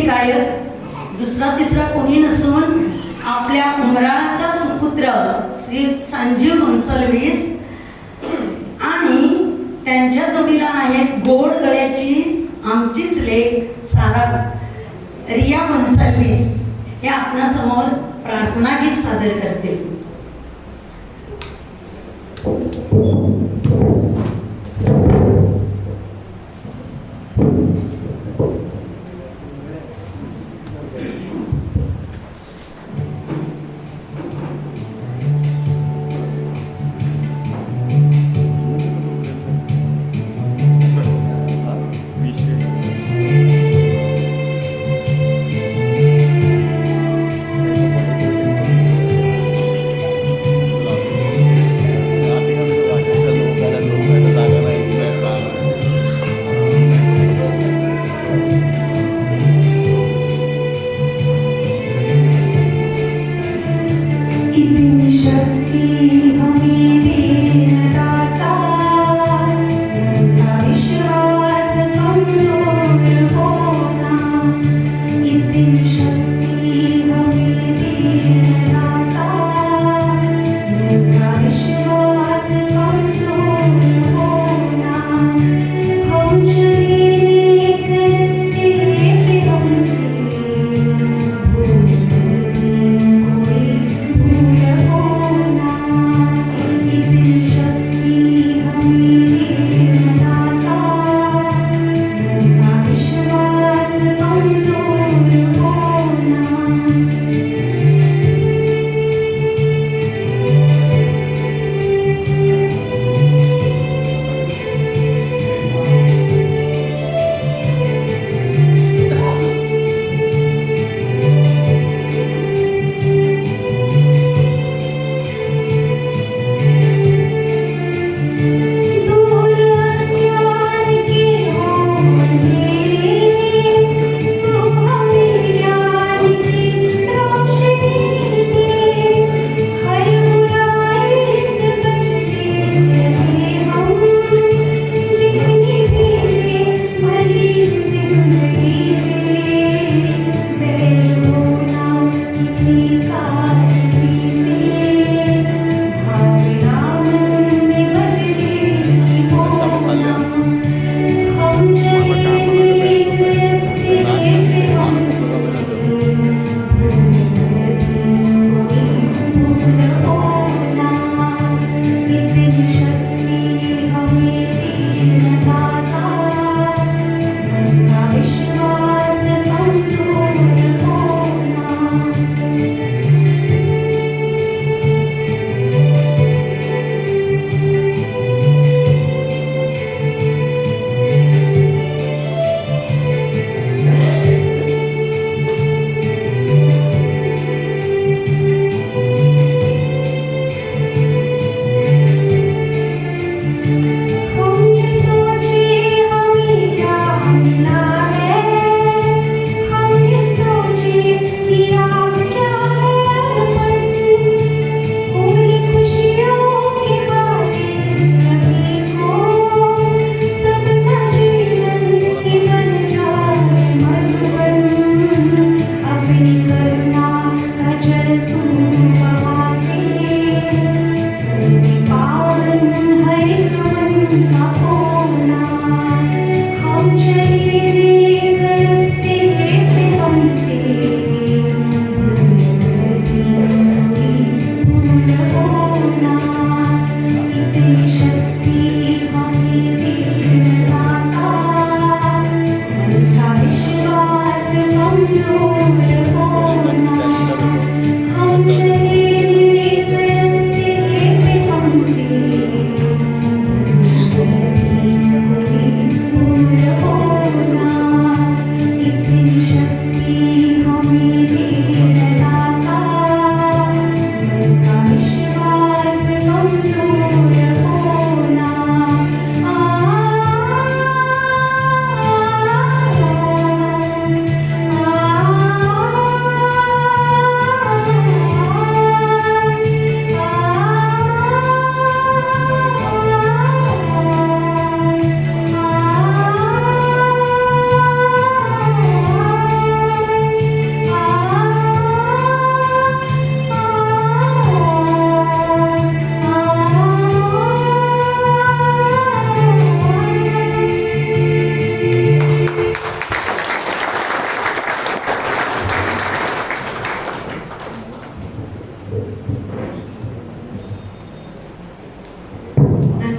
गायक दुसरा तिसरा कोणी नसून आपल्या उमराळाचा सुपुत्र श्री संजीव वंसलवीस आणि त्यांच्या जोडीला आहेत गोड गळ्याची आमचीच लेक सारा रिया वंसलवीस हे आपणासमोर प्रार्थना गीत सादर करतील.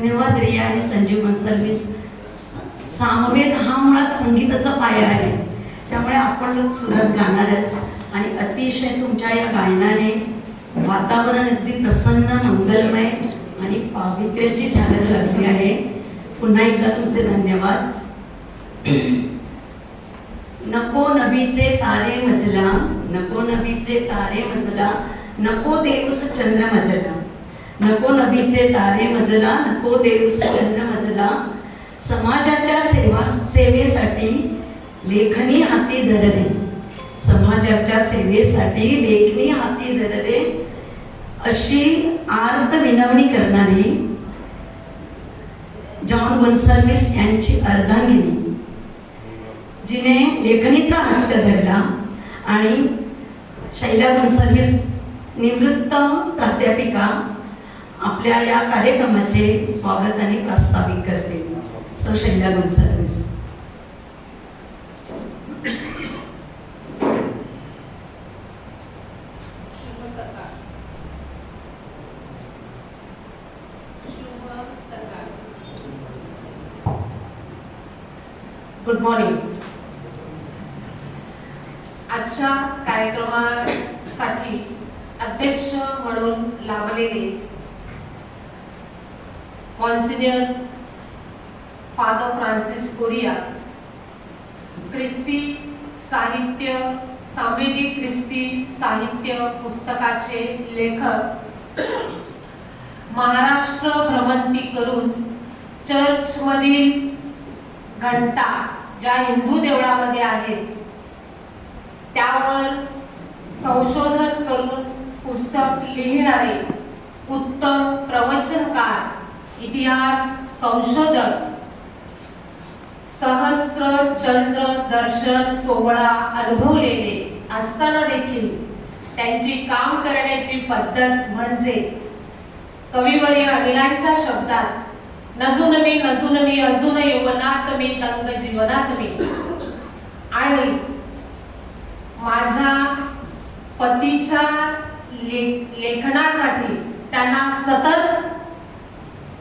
धन्यवाद रिया आणि संजीव सर्व्हिस. सामवेद हा मुळात संगीताचा पाया आहे, त्यामुळे आपण सुरात गाणारच. आणि अतिशय तुमच्या या गायनाने वातावरण अगदी प्रसन्न, मंगलमय आणि पावित्र्याची झालर लागली आहे. पुन्हा एकदा तुमचे धन्यवाद. नको नभीचे तारे मजला, नको नभीचे तारे मजला, नको देऊस चंद्र मजला, नको नभीचे तारे मजला, नको देऊस चंद्र मजला. समाजाच्या सेवेसाठी लेखनी हाती धरले, समाजाच्या सेवेसाठी लेखनी हाती धरले, अशी आर्त विनवणी करणारी जॉन गोन्साल्विस यांची अर्धांगिनी, जिने लेखनीचा हट्ट धरला. आणि शैला गोन्साल्विस निवृत्त प्राध्यापिका आपल्या या कार्यक्रमाचे स्वागत आणि प्रास्ताविक करते. सौ शैला गोन्साल्विस. Good morning. आजच्या कार्यक्रमासाठी अध्यक्ष म्हणून लाभलेले मॉन्सिनियर फादर फ्रान्सिस कोरिया, ख्रिस्ती साहित्य सांवेदी ख्रिस्ती साहित्य पुस्तकाचे लेखक, महाराष्ट्र भ्रमंती करून चर्चमधील घंटा ज्या हिंदू देवळामध्ये आहेत त्यावर संशोधन करून पुस्तक लिहिणारे उत्तम प्रवचनकार, इतिहास संशोधक, सहस्र चंद्र दर्शन सोहळा अनुभवलेले असताना देखील त्यांची काम करण्याची पद्धत म्हणजे कविवर्य अनिलांच्या शब्दात नजून मी अजून यौवनात मी तंग जीवनात मी. आणि माझ्या पतीच्या लेखनासाठी त्यांना सतत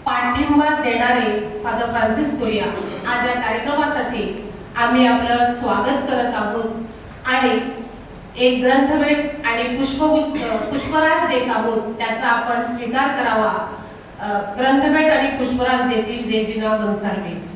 पाठिंबा देणारे फादर फ्रान्सिस कोरिया आज या कार्यक्रमासाठी आम्ही आपलं स्वागत करत आहोत आणि एक ग्रंथभेट आणि पुष्पराज देत आहोत, त्याचा आपण स्वीकार करावा. ग्रंथभेट आणि पुष्पराज देतील रेजिना गोन्साल्विस.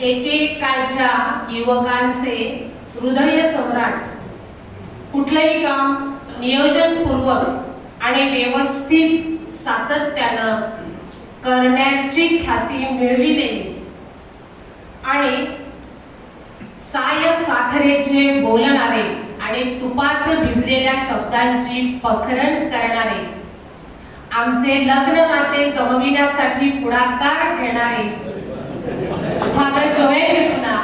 एकेकाळच्या युवकांचे हृदय सम्राट, कुठलंही काम नियोजनपूर्वक आणि व्यवस्थित सातत्यानं करण्याची ख्याती मिळविलेली आणि साय साखरेचे बोलणारे आणि तुपात भिजलेल्या शब्दांची पखरण करणारे, आमचे लग्न नाते जमविण्यासाठी पुढाकार घेणारे फादर जोएल पुन्हा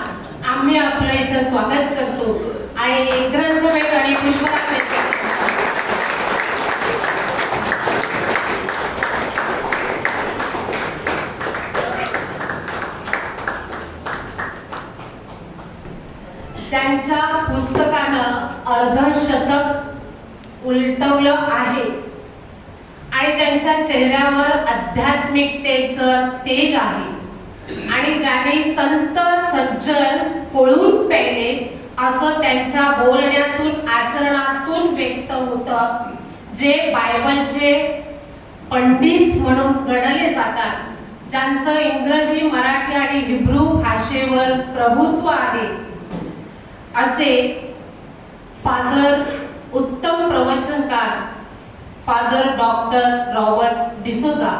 आम्ही आपलं इथं स्वागत करतो. आणि ग्रंथभेट आणि पुष्पराज ज्यांच्या पुस्तकानं अर्धशतक उलटवलं आहे आणि ज्यांच्या चेहऱ्यावर आध्यात्मिकतेचं तेज आहे आणि ज्यांनी संत सज्जन पळून पेले असं त्यांच्या बोलण्यातून आचरणातून व्यक्त होतं, जे बायबलचे पंडित म्हणून गणले जातात, ज्यांचं इंग्रजी, मराठी आणि हिब्रू भाषेवर प्रभुत्व आहे, असे फादर उत्तम प्रवचनकार फादर डॉक्टर रॉबर्ट डिसोजा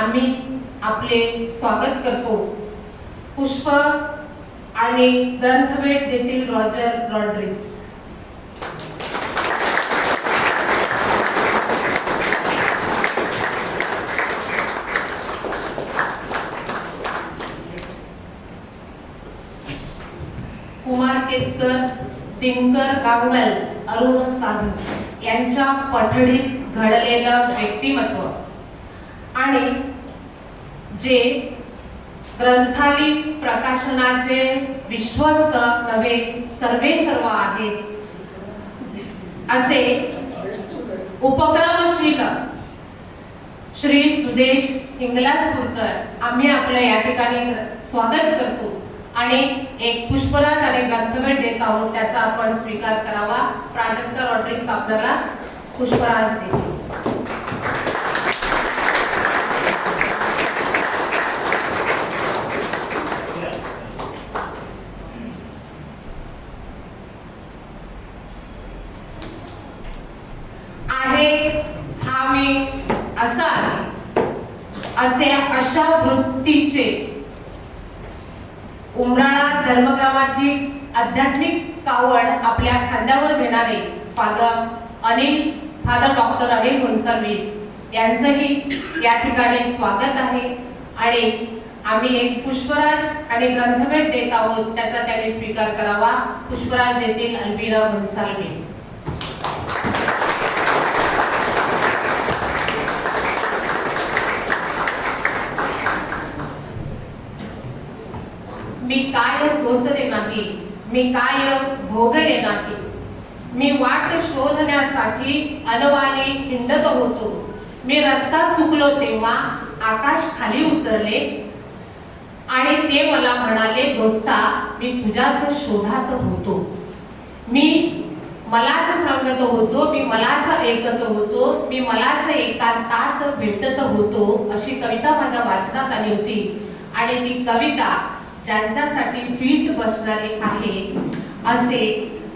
आम्ही आपले स्वागत करतो. पुष्प आणि ग्रंथभेट देतील रॉजर रॉड्रिग्स. कुमार केतकर, दिनकर गांगल, अरुण साधू यांच्या पठडीत घडलेलं व्यक्तिमत्व आणि जे ग्रंथाली प्रकाशनाचे विश्वस्त नव्हे सर्व आहेत असे उपक्रमशील श्री सुदेश हिंगलाजपूरकर आम्ही आपलं या ठिकाणी स्वागत करतो आणि एक पुष्पराग आणि ग्रंथभेट देत आहोत, त्याचा आपण स्वीकार करावा. प्राजक्ता रॉड्रिक्स आपल्याला पुष्पराज देतील. हा मी असा आहे अशा वृत्तीचे उमराळा धर्मग्रामाची आध्यात्मिक कावड आपल्या खांद्यावर घेणारे फादर डॉक्टर अनिल गोन्साल्विस यांचंही या ठिकाणी स्वागत आहे आणि आम्ही एक पुष्पराज आणि ग्रंथभेट देत आहोत, त्याचा त्याने स्वीकार करावा. पुष्पराज देतील अल्बिना गोन्साल्विस. मी काय सोसले नाही, मी काय भोगले नाही, मी वाट शोधण्यासाठी अनवाणी हिंडत होतो. मी रस्ता चुकलो तेव्हा आकाश खाली उतरले आणि ते मला म्हणाले, दोस्ता मी तुझ्याच शोधात होतो. मी मलाच सांगत होतो, मी मलाच ऐकत होतो, मी मलाच एकांतात भेटत होतो. अशी कविता माझ्या वाचनात आली होती आणि ती कविता ज्यांच्यासाठी फीट बसणारी आहे असे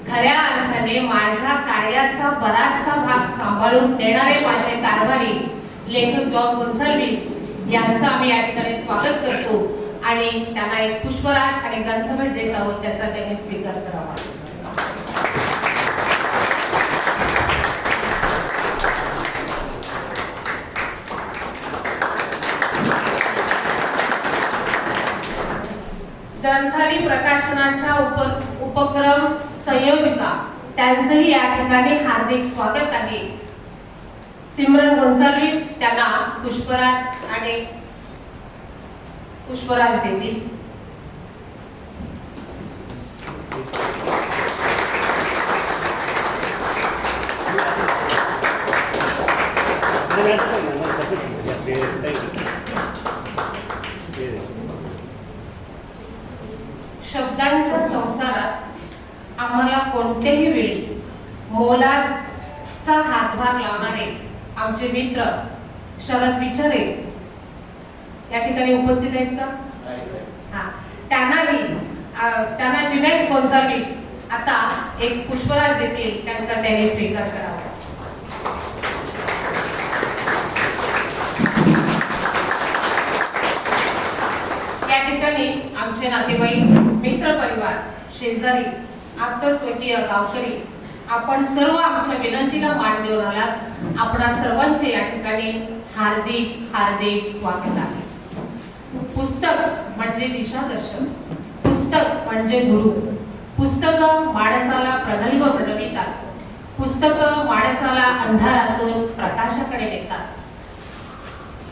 खऱ्या अर्थाने माझ्या कार्याचा बराचसा भाग सांभाळून नेणारे माझे कारभारी लेखक जॉन गोन्साल्विस यांचं आम्ही या ठिकाणी स्वागत करतो आणि त्यांना एक पुष्पराज आणि ग्रंथभेट देत आहोत, त्याचा त्यांनी स्वीकार करावा. ग्रंथाली प्रकाशनाच्या उपक्रम संयोजिका त्यांचंही या ठिकाणी हार्दिक स्वागत आहे. सिमरन गोन्साल्विस त्यांना पुष्पराज देतील. शब्दांच्या संसारात आम्हाला कोणत्याही वेळी मोलाचा हातभार लावणारे आमचे मित्र शरद विचारे या ठिकाणी उपस्थित आहेत का? त्यांना जिमॅक्स गोन्साल्विस आता एक पुष्पराज देतील, त्यांचा त्याने स्वीकार करावा. या ठिकाणी आमचे नातेवाईक, मित्र परिवार, शेजारी, आप्तस्वकीय, गावकरी आपण सर्व आमच्या विनंतीला मान देऊन आलात. आपणा सर्वांचे या ठिकाणी हार्दिक हार्दिक स्वागत आहे. पुस्तक म्हणजे दिशादर्शक, पुस्तक म्हणजे गुरु. पुस्तकं माणसाला प्रगल्भ बनवितात, पुस्तकं माणसाला अंधारातून प्रकाशाकडे नेतात.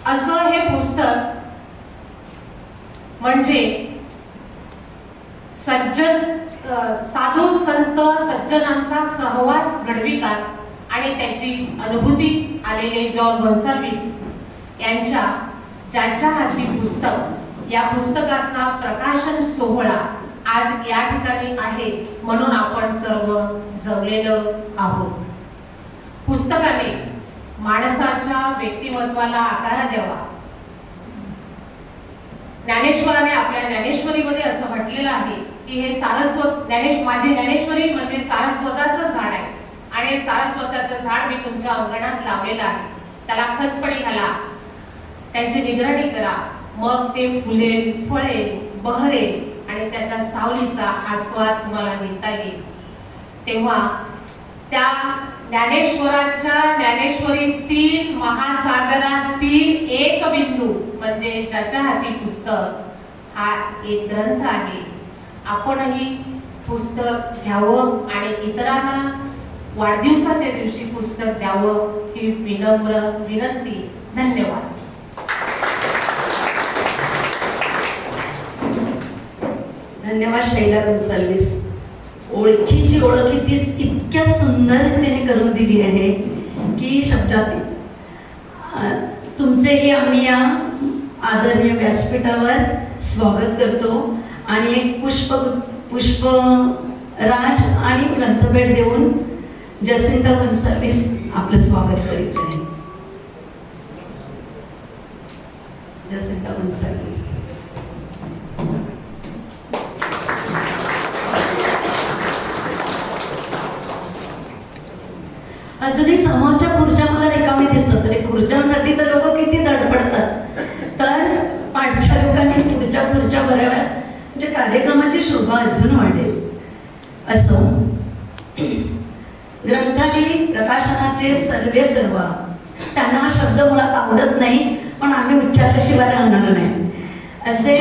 असं हे पुस्तक म्हणजे साधू संत सज्जनांचा सहवास घडवितात आणि त्याची अनुभूती आलेले जॉन गोन्साल्विस यांच्या ज्याच्या हाती पुस्तक, या पुस्तकाचा प्रकाशन सोहळा आज या ठिकाणी आहे म्हणून आपण सर्व जमलेलो आहोत. पुस्तकाने माणसाच्या व्यक्तिमत्वाला आकार द्यावा. ज्ञानेश्वराने आपल्या ज्ञानेश्वरीमध्ये असं म्हटलेलं आहे की हे सारस्वत माझी ज्ञानेश्वरी म्हणजे सारस्वताचं झाड आहे आणि सारस्वताचं झाड मी तुमच्या अंगणात लावलेलं आहे. त्याला खतपणी घाला, त्यांची निगराणी करा, मग ते फुलेल, फळेल, बहरेल आणि त्याच्या सावलीचा आस्वाद तुम्हाला घेता येईल. तेव्हा त्या ज्ञानेश्वराच्या ज्ञानेश्वरीतील महासागरातील एक बिंदू म्हणजे ज्याच्या हाती पुस्तक हा एक ग्रंथ आहे. आपणही पुस्तक घ्यावं आणि इतरांना वाढदिवसाच्या दिवशी पुस्तक द्यावं ही विनम्र विनंती. धन्यवाद. धन्यवाद शैला गोन्साल्विस. ओळखीची ओळख ही तीच इतक्या सुंदर रीतीने करून दिली आहे की शब्दातीत. तुमचेही आम्ही या आदरणीय व्यासपीठावर स्वागत करतो आणि एक पुष्पराज आणि ग्रंथभेट देऊन जसिंता गोन्साल्विस आपलं स्वागत करीत आहे. जसिंता गोन्साल्विस. अजूनही समोरच्या खुर्च्या मला रिकामी दिसतात, तरी खुर्च्यांसाठी तर लोक किती धडपडतात, तर पाठच्या लोकांनी पुढच्या खुर्च्या भराव्यात म्हणजे कार्यक्रमाची शोभा अजून वाढेल. असो, ग्रंथालय प्रकाशनाचे सर्व त्यांना हा शब्द मुळात आवडत नाही, पण आम्ही उच्चारल्याशिवाय राहणार नाही. असे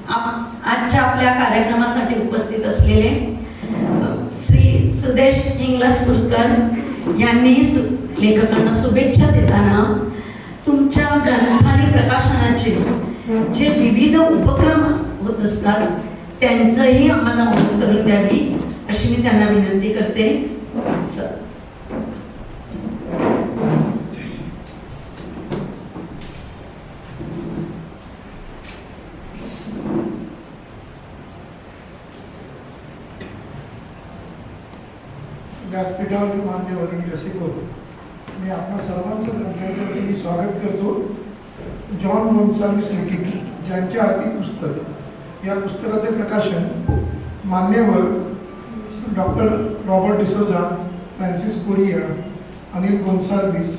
आजच्या आपल्या कार्यक्रमासाठी उपस्थित असलेले श्री सुदेश हिंगलाजपूरकर यांनी लेखकांना शुभेच्छा देताना तुमच्या ग्रंथालय प्रकाशनाचे जे विविध उपक्रम होत असतात त्यांचंही आम्हाला मदत करून द्यावी अशी मी त्यांना विनंती करते. सर. व्यासपीठावर मान्यवर रसिक होतो. मी आपल्या सर्वांचं ग्रंथालयामध्ये मी स्वागत करतो. जॉन गोन्साल्विस लिखित ज्यांच्या हाती पुस्तक या पुस्तकाचे प्रकाशन मान्यवर डॉक्टर रॉबर्ट डिसोजा, फ्रान्सिस कोरिया, अनिल गोन्साल्विस,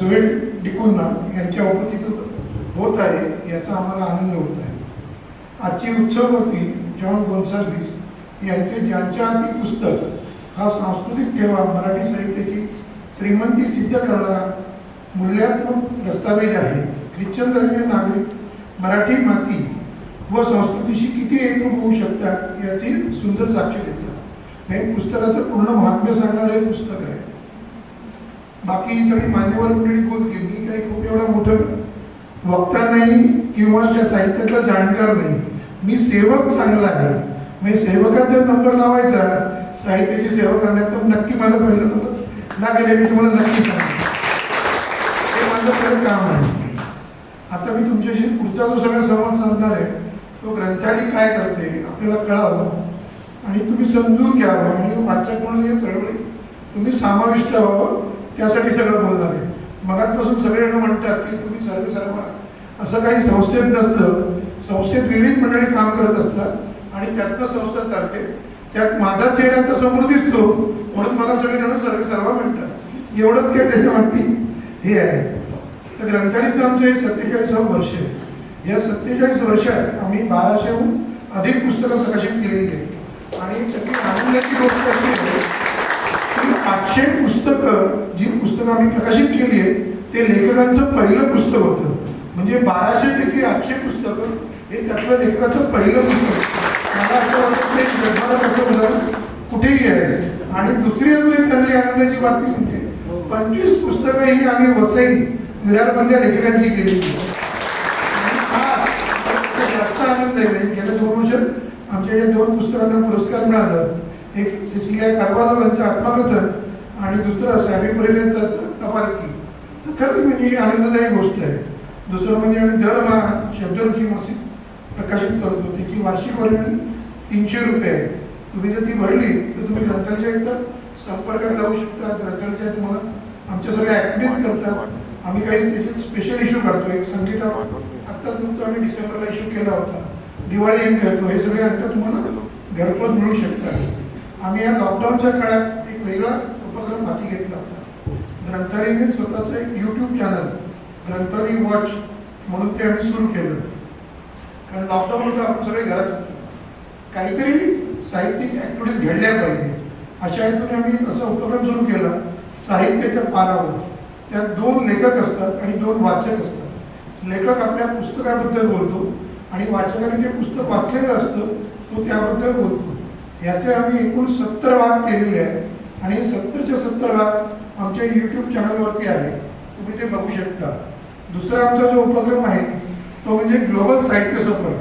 जोएल डिकुन्ना यांच्या उपस्थितीत होत आहे याचा आम्हाला आनंद होत आहे. आजची उत्सवमूर्ती जॉन गोन्साल्विस यांचे ज्यांच्या हाती पुस्तक हा सांस्कृतिक ठेवा मराठी साहित्याची श्रीमंती सिद्ध करणारा मूल्यात्मक दस्तावेज आहे. ख्रिश्चन धर्मीय नागरिक मराठी माती व संस्कृतीशी किती एकरूप होऊ शकतात याची सुंदर साक्ष देतात. हे पुस्तकाचं पूर्ण महात्म्य सांगणारं हे पुस्तक आहे. बाकी ही सगळी मान्यवर मंडळी बोलतील, मी काही खूप एवढा मोठं वक्ता नाही किंवा त्या साहित्यातला जाणकार नाही. मी सेवक चांगला आहे. म्हणजे सेवकात जर नंबर लावायचा साहित्याची सेवा करण्यात तर नक्की मला पहिलं नंबर लागेल हे मी तुम्हाला नक्की सांगतो. हे माझं खरं काम आहे. आता मी तुमच्याशी पुढचा जो सगळा संवाद साधणार आहे तो ग्रंथालय काय करते आपल्याला कळावं आणि तुम्ही समजून घ्यावं आणि वाचक म्हणून या चळवळीत तुम्ही समाविष्ट व्हावं त्यासाठी सगळं बोलणार आहे. मगाचपासून सगळेजण म्हणतात की तुम्ही सर्व असं काही संस्थेत नसतं. संस्थेत विविध मंडळी काम करत असतात आणि त्यातनं संस्था चालते. त्यात माझा चेहरा तर समोर दिसतो म्हणून मला सगळेजण सर्व म्हणतात. एवढंच काय त्याच्यावरती हे आहे. तर ग्रंथालयाचं आमचं हे 47वं वर्ष आहे. या 47 वर्षात आम्ही 1200हून अधिक पुस्तकं प्रकाशित केलेली आहेत आणि त्याची आनंदाची गोष्ट अशी आहे की 800 पुस्तकं जी पुस्तकं आम्ही प्रकाशित केली आहेत ते लेखकांचं पहिलं पुस्तक होतं. म्हणजे 1200 800 पुस्तकं हे त्यातलं लेखकाचं पहिलं पुस्तक. मला असं वाटतं की जगभरात असं उदाहरण कुठेही आहे. आणि दुसरी अजून एक चांगली आनंदाची बातमी म्हणजे 25 पुस्तकं ही आम्ही वसई विरारमधल्या लेखकांची केलेली. जास्त आनंद आहे. म्हणजे गेल्या 2 वर्षात आमच्या या 2 पुस्तकांना पुरस्कार मिळाला. एक सिसिलिया कार्वालो यांचं आत्मकथन आणि दुसरं सॅमी परेरांचं टपालकी. खरंच म्हणजे ही आनंददायी गोष्ट आहे. दुसरं म्हणजे आम्ही दरमहा शब्दरुची मासिक प्रकाशित करतो. त्याची वार्षिक वर्गणी 300 रुपये आहे. तुम्ही जर ती भरली तर तुम्ही ग्रंथालयाच्या एकदा संपर्कात लावू शकता. ग्रंथालयाच्या तुम्हाला आमच्या सगळ्या ॲक्टिव्हिटीज करतात. आम्ही काही त्याचे स्पेशल इश्यू करतो. एक संगीता आत्ताच नुकतं आम्ही डिसेंबरला इश्यू केला होता. दिवाळी एंड करतो. हे सगळे अंक तुम्हाला घरपोच मिळू शकतात. आम्ही या लॉकडाऊनच्या काळात एक वेगळा उपक्रम हाती घेतला होता. ग्रंथालयाने स्वतःचं एक यूट्यूब चॅनल ग्रंथालय वॉच म्हणून ते आम्ही सुरू केलं. कारण लॉकडाऊन होतं, आपण सगळे घरात होतो. काहीतरी साहित्यिक ॲक्टिव्हिटीज घडल्या पाहिजे अशा हेतूने आम्ही असा उपक्रम सुरू केला. साहित्याच्या पारावर त्यात 2 लेखक असतात आणि 2 वाचक असतात. लेखक आपल्या पुस्तकाबद्दल बोलतो आणि वाचकाने ते पुस्तक वाचलेलं असतं तो त्याबद्दल बोलतो. याचे आम्ही एकूण 70 भाग केलेले आहेत आणि 70च्या 70 भाग आमच्या यूट्यूब चॅनलवरती आहे. तुम्ही ते बघू शकता. दुसरा आमचा जो उपक्रम आहे तो म्हणजे ग्लोबल साहित्य सफर.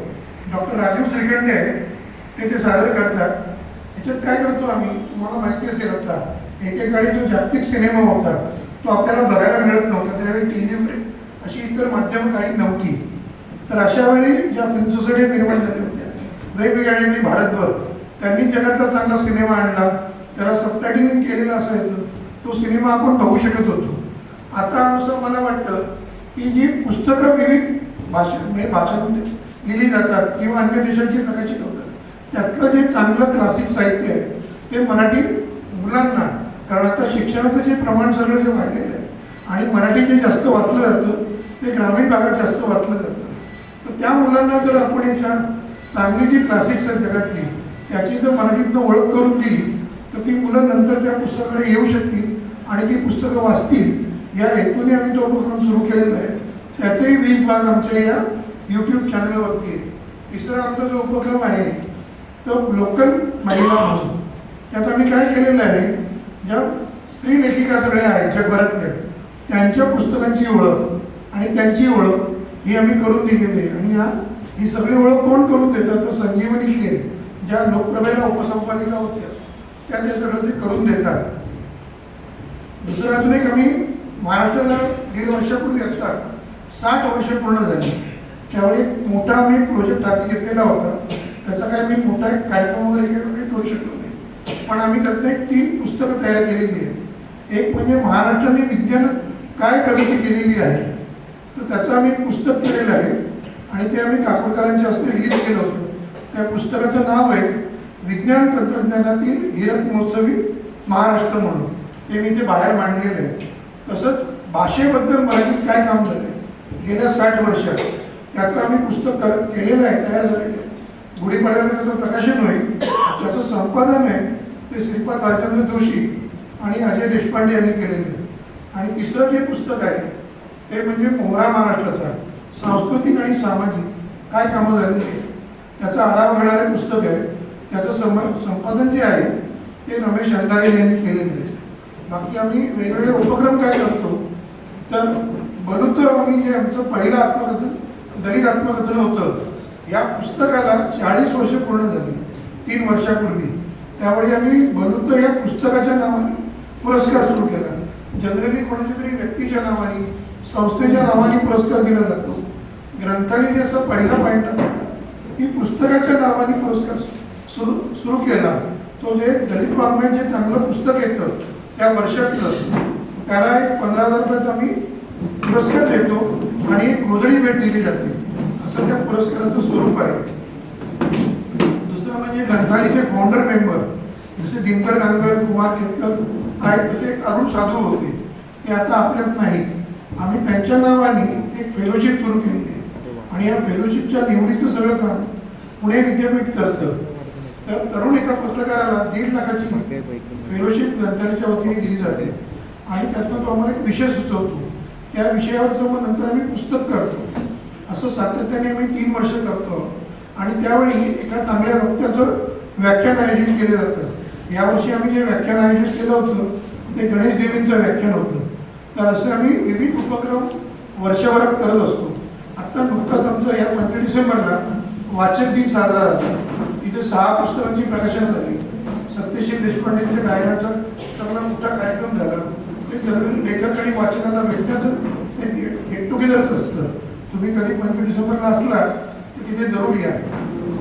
डॉक्टर राजीव श्रीखंडे आहे ते सादर करतात. याच्यात काय करतो आम्ही, तुम्हाला माहिती असेल आता एकेकाळी जो जागतिक सिनेमा होता तो आपल्याला बघायला मिळत नव्हता. त्यावेळी टीव्हीवर अशी इतर माध्यमं काही नव्हती. तर अशा वेळी ज्या फिल्म सोसायटी निर्माण झाल्या होत्या वेगवेगळ्या भारतभर, त्यांनी जगातला चांगला सिनेमा आणला, त्याला सबटायटलिंग केलेलं असायचं, तो सिनेमा आपण बघू शकत होतो. आता असं मला वाटतं की जी पुस्तकं विविध भाषांमध्ये लिहिली जातात किंवा अन्य देशांची प्रकाशित होतात, त्यातलं जे चांगलं क्लासिक साहित्य आहे ते मराठी मुलांना, कारण आता शिक्षणाचं जे प्रमाण सगळं जे वाढलेलं आहे आणि मराठी जे जास्त वाचलं जातं ते ग्रामीण भागात जास्त वाचलं जातं. तर त्या मुलांना जर आपण याच्या चांगली जी क्लासिक्स आहेत जगातली त्याची जर मराठीतनं ओळख करून दिली तर ती मुलं नंतर त्या पुस्तकाकडे येऊ शकतील आणि ती पुस्तकं वाचतील. या हेतूने आम्ही तो उपक्रम सुरू केलेला आहे. त्याचेही 20 भाग आमच्या या यूट्यूब चॅनलवरती आहे. तिसरा आमचा जो उपक्रम आहे तो लोकल महिला म्हणून, त्यात आम्ही काय केलेलं आहे, ज्या स्त्री लेखिका सगळ्या आहेत जगभरातल्या त्यांच्या पुस्तकांची ओळख आणि त्यांची ओळख ही आम्ही करून दिलेली आहे. आणि ही सगळी ओळख कोण करून देतात, तर संजीवनी खेर ज्या लोकप्रभेला उपसंपादिका होत्या त्या ते सगळं ते करून देतात. दुसरं अजून एक आम्ही महाराष्ट्राला 1.5 वर्षापूर्वी आता 60 वर्ष पूर्ण झाली, त्यावेळी एक मोठा आम्ही एक प्रोजेक्ट हाती घेतलेला होता. त्याचा काय मी मोठा एक कार्यक्रम वगैरे काही करू शकलो नाही, पण आम्ही त्यातनं एक 3 पुस्तकं तयार केलेली आहेत. एक म्हणजे महाराष्ट्राने विज्ञानात काय प्रगती केलेली आहे, तर त्याचं आम्ही एक पुस्तक केलेलं आहे आणि ते आम्ही काकोडकरांच्या हस्ते रिलीज केलं होतं. त्या पुस्तकाचं नाव आहे विज्ञान तंत्रज्ञानातील हीरक महोत्सवी महाराष्ट्र म्हणून. ते मी ते बाहेर मांडलेलं आहे. तसंच भाषेबद्दल मराठीत काय काम झालं आहे गेल्या 60 वर्षात त्याचं आम्ही पुस्तक केलेलं आहे, तयार झालेलं आहे. गुढीपाडव्याला त्याचं प्रकाशन होईल. त्याचं संपादन आहे ते श्रीपाद भालचंद्र जोशी आणि अजय देशपांडे यांनी केलेलं आहे. आणि तिसरं जे पुस्तक आहे ते म्हणजे मोहरा महाराष्ट्राचा सांस्कृतिक आणि सामाजिक काय कामं झालेली आहे त्याचा आढावा घेणारे पुस्तक आहे. त्याचं संपादन जे आहे ते रमेश अंधारे यांनी केलेलं आहे. बाकी आम्ही वेगवेगळे उपक्रम काय करतो, तर बलुतर आम्ही जे आमचं पहिलं आत्मकथन दलित आत्मकथन होतं, या पुस्तकाला 40 वर्ष पूर्ण झाली 3 वर्षापूर्वी. त्यावेळी आम्ही बलुतर या पुस्तकाच्या नावाने पुरस्कार सुरू केला. जनरली कोणाच्या तरी व्यक्तीच्या नावाने संस्थेच्या नावाने पुरस्कार दिला जातो. ग्रंथालयाने असं पहिला पॉईंट टाकला की पुस्तकाच्या नावाने पुरस्कार सुरू केला. तो जे दलित वाङ्मयाचे चांगलं पुस्तक येतं त्या वर्षातलं त्याला एक 15,000 रुपयाचा आम्ही पुरस्कार देतो आणि एक गोधडी भेट दिली जाते. असं त्या पुरस्काराचं स्वरूप आहे. दुसरं म्हणजे ग्रंथालयाचे फाउंडर मेंबर जसे दिनकर गांगर, कुमार केतकर आहेत, तसे एक अरुण साधू होते, ते आता आपल्यात नाही. आम्ही त्यांच्या नावाने एक फेलोशिप सुरू केली आहे आणि या फेलोशिपच्या निवडीचं सगळं काम पुणे विद्यापीठ करतं. तर तरुण एका पत्रकाराला 1.5 लाखाची फेलोशिप ग्रंथालयाच्या वतीने दिली जाते आणि त्यातनं तो आम्हाला एक विषय सुचवतो. त्या विषयावरचं मग नंतर आम्ही पुस्तक करतो. असं सातत्याने आम्ही 3 वर्ष करतो आणि त्यावेळी एका चांगल्या वक्त्याचं व्याख्यान आयोजित केलं जातं. यावर्षी आम्ही जे व्याख्यान आयोजित केलं होतं ते गणेश देवींचं व्याख्यान होतं. तर असे आम्ही विविध उपक्रम वर्षभरात करत असतो. आत्ता नुकताच आमचा या 15 डिसेंबरला वाचक दिन साजरा झाला. तिथे 6 पुस्तकांची प्रकाशन झाली. सत्यशील देशपांडेंच्या गायनाचा चांगला मोठा कार्यक्रम झाला. ते जनरली लेखक आणि वाचकांना भेटण्याचं ते गेट टुगेदरच असतं. तुम्ही कधी 15 डिसेंबरला असला तर तिथे जरूर या.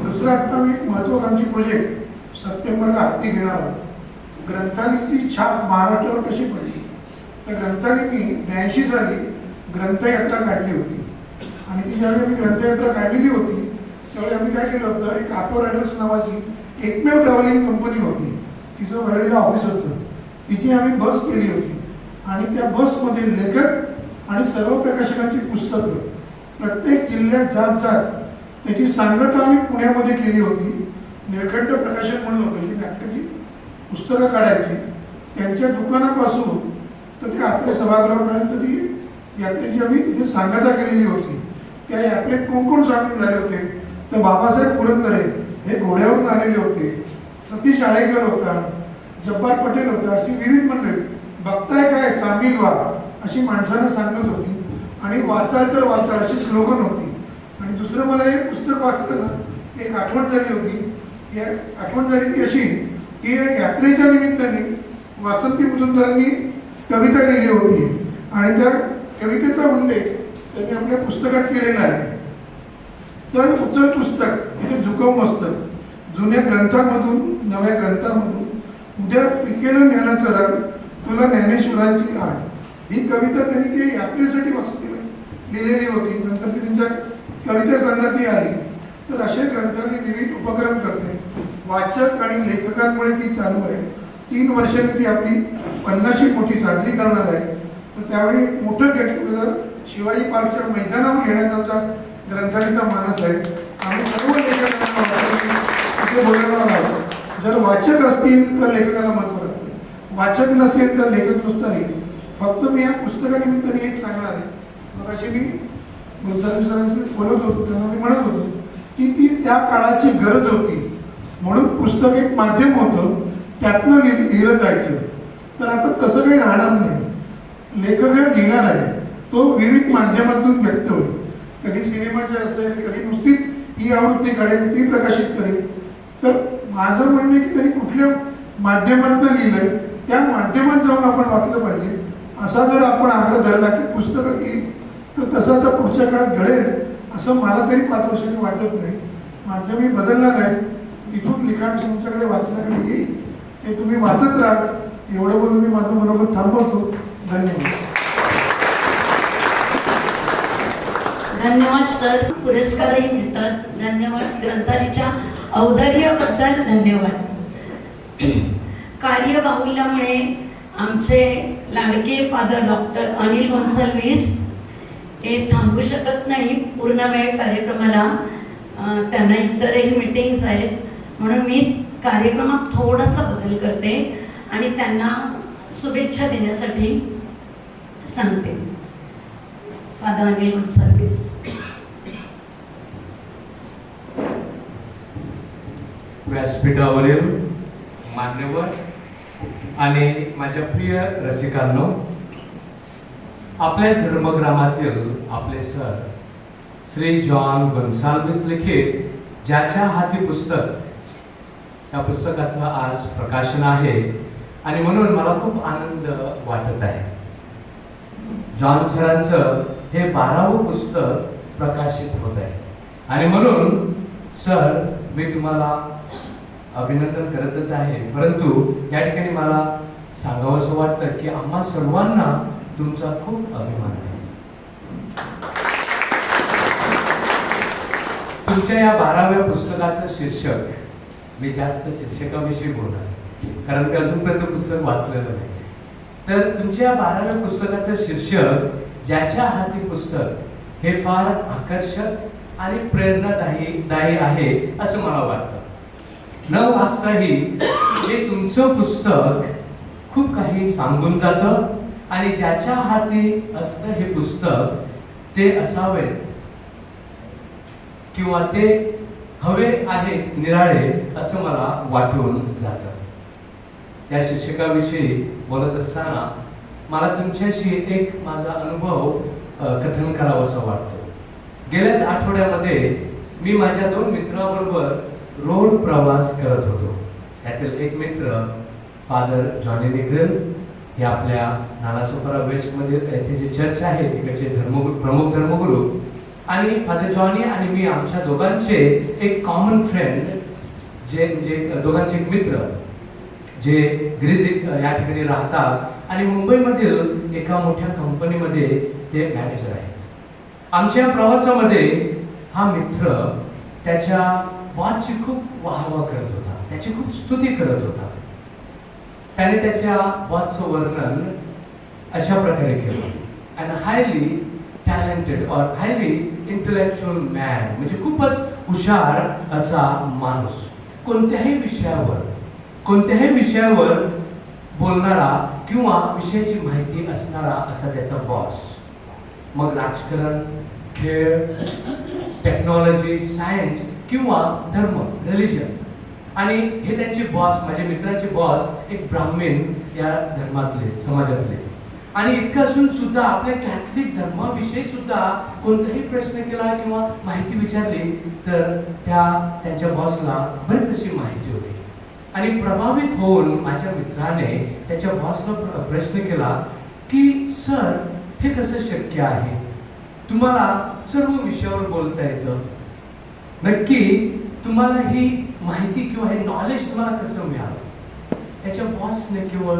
दुसरा आता आम्ही एक महत्त्वाकांक्षी प्रोजेक्ट सप्टेंबरला हाती घेणार आहोत. ग्रंथालयाची छाप महाराष्ट्रावर कशी पडली, तर ग्रंथालयाने 82 साली ग्रंथयात्रा काढली होती आणि ती ज्यावेळी आम्ही ग्रंथयात्रा काढलेली होती त्यावेळी आम्ही काय केलं होतं, एक ऑटो रायडर्स नावाची एकमेव ट्रॅव्हलिंग कंपनी होती, तिचं वरळीला ऑफिस होतं, तिची आम्ही बस केली होती आणि त्या बसमध्ये लेखक आणि सर्व प्रकाशकांची पुस्तकं प्रत्येक जिल्ह्यात जात त्याची सांगता आम्ही पुण्यामध्ये केली होती. निळकंठ प्रकाशन म्हणून होतं, जी नाटकाची पुस्तकं काढायची, त्यांच्या दुकानापासून तर ते आपल्या सभागृहापर्यंत ती यात्रेची आम्ही तिथे सांगता केलेली होती. त्या यात्रेत कोण कोण सामील झाले होते, तर बाबासाहेब पुरंदरे हे घोड्यावरून आलेले होते, सतीश आळेकर होता, जब्बार पटेल होता, अशी विविध मंडळी. बघताय काय सामील व्हा अशी माणसांना सांगत होती आणि वाचाल तर वाचाल अशी स्लोगन होती. आणि दुसरं मला हे पुस्तक वाचताना एक आठवण झाली होती. या आठवण झाली ती अशी की या यात्रेच्या निमित्ताने वासंती मुजुमदारांनी कविता लिहिली होती आणि त्या कवितेचा उल्लेख त्यांनी आपल्या पुस्तकात केलेला आहे. चल उचल पुस्तक इथे झुकव मस्तक, जुन्या ग्रंथांमधून नव्या ग्रंथांमधून उद्या पिकेल ज्ञान चरण, तुला ज्ञानेश्वरांची आण. ही कविता त्यांनी ते यात्रेसाठी वाचलेली लिहिलेली होती. नंतर ती त्यांच्या कविता संग्रहात आली. तर अशा ग्रंथांनी विविध उपक्रम करते. वाचक आणि लेखकांमुळे ती चालू आहे. 3 वर्षांनी ती आपली 50वी मोठी साजरी करणार आहे. तर त्यावेळी एक मोठं गेट टुगेदर शिवाजी पार्कच्या मैदानावर घेण्याचा ग्रंथालयाचा मानस आहे. आम्ही सर्व लेखकांना तिथे बोलवणार आहोत. जर वाचक असतील तर लेखकाला महत्त्व राहते, वाचक नसेल तर लेखक नुसता नाही. फक्त मी या पुस्तकानिमित्ताने एक सांगणार आहे. मग अशी मी गोंसावी सरांची बोलत होतो त्यांना मी म्हणत होतो की ती त्या काळाची गरज होती म्हणून पुस्तक एक माध्यम होतं, त्यातनं लिहिलं जायचं. तर आता तसं काही राहणार नाही. लेखक लिहिणार आहे तो विविध माध्यमातून व्यक्त होईल. कधी सिनेमाचे असेल, कधी नुसतीच ही आवृत्ती काढेल, ती प्रकाशित करेल. तर माझं म्हणणं की त्यांनी कुठल्या माध्यमातून लिहिलंय त्या माध्यमात जाऊन आपण वाचलं पाहिजे. असा जर आपण आग्रह धरला की पुस्तकं येईल तर तसं आता पुढच्या काळात घडेल असं मला तरी 5 वर्षांनी वाटत नाही. माध्यमही बदलणार आहे. तिथून लिखाण तुमच्याकडे वाचण्याकडे येईल. ते तुम्ही वाचत राहा. एवढं बोलून मी माझं मनोगत थांबवतो. धन्यवाद. धन्यवाद सर. पुरस्कारही मिळतात. धन्यवाद. ग्रंथालयाच्या औदार्याबद्दल धन्यवाद. कार्यबाहुल्यामुळे आमचे लाडके फादर डॉक्टर अनिल गोन्साल्विस हे थांबू शकत नाही पूर्ण वेळ कार्यक्रमाला. त्यांना इतरही मीटिंग्स आहेत म्हणून मी कार्यक्रमात थोडासा बदल करते आणि त्यांना शुभेच्छा देण्यासाठी सांगते. फादर अनिल गोन्साल्विस. व्यासपीठावरील मान्यवर आणि माझ्या प्रिय रसिकांनो, आपल्याच धर्मग्रामातील आपले सर श्री जॉन गोन्साल्विस लिखित ज्याच्या हाती पुस्तक, या पुस्तकाचं आज प्रकाशन आहे आणि म्हणून मला खूप आनंद वाटत आहे. जॉन सरांचं हे 12वं पुस्तक प्रकाशित होत आहे आणि म्हणून सर मी तुम्हाला अभिनंदन करतच आहे. परंतु या ठिकाणी मला सांगावंसं वाटतं की आम्हा सर्वांना तुमचा खूप अभिमान आहे. तुमच्या या 12व्या पुस्तकाचं शीर्षक, मी जास्त शीर्षकाविषयी बोलणार कारण की अजूनपर्यंत पुस्तक वाचलेलं नाही. तर तुमच्या या 12व्या पुस्तकाचं शीर्षक ज्याच्या हाती पुस्तक हे फार आकर्षक आणि प्रेरणादायी आहे असं मला वाटतं. न वाचताही हे तुमचं पुस्तक खूप काही सांगून जातं आणि ज्याच्या हाती असतं हे पुस्तक ते असावेत किंवा ते हवे आहेत निराळे असं मला वाटून जातं. या शिक्षकाविषयी बोलत असताना मला तुमच्याशी एक माझा अनुभव कथन करावासा वाटतो. गेल्याच आठवड्यामध्ये मी माझ्या 2 मित्रांबरोबर रोड प्रवास करत होतो. त्यातील एक मित्र फादर जॉनी निग्रेल, हे आपल्या नालासोपारा वेस्ट मध्ये येथे जे चर्च आहे तिकडचे प्रमुख धर्मगुरू, आणि फादर जॉनी आणि मी आमच्या दोघांचे एक कॉमन फ्रेंड, जे म्हणजे दोघांचे एक मित्र जे ग्रीस या ठिकाणी राहतात आणि मुंबईमधील एका मोठ्या कंपनीमध्ये ते मॅनेजर आहेत. आमच्या प्रवासामध्ये हा मित्र त्याच्या बॉसची खूप वाहवा करत होता, त्याची खूप स्तुती करत होता. त्याने त्याच्या बॉसचं वर्णन अशा प्रकारे केलं, अँड हायली टॅलेंटेड और हायली इंटेलेक्च्युअल मॅन, म्हणजे खूपच हुशार असा माणूस, कोणत्याही विषयावर बोलणारा किंवा विषयाची माहिती असणारा असा त्याचा बॉस. मग राजकारण, खेळ, टेक्नॉलॉजी, सायन्स किंवा धर्म, रिलिजन. आणि हे त्यांचे बॉस, माझ्या मित्राचे बॉस एक ब्राह्मण या धर्मातले, समाजातले. आणि इतकं असून सुद्धा आपल्या कॅथलिक धर्माविषयी सुद्धा कोणताही प्रश्न केला किंवा माहिती विचारली तर त्यांच्या बॉसला बरीच अशी माहिती होती. आणि प्रभावित होऊन माझ्या मित्राने त्याच्या बॉसला प्रश्न केला की सर, हे कसं शक्य आहे? तुम्हाला सर्व विषयावर बोलता येतं, नक्की तुम्हाला ही माहिती किंवा हे नॉलेज तुम्हाला कसं मिळालं? त्याच्या बॉसने केवळ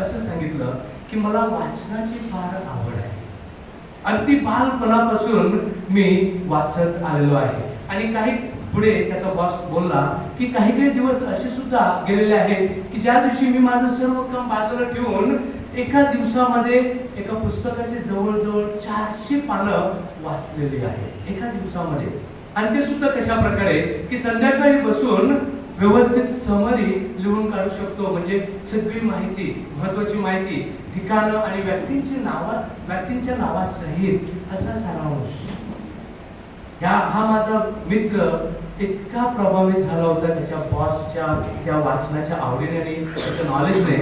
असं सांगितलं की मला वाचनाची फार आवड आहे. अगदी बालपणापासून मी वाचत आलेलो आहे. आणि काही पुढे त्याचा बॉस बोलला की काही दिवस असे सुद्धा गेलेले आहेत की ज्या दिवशी मी माझं सर्व काम बाजूला ठेवून एका दिवसामध्ये एका पुस्तकाचे जवळजवळ 400 पानं वाचलेली आहेत एका दिवसामध्ये. आणि ते सुद्धा कशा प्रकारे की संध्याकाळी बसून व्यवस्थित समरी लिहून काढू शकतो. म्हणजे सगळी माहिती, महत्वाची माहिती, ठिकाणं आणि व्यक्तींच्या नावासहित असा सारांश. हा माझा मित्र इतका प्रभावित झाला होता त्याच्या बॉसच्या त्या वाचनाच्या आवडीने आणि त्याच्या नॉलेजने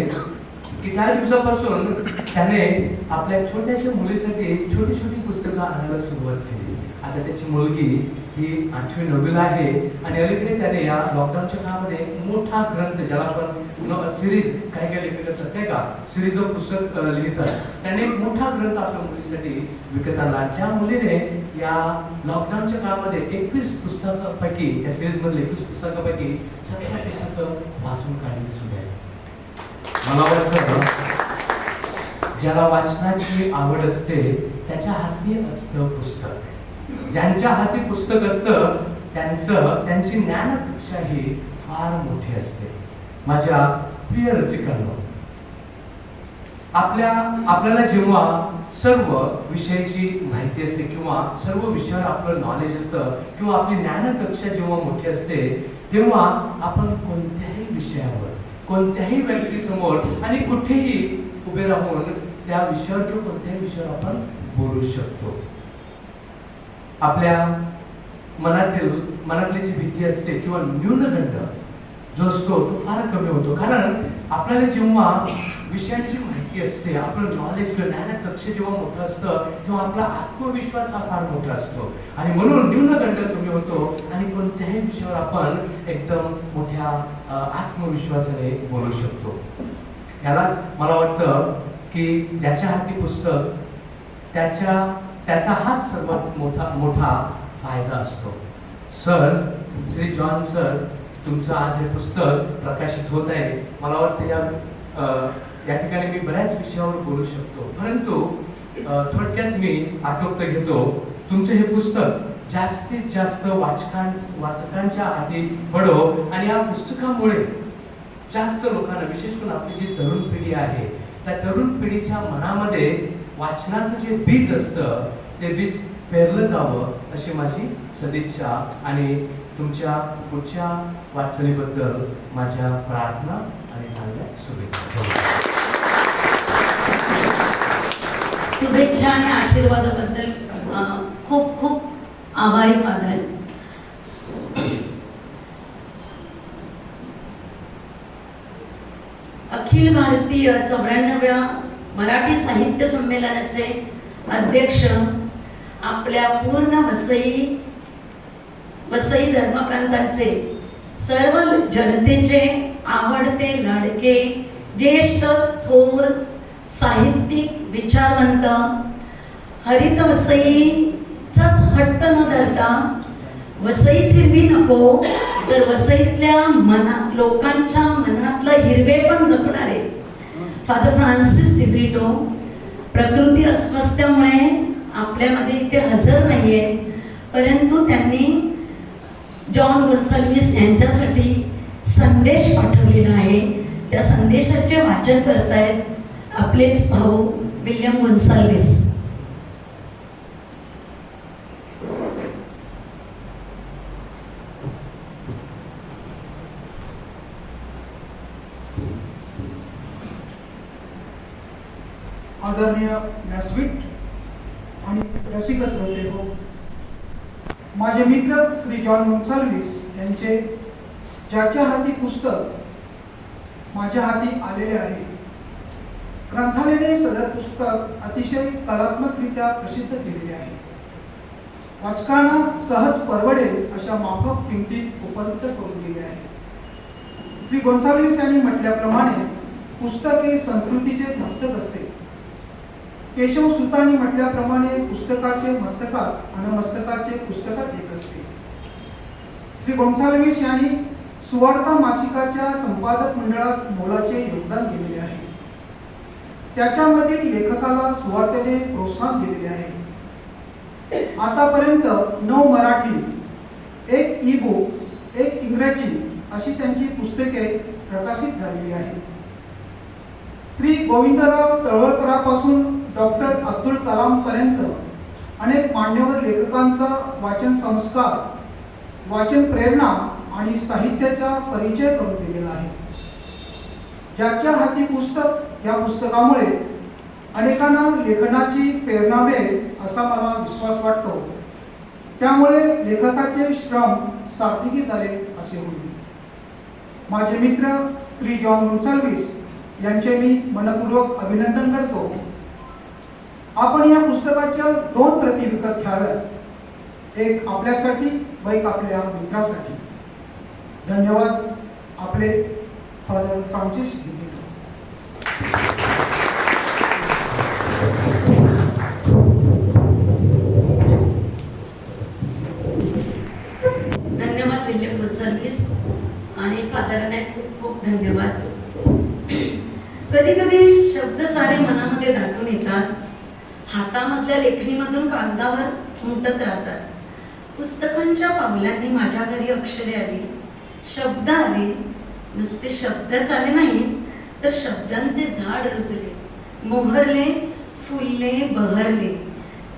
की त्या दिवसापासून त्याने आपल्या छोट्याशा मुलीसाठी छोटी छोटी पुस्तकं आणायला सुरुवात केली. आता त्याची मुलगी ही 8वी 9वीला आहे. आणि अलीकडे त्याने या लॉकडाऊनच्या काळामध्ये एक मोठा ग्रंथ, ज्याला आपण सिरीज, काही लेखक असतात नाही का, सिरीज ऑफ पुस्तक लिहितात, त्याने एक मोठा ग्रंथ आपल्या मुलीसाठी विकत आणला. त्या मुलीने या लॉकडाऊनच्या काळामध्ये 21 पुस्तकांपैकी, त्या सिरीज मधले 21 पुस्तकांपैकी 17 पुस्तकं वाचून काढली सुद्धा आहे. मला वाटतं ज्याला वाचनाची आवड असते त्याच्या हाती असतं पुस्तक. ज्यांच्या हाती पुस्तक असतं त्यांची ज्ञानकक्षाही फार मोठी असते. माझ्या प्रिय रसिकांनो, आपल्याला जेव्हा सर्व विषयाची माहिती असते किंवा सर्व विषयावर आपलं नॉलेज असतं किंवा आपली ज्ञानकक्षा जेव्हा मोठी असते तेव्हा आपण कोणत्याही विषयावर, कोणत्याही व्यक्तीसमोर आणि कुठेही उभे राहून त्या विषयावर किंवा कोणत्याही विषयावर आपण बोलू शकतो. आपल्या मनातली जी भीती असते किंवा न्यूनगंड जो असतो तो फार कमी होतो. कारण आपल्याला जेव्हा विषयांची माहिती असते, आपलं नॉलेज किंवा ज्ञानकक्ष जेव्हा मोठं असतं तेव्हा आपला आत्मविश्वास हा फार मोठा असतो आणि म्हणून न्यूनगंड कमी होतो आणि कोणत्याही विषयावर आपण एकदम मोठ्या आत्मविश्वासाने बोलू शकतो. यालाच मला वाटतं की ज्याच्या हाती पुस्तक त्याचा हाच सर्वात मोठा फायदा असतो. सर, श्री जॉन सर, तुमचं आज हे पुस्तक प्रकाशित होत आहे. मला वाटतं या ठिकाणी मी बऱ्याच विषयावर बोलू शकतो, परंतु थोडक्यात मी आटोपत घेतो. तुमचं हे पुस्तक जास्तीत जास्त वाचकांच्या हाती पडो आणि या पुस्तकामुळे जास्त लोकांना, विशेष करून आपली जी तरुण पिढी आहे त्या तरुण पिढीच्या मनामध्ये वाचनाचं जे बीज असतं ते बीज पेरलं जावं अशी माझी सदिच्छा आणि तुमच्या पुढच्या वाटचालीबद्दल माझ्या प्रार्थना आणि चांगल्या शुभेच्छा आणि आशीर्वादाबद्दल खूप खूप आभारी फादर. अखिल भारतीय 94व्या मराठी साहित्य संमेलनाचे अध्यक्ष, आपल्या पूर्ण वसई धर्मप्रांतांचे सर्व जनतेचे आवडते लाडके ज्येष्ठ थोर साहित्यिक विचारवंत, हरित वसईचाच हट्ट न धरता वसईच हिरवी नको तर वसईतल्या लोकांच्या मनातलं हिरवे पण जपणारे फादर फ्रान्सिस डिब्रिटो प्रकृती अस्वास्थ्यामुळे आपल्यामध्ये इथे हजर नाहीये, परंतु त्यांनी जॉन गोन्साल्विस यांच्यासाठी संदेश पाठवलेला आहे. त्या संदेशाचे वाचन करतायत आपलेच भाऊ विल्यम गोन्साल्विस. आदरणीय व्यासपीठ आणि रसिक श्रोते हो, माझे मित्र श्री जॉन गोन्साल्विस यांचे ज्याच्या हाती पुस्तक माझ्या हाती आलेले आहे ग्रंथालयाने सदर पुस्तक अतिशय कलात्मकरित्या प्रसिद्ध केलेले आहे. वाचकांना सहज परवडेल अशा माफक किमतीत उपलब्ध करून दिले आहे. श्री गोन्साल्विस यांनी म्हटल्याप्रमाणे पुस्तक हे संस्कृतीचे मस्तक असते. केशव सुतांनी म्हटल्याप्रमाणे पुस्तकाचे मस्तकात आणि मस्तकाचे पुस्तकात येत असते. श्री गोन्साल्विस यांनी सुवार्ता मासिकाच्या संपादक मंडळात मोलाचे योगदान दिलेले आहे. त्याच्यामधील लेखकाला सुवार्तेने प्रोत्साहन दिलेले आहे. आतापर्यंत 9 मराठी, 1 ई-बुक, 1 इंग्रजी अशी त्यांची पुस्तके प्रकाशित झालेली आहेत. श्री गोविंदराव तळवलकरांपासून डॉक्टर अब्दुल कलाम पर्यंत अनेक मान्यवर लेखकांचा वाचन संस्कार, वाचन प्रेरणा आणि साहित्याचा परिचय करून दिलेला आहे. ज्याच्या हाती पुस्तक या पुस्तकामुळे अनेकांना लेखनाची प्रेरणा मिळेल असा मला विश्वास वाटतो. त्यामुळे लेखकाचे श्रम सार्थकी झाले असे होईल. माझे मित्र श्री जॉन गोन्साल्विस यांचे मी मनपूर्वक अभिनंदन करतो. आपण या पुस्तकाच्या 2 प्रती विकत घ्याव्यात, एक आपल्यासाठी व एक आपल्या मित्रासाठी. धन्यवाद. आपले फादर फ्रान्सिस डिमेट्रो. धन्यवाद विल्यम गोन्साल्विस आणि फादरांना खूप खूप धन्यवाद. कधी कधी शब्द सारे मनामध्ये दाटून येतात, हातामधल्या लेखणीमधून कागदावर उमटत राहतात. पुस्तकांच्या पावलांनी माझ्या घरी अक्षरे आली, शब्द आले. नुसते शब्दच आले नाहीत तर शब्दांचे झाड रुजले, मोहरले, फुलले, बहरले.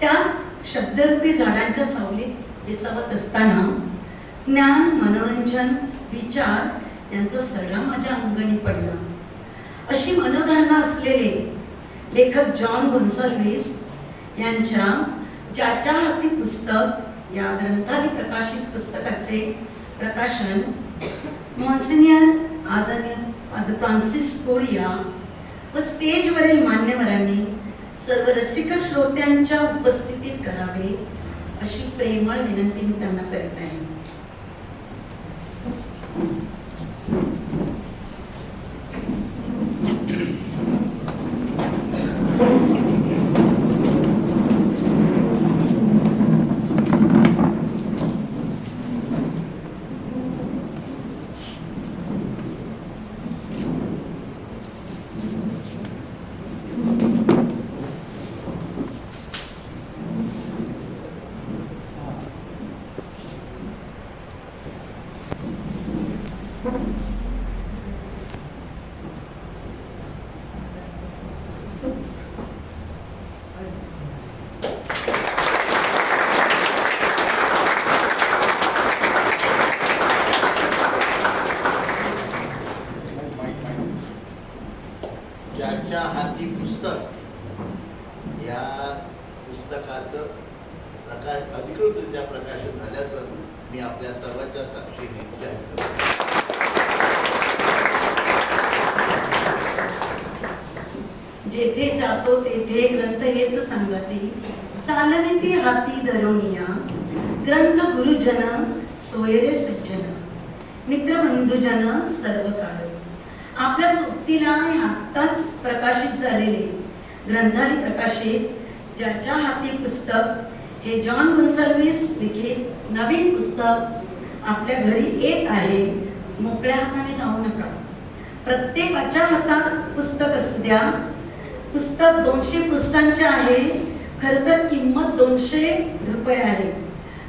त्याच शब्दरूपी झाडांच्या सावलीत विसावत असताना ज्ञान, मनोरंजन, विचार यांचा सडा माझ्या अंगणी पडला. अशी मनोधारणा असलेले लेखक जॉन गोन्साल्विस यांच्या ज्याच्या हाती पुस्तक या ग्रंथालय प्रकाशित पुस्तकाचे प्रकाशन मॉन्सिनियर आदरणीय फादर फ्रान्सिस कोरिया व स्टेजवरील मान्यवरांनी सर्व रसिक श्रोत्यांच्या उपस्थितीत करावे अशी प्रेमळ विनंती मी त्यांना करीत आहे. ज्याच्या हाती पुस्तक या पुस्तकाचं अधिकृतरित्या प्रकाशन झाल्याचं मी आपल्या सर्वांच्या साक्षीने जाहीर करतो. जेथे जातो तेथे ग्रंथ हेच सांगते, चालविती हाती धरोनिया, ग्रंथ गुरुजन सोयरे सज्जन, मित्र बंधुजन सर्व काळ. आपल्या सोबतीला आत्ताच प्रकाशित झालेले ग्रंथालय प्रकाशित ज्याच्या हाती पुस्तक हे जॉन गोन्साल्विस लिखित नवीन पुस्तक आपल्या घरी येत आहे. मोकळ्या हाताने जाऊ नका. प्रत्येकाच्या हातात पुस्तक असू द्या. पुस्तक 200 पृष्ठांचे आहे. खरं तर किंमत 200 रुपये आहे.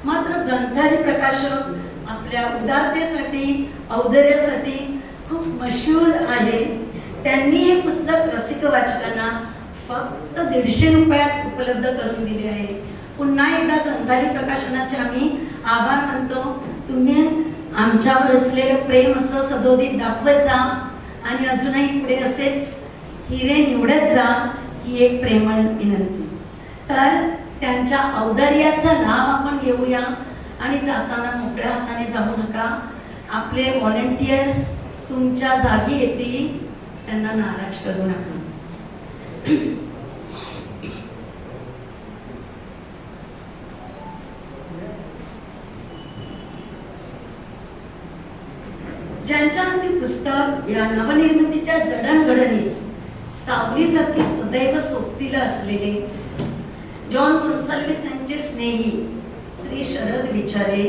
मात्र ग्रंथालय प्रकाशक आपल्या उदारतेसाठी, औदार्यासाठी खूप मशहूर आहे. त्यांनी हे पुस्तक रसिक वाचकांना फक्त 150 रुपयात उपलब्ध करून दिले आहे. पुन्हा एकदा ग्रंथालय प्रकाशनाचे आम्ही आभार मानतो. तुम्ही आमच्यावर असलेलं प्रेम असं सदोदित दाखवत जा आणि अजूनही पुढे असेच हिरे निवडत जा ही एक प्रेमळ विनंती. तर त्यांच्या औदार्याचा लाभ आपण घेऊया आणि जाताना मोकळ्या हाताने जाऊ नका. आपले व्हॉलंटियर्स तुमच्या जागी येतील, त्यांना नाराज करू नका. ज्यांच्या हाती पुस्तक या नवनिर्मितीच्या जडणघडणीत सावलीसारखी सदैव सोबतीला असलेले जॉन गोन्साल्विस यांचे स्नेही श्री शरद विचारे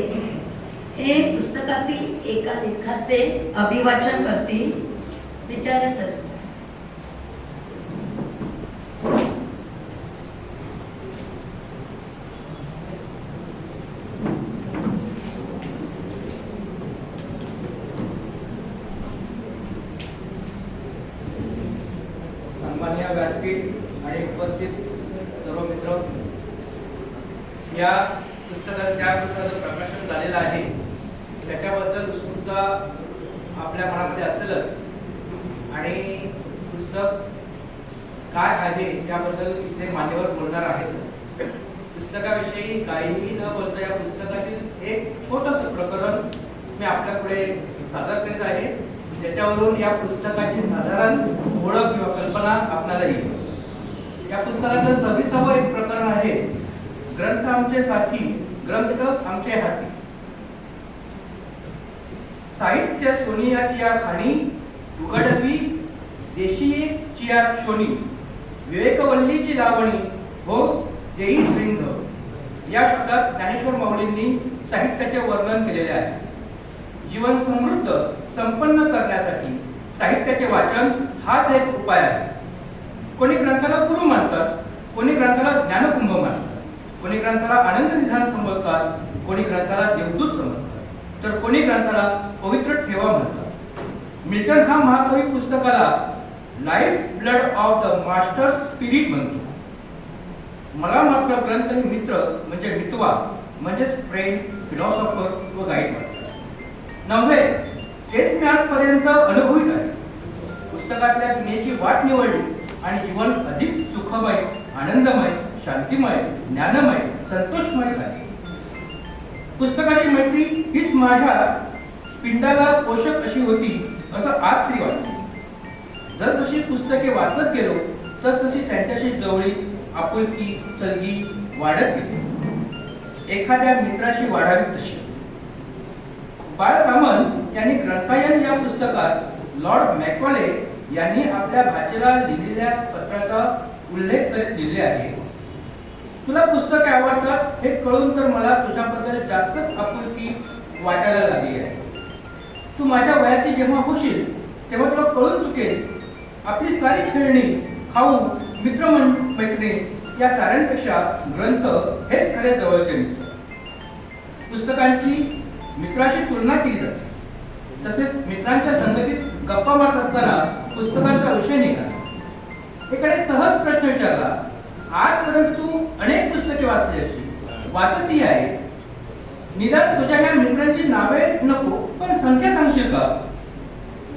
हे पुस्तकातील एका लेखाचे अभिवाचन करतील. विचारे सर. सन्माननीय व्यासपीठ आणि उपस्थित सर्व मित्र, या पुस्तकात ज्या पुस्तकाचं प्रकाशन झालेलं आहे त्याच्याबद्दल सुद्धा आपल्या मनामध्ये असेलच, आणि पुस्तक काय आहे त्याबद्दल इथे मान्यवर बोलणार आहेत. पुस्तकाविषयी काहीही न बोलता या पुस्तकातील एक छोटंसं प्रकरण मी आपल्यापुढे सादर करीत आहे, त्याच्यावरून या पुस्तकाची साधारण ओळख किंवा कल्पना आपल्याला येईल. या पुस्तकाचं 26वं एक प्रकरण आहे, ग्रंथ आमचे साथी, ग्रंथ आमचे हाती. साहित्य सोनियाची या खाणी, उघडवी देशी चिया क्षोणी, विवेकवल्लीची लावणी हो देई श्रींध. या शब्दात ज्ञानेश्वर माऊलींनी साहित्याचे वर्णन केलेले आहे. जीवन समृद्ध संपन्न करण्यासाठी साहित्याचे वाचन हाच एक उपाय आहे. कोणी ग्रंथाला गुरु मानतात, कोणी ग्रंथाला ज्ञानकुंभ मानतात, कोणी ग्रंथाला आनंद निधान समजतात, कोणी ग्रंथाला देवदूत समजतात, तर कोणी ग्रंथाला पवित्र ठेवा म्हणतात. मिल्टन हा महाकवी पुस्तकाला life blood of the master spirit म्हणतो. मला मात्र ग्रंथ हे मित्र म्हणजे मितवा म्हणजेच फ्रेंड, फिलॉसॉफर व गाईड म्हणतात. नव्हे, तेच मी आजपर्यंत अनुभवित आहे. पुस्तकातल्या दुनियेची वाट निवडली आणि जीवन अधिक सुखमय, आनंदमय, शांतिमय, ज्ञानमय, संतोषमय झाले. पुस्तकाची मैत्री हीच माझ्या पिंडाला पोषक अशी होती असं आज तरी वाटते. जसजशी पुस्तके वाचत गेलो तसतशी त्यांच्याशी जवळीक, आपुलकी, सलगी वाढत गेली. एखाद्या मित्राशी वाढावी तशी. बाळ सामंत यांनी ग्रंथायन या पुस्तकात लॉर्ड मॅकॉले यांनी आपल्या भाचेला लिहिलेल्या पत्राचा उल्लेख करीत लिहिले आहे. तुला पुस्तके आवडतात हे कळून तर मला तुझ्याबद्दल जास्तच आपुलकी वाटायला लागली आहे. तू माझ्या वयाची जेव्हा होशील तेव्हा तुला कळून चुकेल आपली सारी खेळणी, खाऊ, मित्रमैत्रिणी या साऱ्यांपेक्षा ग्रंथ हेच खरे जवळचे मित्र. पुस्तकांची मित्राशी तुलना केली जाते. तसेच मित्रांच्या संगतीत गप्पा मारत असताना पुस्तकांचा विषय निघाला. एकाने सहज प्रश्न विचारला, आजपर्यंत तू अनेक पुस्तके वाचली अशी, वाचतही आहेस, निदान तुझ्या या मित्रांची नावे नको पण संख्या सांगशील का?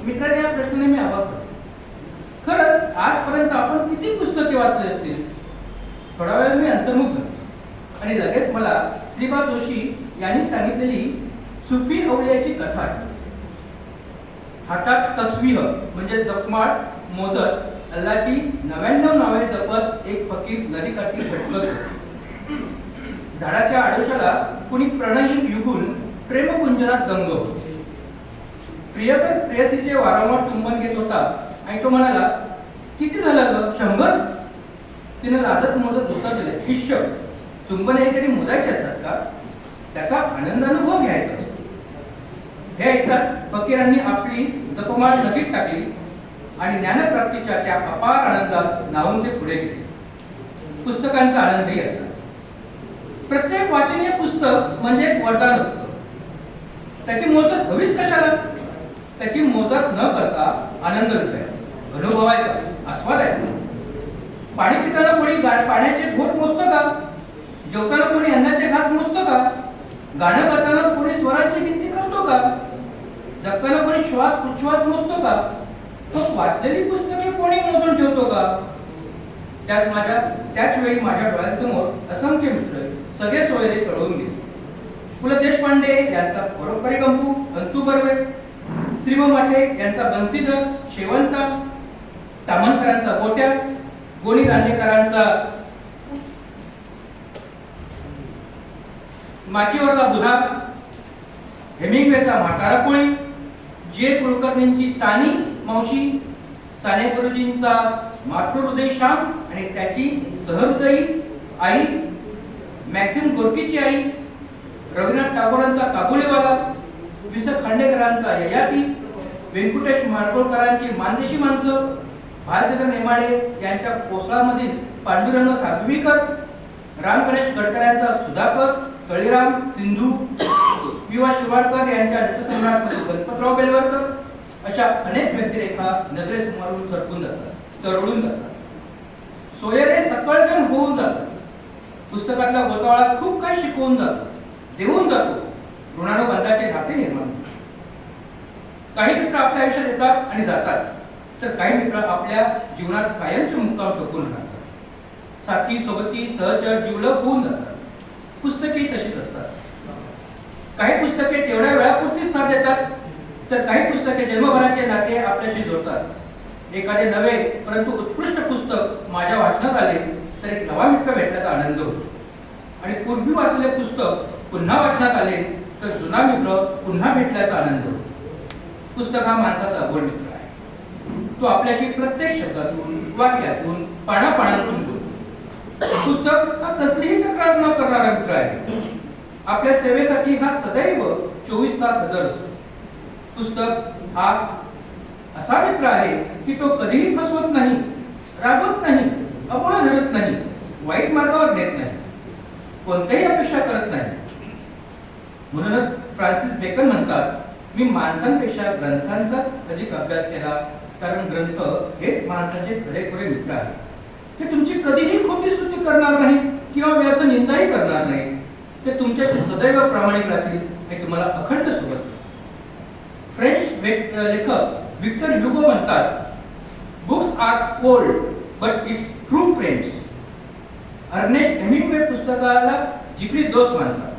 मित्राच्या या प्रश्नाने मी अवाक झालो. खरंच आजपर्यंत आपण किती पुस्तके वाचली असतील? थोडा वेळ मी अंतर्मुख झालो आणि लगेच मला श्रीबा जोशी यांनी सांगितलेली सुफी अवलियाची कथा आठवली. हातात तस्बीह म्हणजे जपमाळ मोजत अल्लाची 99 नावे जपत एक फकीर नदीकाठी भटकत होते. झाडाच्या आडोशाला कुणी प्रणयी युगुल प्रेमकुंजनात दंग होते. प्रियकर प्रेयसीचे वारंवार चुंबन घेत होता आणि तो म्हणाला, किती झालं ग? 100? तिने लाजत मोजत उत्तर दिले, शिष्य, चुंबन हे कधी मोजायचे असतात का? त्याचा आनंदानुभव घ्यायचा. हे ऐकताच फकीरांनी आपली जपमाळ नदीत टाकली आणि ज्ञानप्राप्तीच्या त्या अपार आनंदात नावून ते पुढे गेले. पुस्तकांचा आनंदही असतात. प्रत्येक वाचनीय पुस्तक म्हणजे एक वरदान असतं. त्याची मोजत हवीच कशाला? त्याची मोजत न करता आनंद लुटायचा, अनुभवायचा, आस्वादायचा. पाणी पिताना कोणी पाण्याचे घोट मोजतं का? जेवताना कोणी अन्नाचे घास मोजतं का? गाणं गाताना कोणी स्वराची गिनती करतो का? जगताना कोणी श्वास उच्छ्वास मोजतो का? मग वाचलेली पुस्तके कोणी मोजून ठेवतो का? त्याच वेळी माझ्या डोळ्यांसमोर असंख्य मित्र सगळे सोयरे कळवून गेले. पु ल देशपांडे यांचा परोपकारी गंपू अंतू बर्वे, श्रीम माटे यांचा बन्सीधर शेवंता, तामणकरांचा गोट्या, गोनी दांडेकरांचा माचीवरला बुधा, हेमिंग्वेचा म्हातारा कोळी, जे कुलकर्णींची तानी मावशी, साने गुरुजींचा मातृहृदय श्याम आणि त्याची सहृदयी आई, मॅक्सिम गोर्कीची आई, रवींद्रनाथ टागोरांचा काबुलीवाला, वि. स. खांडेकरांचा ययाती, व्यंकटेश माडगूळकरांची मानदेशी माणसं, भारतीधर नेमाडे यांच्या कोसळामधील पांडुरंग सातवीकर, राम गणेश गडकऱ्यांचा सुधाकर, कळीराम सिंधू, वि. वा. शिवाळकर यांच्या नटसम्राटमधील गणपतराव बेलवलकर, अशा अनेक व्यक्तिरेखा नजरेसमोरून सरकून जातात, तरळून जातात. सोयरे सकळजण होऊन जातात. पुस्तकातला गोतावळा खूप काही शिकवून जातो, देऊन जातो, ऋणानुबंधाचे नाते निर्माण होतात. काही मित्र आपल्या आयुष्यात येतात आणि जातात, तर काही मित्र आपल्या जीवनात कायमचे मुक्काम ठोकून राहतात. साथी सोबती सहचर जीवलग होऊन जातात. पुस्तके तशीच असतात. काही पुस्तके तेवढ्या वेळापुरतीच साथ देतात, तर काही पुस्तके जन्मभराचे नाते आपल्याशी जोडतात. एखादे नवे परंतु उत्कृष्ट पुस्तक माझ्या वाचनात आले तर एक नवा मित्र भेटल्याचा आनंद होतो. आणि पूर्वी वाचलेले पुस्तक पुन्हा वाचनात आले तर जुना मित्र पुन्हा भेटल्याचा आनंद होतो. पुस्तक हा माणसाचा अभोल मित्र आहे. तो आपल्याशी प्रत्येक शब्दातून, वाक्यातून, पानापानातून बोलतो. पुस्तक हा कसलीही तक्रार न करणारा मित्र आहे. आपल्या सेवेसाठी हा सदैव 24 तास हजर असतो. पुस्तक हा असा मित्र आहे की तो कधीही फसवत नाही, रागवत नाही, अबोला धरत नाही, वाईट मार्गावर नेत नाही, कोणत्याही अपेक्षा करत नाही. म्हणूनच फ्रान्सिस बेकन म्हणतात, मी माणसांपेक्षा ग्रंथांचाच अधिक अभ्यास केला, कारण ग्रंथ हेच माणसाचे खरेखुरे मित्र आहे. ते तुमची कधीही खोटी स्तुती करणार नाही किंवा व्यर्थ निंदाही करणार नाही. ते तुमच्याशी सदैव प्रामाणिक राहतील आणि तुम्हाला अखंड सोबत. फ्रेंच लेखक विक्टर ह्युगो म्हणतात, books are old but it's true friends. Ernest Hemingway पुस्तकाला जिगरी दोस्त मानतात.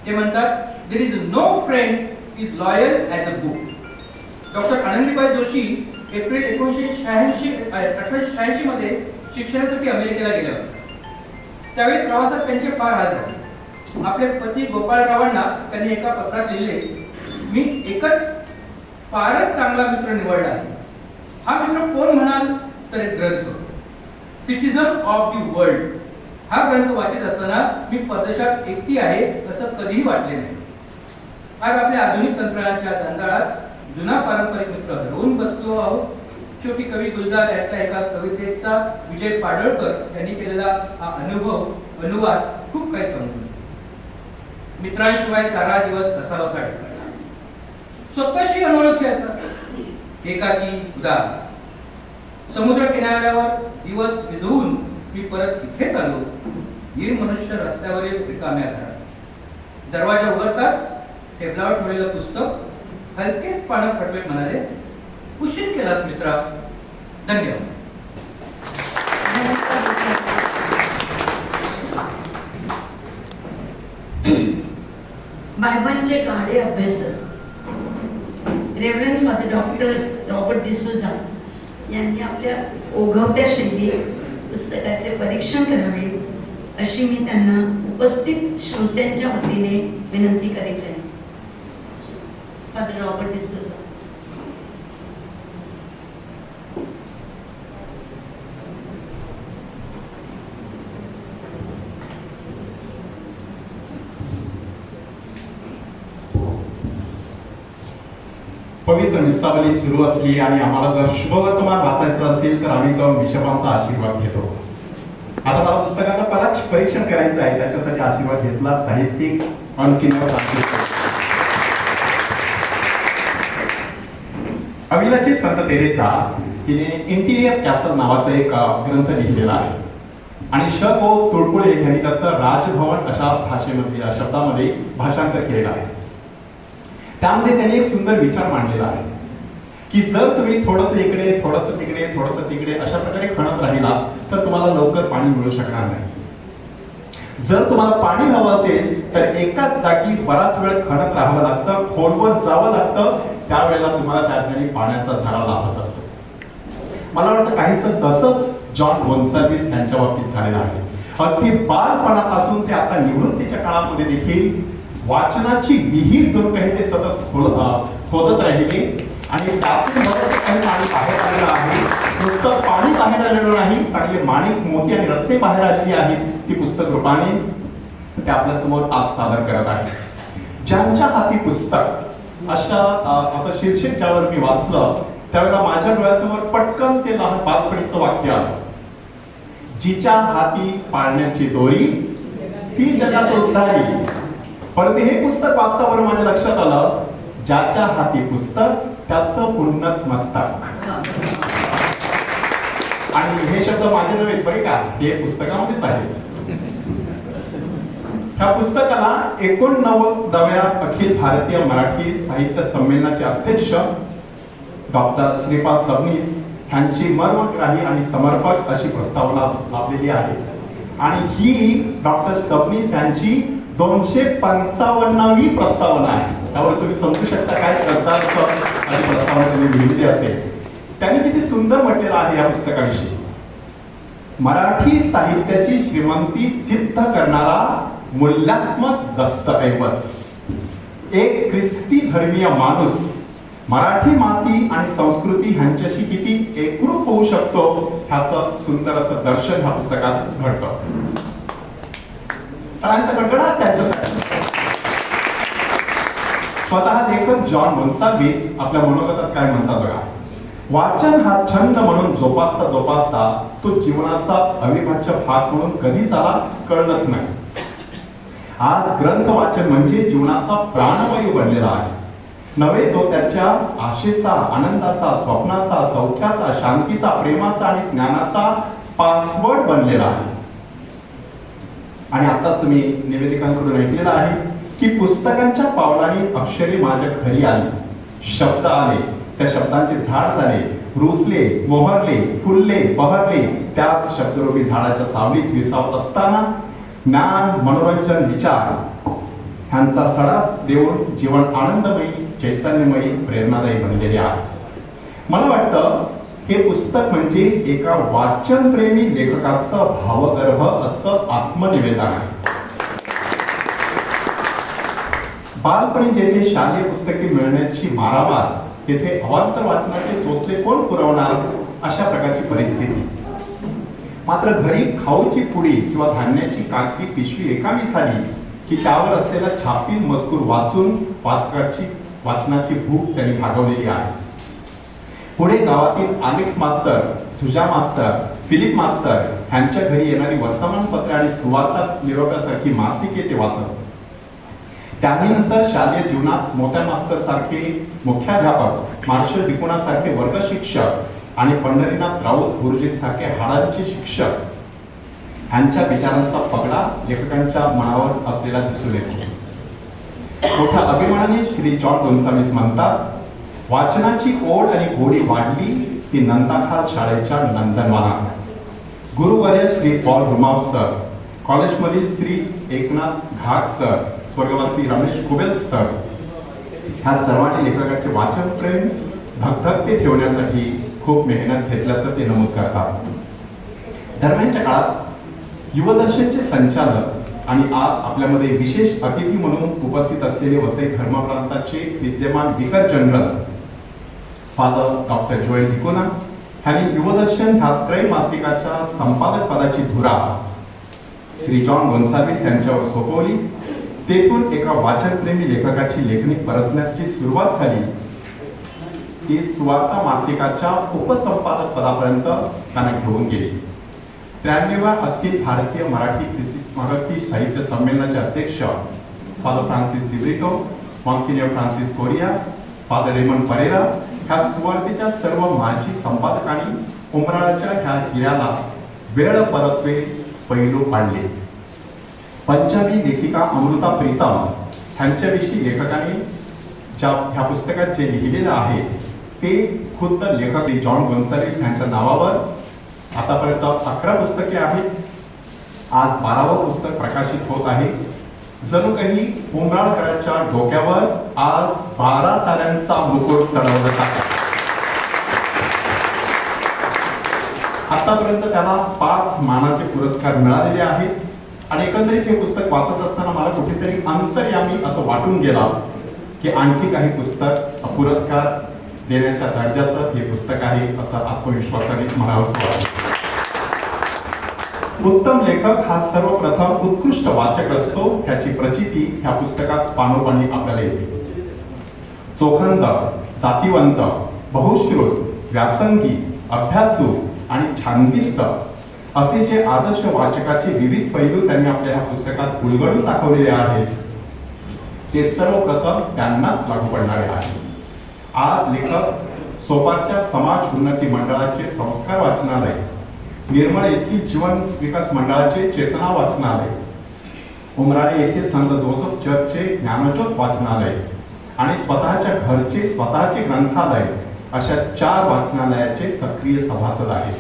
ते म्हणतात, there is no friend is loyal as a book. Doctor Anandibai Joshi April 1886 मध्ये शिक्षणासाठी अमेरिकेला गेल्या होत्या. त्यावेळी प्रवासात त्यांचे फार हाल झाले. आपले पती गोपाळरावांना त्यांनी एका पत्रात लिहिले, मी एकच फारच चांगला मित्र निवडला आहे. हा मित्र कोण म्हणाल तर एक ग्रंथ, सिटीझन ऑफ द वर्ल्ड. हा ग्रंथ वाचित असताना मी परदेशात एकटी आहे असं कधीही वाटले नाही. आज आपल्या आधुनिक तंत्रज्ञानाच्या जंजाळात जुना पारंपरिक मित्र हरवून बसलो आहोत. शेवटी कवी गुलजार यांच्या एका कवितेचा विजय पाडळकर यांनी केलेला हा अनुवाद खूप काही सांगतो. मित्रांशिवाय सारा दिवस कसाबसा ढकलला, स्वतःशी अनोळखी असतात, एकाकी उदास. समुद्र किनाऱ्यावर दिवस विझवून मी परत इथेच आलो, निर्मनुष्य रस्त्यावरील रिकाम्या घरात. दरवाजा उघडताच टेबलावर ठेवलेलं पुस्तक हलकेच पानं फटवेत म्हणाले, उशीर केलास मित्रा, धन्यवाद. बायबलचे गाढे अभ्यासक reverend father doctor Robert D'Souza यांनी आपल्या ओघवत्या शैलीत पुस्तकाचे परीक्षण करावे अशी मी त्यांना उपस्थित श्रोत्यांच्या वतीने विनंती करीत आहे. Father Robert D'Souza. पवित्र मिस्सावली सुरू असली आणि आम्हाला जर शुभवर्तमान वाचायचं असेल तर आम्ही जाऊन बिशपांचा आशीर्वाद घेतो. आता मला पुस्तकाचं परीक्षण करायचं आहे, त्याच्यासाठी आशीर्वाद घेतला साहित्यिक अविलाची संत तेरेसा तिने इंटिरियर कॅसल नावाचा एक ग्रंथ लिहिलेला आहे आणि श गो तुळपुळे यांनी त्याचं राजभवन अशा भाषेमध्ये शब्दामध्ये भाषांतर केलेलं आहे. त्यामध्ये त्यांनी एक सुंदर विचार मांडलेला आहे की जर तुम्ही थोडंसं इकडे थोडंसं तिकडे थोडंसं तिकडे अशा प्रकारे खणत राहिला तर तुम्हाला लवकर पाणी मिळू शकणार नाही. जर तुम्हाला पाणी हवं असेल तर एकाच जागी बराच वेळ खणत राहावं लागतं, खोलवर जावं लागतं, त्यावेळेला तुम्हाला त्या ठिकाणी पाण्याचा झरा लाभत असतो. मला वाटतं काहीसं तसंच जॉन गोन्साल्विस यांच्या बाबतीत झालेला आहे. अगदी बालपणापासून ते आता निवृत्तीच्या काळामध्ये देखील वाचनाची विहीर जणू काही ते सतत खोदत राहिले आणि त्यातून बरंच काही पाणी बाहेर आलेलं आहे. नुसतं पाणी बाहेर आलेलं नाही, चांगले माणिक मोती आणि रत्ने बाहेर आलेली आहेत. ती पुस्तक रूपाने ते आपल्या समोर आज सादर करत आहे. ज्यांच्या हाती पुस्तक असं शीर्षक ज्यावर मी वाचलं त्यावेळेला माझ्या डोळ्यासमोर पटकन ते लहान बालपणीचं वाक्य आलं. जिच्या हाती पाळण्याची दोरी ती जगास उद्धारी. परंतु हे पुस्तक वाचतावर माझ्या लक्षात आलं, ज्याच्या हाती पुस्तक त्याचं उन्नत मस्तक. आणि हे शब्द माझे नव्हेत बरे का, हे पुस्तकामध्येच आहेत. ह्या पुस्तकाला 89व्या अखिल भारतीय मराठी साहित्य संमेलनाचे अध्यक्ष डॉक्टर श्रीपाद सबनीस यांची मर्मग्राही आणि समर्पक अशी प्रस्तावना लाभलेली आहे. आणि ही डॉक्टर सबनीस यांची 255वी प्रस्तावना आहे. त्यावर तुम्ही समजू शकता काय श्रद्धा अशी प्रस्तावना तुम्ही लिहिली असेल. त्यांनी किती सुंदर म्हटलेलं आहे या पुस्तकाविषयी. मराठी साहित्याची श्रीमंती सिद्ध करणारा मूल्यात्मक दस्तऐवज. एक ख्रिस्ती धर्मीय माणूस मराठी माती आणि संस्कृती ह्यांच्याशी किती एकरूप होऊ शकतो ह्याचं सुंदर असं दर्शन ह्या पुस्तकात घडतं. टाळ्यांचा कडकडाट त्यांच्यासाठी. स्वतः लेखक जॉन गोन्साल्विस आपल्या मनोगतात काय म्हणतात बघा. वाचन हा छंद म्हणून जोपासता तो जीवनाचा अविभाज्य भाग म्हणून कधी झाला कळलंच नाही. आज ग्रंथ वाचन म्हणजे जीवनाचा प्राणवायू बनलेला आहे. नव्हे तो त्याच्या आशेचा, आनंदाचा, स्वप्नाचा, सौख्याचा, शांतीचा, प्रेमाचा आणि ज्ञानाचा पासवर्ड बनलेला आहे. आणि आताच तुम्ही निवेदिकांकडून ऐकलेलं आहे की पुस्तकांच्या पावलांनी अक्षरे माझ्या घरी आली, शब्द आले, त्या शब्दांचे झाड झाले, रुजले, मोहरले, फुलले, बहरले. त्याच शब्दरूपी झाडाच्या सावलीत विसावत असताना ज्ञान, मनोरंजन, विचार ह्यांचा सडा देऊन जीवन आनंदमयी, चैतन्यमयी, प्रेरणादायी बनलेले आहे. मला वाटतं हे पुस्तक म्हणजे एका वाचनप्रेमी लेखकाचं भावगर्भ असं आत्मनिवेदन आहे. बालपणी जेथे शालेय पुस्तके मिळण्याची मारामार, तेथे अवांतर वाचनाचे चोचले कोण पुरवणार अशा प्रकारची परिस्थिती. मात्र घरी खाऊची पुडी किंवा धान्याची कागदी पिशवी रिकामी झाली की त्यावर असलेला छापील मजकूर वाचून वाचनाची भूक त्यांनी भागवलेली आहे. पुढे गावातील अलेक्स मास्तर, झुजा मास्तर, फिलिप मास्तर यांच्या घरी येणारी वर्तमानपत्रे आणि सुवार्ता निरोपासारखी मासिके ते वाचत. त्यानंतर शालेय जीवनात मोठ्या मास्तर सारखे मुख्याध्यापक, मार्शल डिकुणा सारखे वर्ग शिक्षक आणि पंढरीनाथ राऊत गुरुजींसारखे हाडांचे शिक्षक यांच्या विचारांचा पगडा लेखकांच्या मनावर असलेला दिसून येतो. मोठ्या अभिमानाने श्री जॉन गोन्साल्विस म्हणतात, वाचनाची ओढ आणि गोडी वाढली ती नंदाखाल शाळेच्या नंदनवनात. गुरुवर्य श्री पॉल रुमाव सर, कॉलेजमधील श्री एकनाथ घाट सर, स्वर्गवासी रमेश कुबेल सर ह्या सर्वांनी लेखकाचे वाचन प्रेम धगधगते ठेवण्यासाठी खूप मेहनत घेतल्याचं ते नमूद करतात. दरम्यानच्या काळात युवदर्शनचे संचालक आणि आज आपल्यामध्ये विशेष अतिथी म्हणून उपस्थित असलेले वसई धर्मप्रांताचे विद्यमान विकार जनरल फादर डॉक्टर जोएल डिकोना यांनी युवदर्शन ह्या त्रैमासिकाच्या संपादक पदाची धुरा श्री जॉन गोन्साल्विस यांच्यावर सोपवली. तेथून एका वाचनप्रेमी लेखकाची लेखणी परसण्याची सुरुवात झाली. ती सुवार्ता मासिकाच्या उपसंपादक पदापर्यंत त्यांना घेऊन गेली. 93व्या अखिल भारतीय मराठी साहित्य संमेलनाचे अध्यक्ष father Francis Dibrito, monsignor Francis Correia, father Ramon Pereira ह्या सुवार्तेच्या सर्व माजी संपादकांनी उमराळाच्या ह्या हिऱ्याला वेळ परत्वे पैलू पाडले. पंजाबी लेखिका अमृता प्रीतम ह्यांच्याविषयी लेखकांनी ह्या पुस्तकात जे लिहिलेलं आहे ते खुद्द लेखक जॉन गोन्साल्विस यांच्या नावावर आतापर्यंत 11 पुस्तके आहेत. आज 12वं पुस्तक प्रकाशित होत आहे. जणू काही उमराळकरांच्या डोक्यावर आज 12 ताऱ्यांचा मुकुट चढवण्यात आहे. आतापर्यंत त्याला 5 मानाचे पुरस्कार मिळालेले आहेत आणि एकंदरीत हे पुस्तक वाचत असताना मला कुठेतरी अंतर्यामी असं वाटून गेला की आणखी काही पुस्तक पुरस्कार देण्याच्या दर्जाचं हे पुस्तक आहे असं आत्मविश्वासाने म्हणावंसं वाटतं. उत्तम लेखक हा सर्वप्रथम उत्कृष्ट वाचक असतो, ह्याची प्रचिती ह्या पुस्तकात पानोपानी आपल्याला येते. चोखंद, जातिवंत, बहुश्रुत, व्यासंगी, अभ्यासू आणि छानदिष्ट असे जे आदर्श वाचकाचे विविध पैलू त्यांनी आपल्या ह्या पुस्तकात उलगडून दाखवलेले आहेत ते सर्वप्रथम त्यांनाच लागू पडणारे आहे. आज लेखक सोपारच्या समाज उन्नती मंडळाचे संस्कार वाचनालय, निर्मळ येथील जीवन विकास मंडळाचे चेतना वाचनालय, उमराणे येथील संत जोसेफ चर्चचे ज्ञानज्योत वाचनालय आणि स्वतःचे ग्रंथालय अशा 4 वाचनालयाचे सक्रिय सभासद आहेत.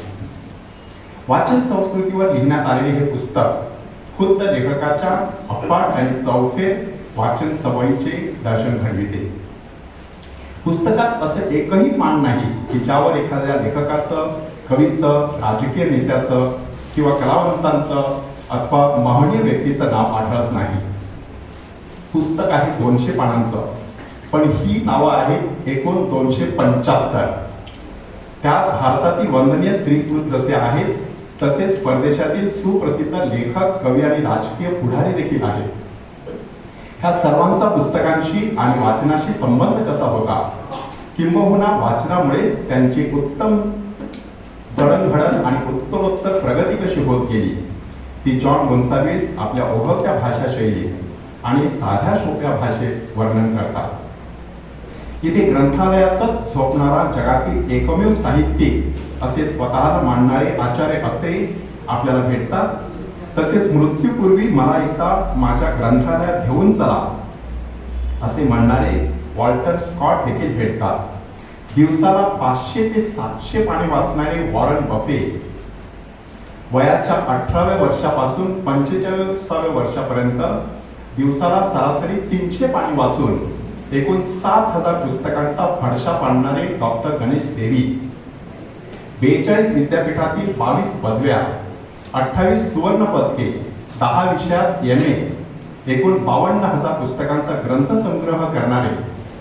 वाचन संस्कृतीवर लिहिण्यात आलेले हे पुस्तक खुद्द लेखकाच्या अफाट आणि चौफेर वाचन सवयीचे दर्शन घडविते. पुस्तकात असं एकही पान नाही की ज्यावर एखाद्या लेखकाचं, कवीचं, राजकीय नेत्याचं किंवा कलावंतांचं अथवा महनीय व्यक्तीचं नाव आढळत नाही. पुस्तक आहे 200 पानांचं, पण ही नावं आहेत एकूण 275. त्यात भारतातील वंदनीय स्त्रीकृत जसे आहेत तसेच परदेशातील सुप्रसिद्ध लेखक, कवी आणि राजकीय पुढारी देखील आहेत. ह्या सर्वांचा पुस्तकांशी आणि वाचनाशी संबंध कसा होता, किंबहुना वाचनामुळेच त्यांची उत्तम जडणघडण आणि उत्तरोत्तर प्रगती कशी होत गेली ती जॉन गोन्साल्विस आपल्या ओघवत्या भाषाशैली आणि साध्या सोप्या भाषेत वर्णन करतात. इथे ग्रंथालयातच झोपणारा जगातील एकमेव साहित्यिक असे स्वतःला मानणारे आचार्य अत्रे आपल्याला भेटतात. तसेच मृत्यूपूर्वी मला एकदा माझ्या ग्रंथालयात घेऊन चला असे म्हणणारे वॉल्टर स्कॉट देखील भेटतात. दिवसाला 500 ते 700 पाने वाचणारे वॉरन बफे, वयाच्या 18व्या वर्षापासून 45व्या वर्षापर्यंत दिवसाला सरासरी 300 पाने वाचून एकूण 7000 पुस्तकांचा फडशा पाडणारे डॉक्टर गणेश देवी, 42 विद्यापीठातील 22 पदव्या, 28 सुवर्ण पदके, 10 विषयात MA, एकूण 52,000 पुस्तकांचा ग्रंथसंग्रह करणारे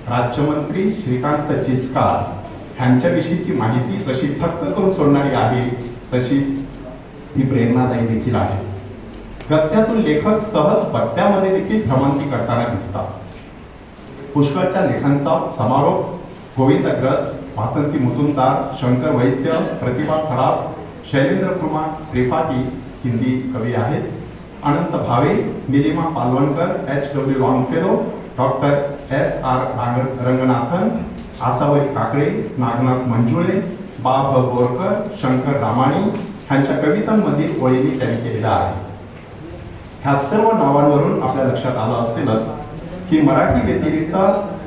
राज्यमंत्री श्रीकांत जिचकार ह्यांच्याविषयीची माहिती जशी थक्क करून सोडणारी आहे तशीच ही प्रेरणादायी देखील आहे. गद्यातून लेखक सहज पद्यामध्ये देखील भ्रमंती करताना दिसतात. पुष्कळच्या लेखांचा समारोप गोविंद ग्रस, वासंती मुजुमदार, शंकर वैद्य, प्रतिभा सराफ, शैलेंद्र कुमार त्रिपाठी हिंदी कवी आहेत, Anant Bhave, Nilima Palavankar, HW Longfellow, doctor SR Ranganathan, Asavari Kakade, Nagnath Manjule, Ba Bha Borkar, Shankar Ramani ह्यांच्या कवितांमधील ओळींनी त्यांनी केलेला आहे. ह्या सर्व नावांवरून आपल्या लक्षात आलं असेलच की मराठी व्यतिरिक्त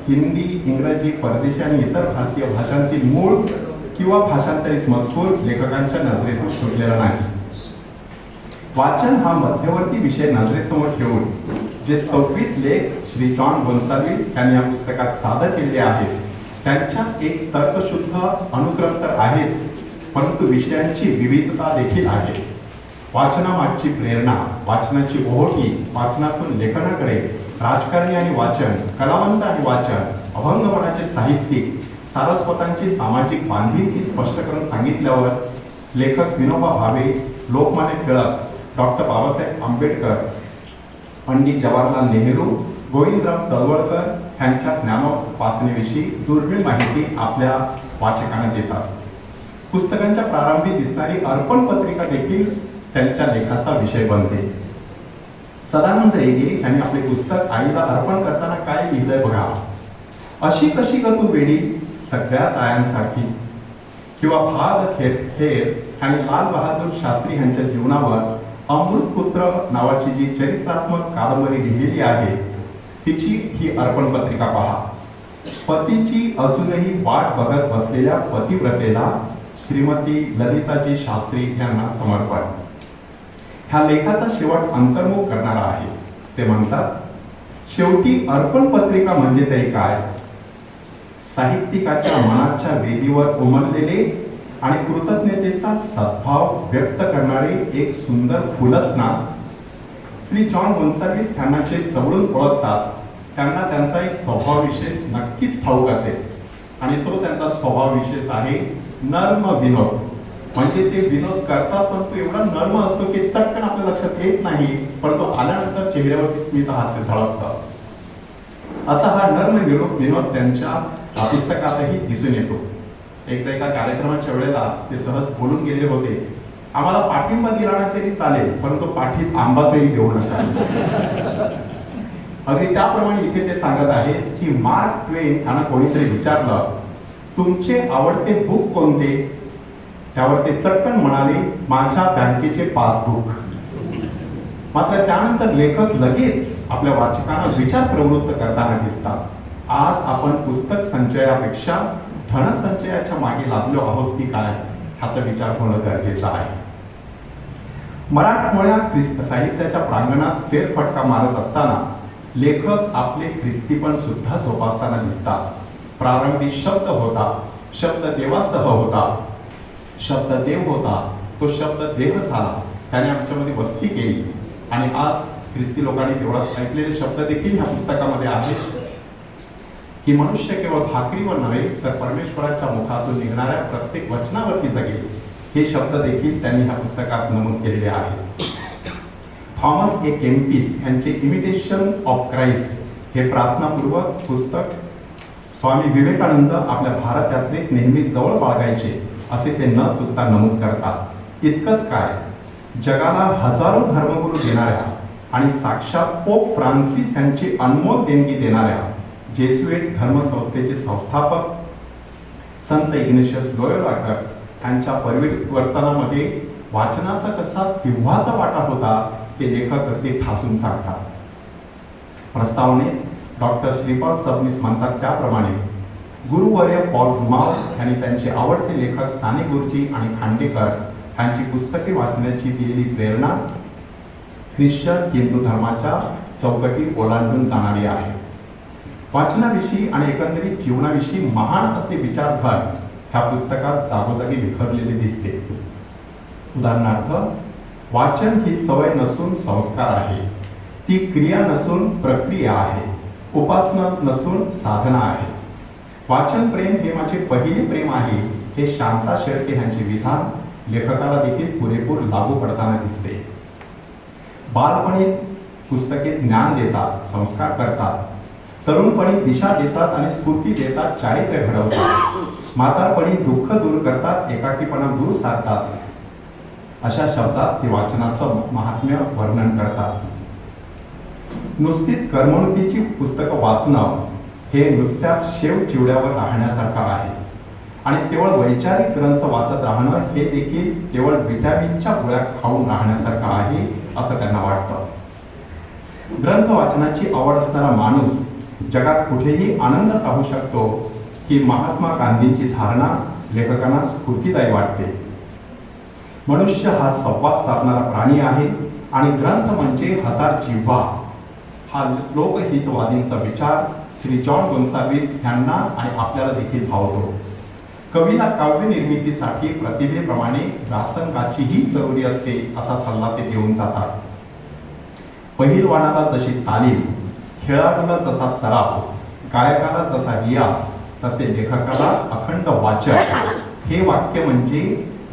हिंदी, इंग्रजी, परदेशी आणि इतर भारतीय भाषांतील मूळ किंवा भाषांतरित मजकूर लेखकांच्या नजरेतून सुटलेला नाही. वाचन हा मध्यवर्ती विषय नजरेसमोर ठेवून जे 26 लेख श्री जॉन गोन्साल्विस यांनी या पुस्तकात सादर केलेले आहेत त्यांच्यात एक तर्कशुद्ध अनुक्रम तर आहेच, परंतु विषयांची विविधता देखील आहे. वाचनामागची प्रेरणा, वाचनाची ओहोटी, वाचनातून लेखनाकडे, राजकारणी आणि वाचन, कलावंत आणि वाचन, अभंगपणाचे साहित्यिक, सारस्वतांची सामाजिक बांधिलकी स्पष्ट करून सांगितल्यावर लेखक विनोबा भावे, लोकमान्य टिळक, डॉक्टर बाबासाहेब आंबेडकर, पंडित जवाहरलाल नेहरू, गोविंदराव तळवळकर ह्यांच्या ज्ञानोपासनेविषयी दुर्मिळ माहिती आपल्या वाचकांना देतात. पुस्तकांच्या प्रारंभी दिसणारी अर्पण पत्रिका देखील त्यांच्या लेखाचा विषय बनते. सदानंद रेगे यांनी आपले पुस्तक आईला अर्पण करताना काय लिहिलंय बघा. अशी कशी ग तू वेडी सगळ्याच आयांसाठी, किंवा भाग थेर आणि लाल बहादूर शास्त्री यांच्या जीवनावर अमृतपुत्र नावाची जी चरित्रात्मक कादंबरी लिहिलेली आहे तिची ही अर्पण पत्रिका पहा. पतीची अजूनही वाट बघत बसलेल्या पतिव्रतेला श्रीमती ललिताजी शास्त्री यांना समर्पण. ह्या लेखाचा शेवट अंतर्मुख करणारा आहे. ते म्हणतात, शेवटी अर्पण पत्रिका म्हणजे तरी काय, साहित्यिकाच्या मनाच्या वेदीवर उमललेले आणि कृतज्ञतेचा सद्भाव व्यक्त करणारे एक सुंदर फुलच ना. श्री जॉन गोन्साल्विस यांना जे जवळून ओळखतात त्यांना त्यांचा एक स्वभाव विशेष नक्कीच ठाऊक असेल आणि तो त्यांचा स्वभाव विशेष आहे नर्म विनोद. म्हणजे ते विनोद करतात पण तो एवढा नर्म असतो की चटकन आपल्या लक्षात येत नाही, पण तो आल्यानंतर चेहऱ्यावरती स्मित हास्य झळकतं. असा हा नर्म विनोद त्यांच्या पुस्तकातही दिसून येतो. एकदा एका कार्यक्रमाच्या वेळेला ते सहज बोलून गेले होते, आम्हाला पाठिंबा दिला ना तरी चालेल, परंतु पाठीत आंबा तरी देऊ नका. अगदी त्याप्रमाणे इथे ते सांगत आहेत की मार्क ट्वेन यांना कोणीतरी विचारलं तुमचे आवडते बुक कोणते, त्यावर ते चटकन म्हणाले माझ्या बँकेचे पासबुक. मात्र त्यानंतर लेखक लगेच आपल्या वाचकांना विचार प्रवृत्त करताना दिसतात. आज आपण पुस्तक संचयापेक्षा धनसंचयाच्या मागे लागलो आहोत की काय, ह्याचा विचार होणं गरजेचं आहे. मराठमोळ्या साहित्याच्या प्रांगणात फेरफटका मारत असताना लेखक आपले ख्रिस्तीपण सुद्धा जोपासताना दिसतात. प्रारंभी शब्द होता, शब्द देवासह होता, शब्द देव होता, तो शब्द देह झाला, त्याने आमच्यामध्ये वस्ती केली. आणि आज ख्रिस्ती लोकांनी तेवढाच ऐकलेले शब्द देखील ह्या पुस्तकामध्ये आहेत की मनुष्य केवळ भाकरीवर नव्हे तर परमेश्वराच्या मुखातून निघणाऱ्या प्रत्येक वचनावरती जगेल. हे शब्द देखील त्यांनी ह्या पुस्तकात नमूद केलेले आहेत. थॉमस ए केम्पिस यांचे इमिटेशन ऑफ क्राइस्ट हे प्रार्थनापूर्वक पुस्तक स्वामी विवेकानंद आपल्या भारत यात्रेत नेहमी जवळ बाळगायचे असे ते न चुकता नमूद करतात. इतकंच काय, जगाला हजारो धर्मगुरू देणाऱ्या आणि साक्षात पोप फ्रान्सिस यांची अनमोल देणगी देणाऱ्या जेसुएट धर्मसंस्थेचे संस्थापक संत इग्नेशियस लोयोलाकर यांच्या परिवर्तनामध्ये वाचनाचा कसा सिंहाचा वाटा होता ते लेखक अगदी ठासून सांगतात. प्रस्तावनेत डॉक्टर श्रीपाद सबनीस म्हणतात त्याप्रमाणे गुरुवर्य पॉल रुमाव यांनी त्यांचे आवडते लेखक साने गुरुजी आणि खांडेकर यांची पुस्तके वाचण्याची दिलेली प्रेरणा ख्रिश्चन हिंदू धर्माच्या चौकटी ओलांडून जाणारी आहे. वाचनाविषयी आणि एकंदरीत जीवनाविषयी महान असे विचारधर ह्या पुस्तकात जागोजागी विखरलेले दिसते. उदाहरणार्थ, वाचन ही सवय नसून संस्कार आहे, ती क्रिया नसून प्रक्रिया आहे, उपासना नसून साधना आहे. वाचन प्रेम हे माझे पहिले प्रेम आहे हे शांता शेळके यांचे विधान लेखकाला देखील पुरेपूर लागू पडताना दिसते. बालपणी पुस्तके ज्ञान देतात, संस्कार करतात, तरुणपणी दिशा देतात आणि स्फूर्ती देतात, चारित्र्य घडवतात, म्हातारपणी दुःख दूर करतात, एकाकीपणा दूर साधतात. अशा शब्दात ते वाचनाचं महात्म्य वर्णन करतात. नुसतीच करमणुकीची पुस्तकं वाचणं हे नुसत्या शेव चिवड्यावर राहण्यासारखं आहे आणि केवळ वैचारिक ग्रंथ वाचत राहणं हे देखील केवळ विटॅमिनच्या गोळ्या खाऊन राहण्यासारखं आहे असं त्यांना वाटतं. ग्रंथ वाचनाची आवड असणारा माणूस जगात कुठेही आनंदात राहू शकतो ही महात्मा गांधींची धारणा लेखकांना स्फूर्तिदायी वाटते. मनुष्य हा संवाद साधणारा प्राणी आहे आणि ग्रंथ म्हणजे हजार जिव्हा हा लोकहितवादींचा विचार श्री जॉन गोन्साल्विस यांना आणि आपल्याला देखील भावतो. कवीला काव्य निर्मितीसाठी प्रतिभेप्रमाणे व्यासंगाचीही जरुरी असते असा सल्ला ते देऊन जातात. पहिलवानाला जशी तालीम, खेळाडूला जसा सराव, गायकाला जसा रियाज, तसे लेखकाला अखंड वाचन हे वाक्य म्हणजे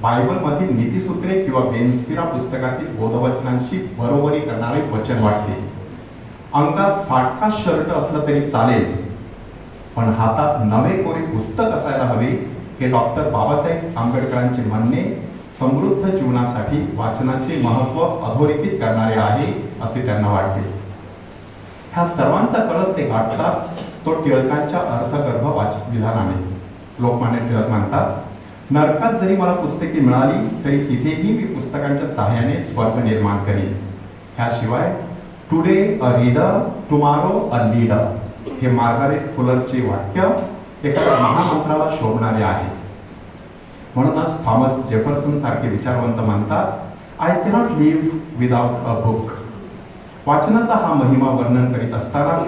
बायबलमधील नीतिसूत्रे किंवा बेनसिरा पुस्तकातील बोधवचनांशी बरोबरी करणारे वचन वाटते. अंगात फाटका शर्ट असलं तरी चालेल, पण हातात नवे कोरी पुस्तक असायला हवे हे डॉक्टर बाबासाहेब आंबेडकरांचे म्हणणे समृद्ध जीवनासाठी वाचनाचे महत्त्व अधोरेखित करणारे आहे असे त्यांना वाटते. ह्या सर्वांचा कळस ते गाठतात तो टिळकांच्या अर्थगर्भ विधानाने. लोकमान्य टिळक म्हणतात, नरकात जरी मला पुस्तके मिळाली तरी तिथेही मी पुस्तकांच्या सहाय्याने स्वर्ग निर्माण करेन. ह्याशिवाय today a reader tomorrow a leader हे मार्गारेट फुलरचे वाक्य एखाद्या महामंत्राला शोभणारे आहे. म्हणूनच थॉमस जेफरसन सारखे विचारवंत म्हणतात, I cannot live without a book. वाचनाचा हा महिमा वर्णन करीत असतानाच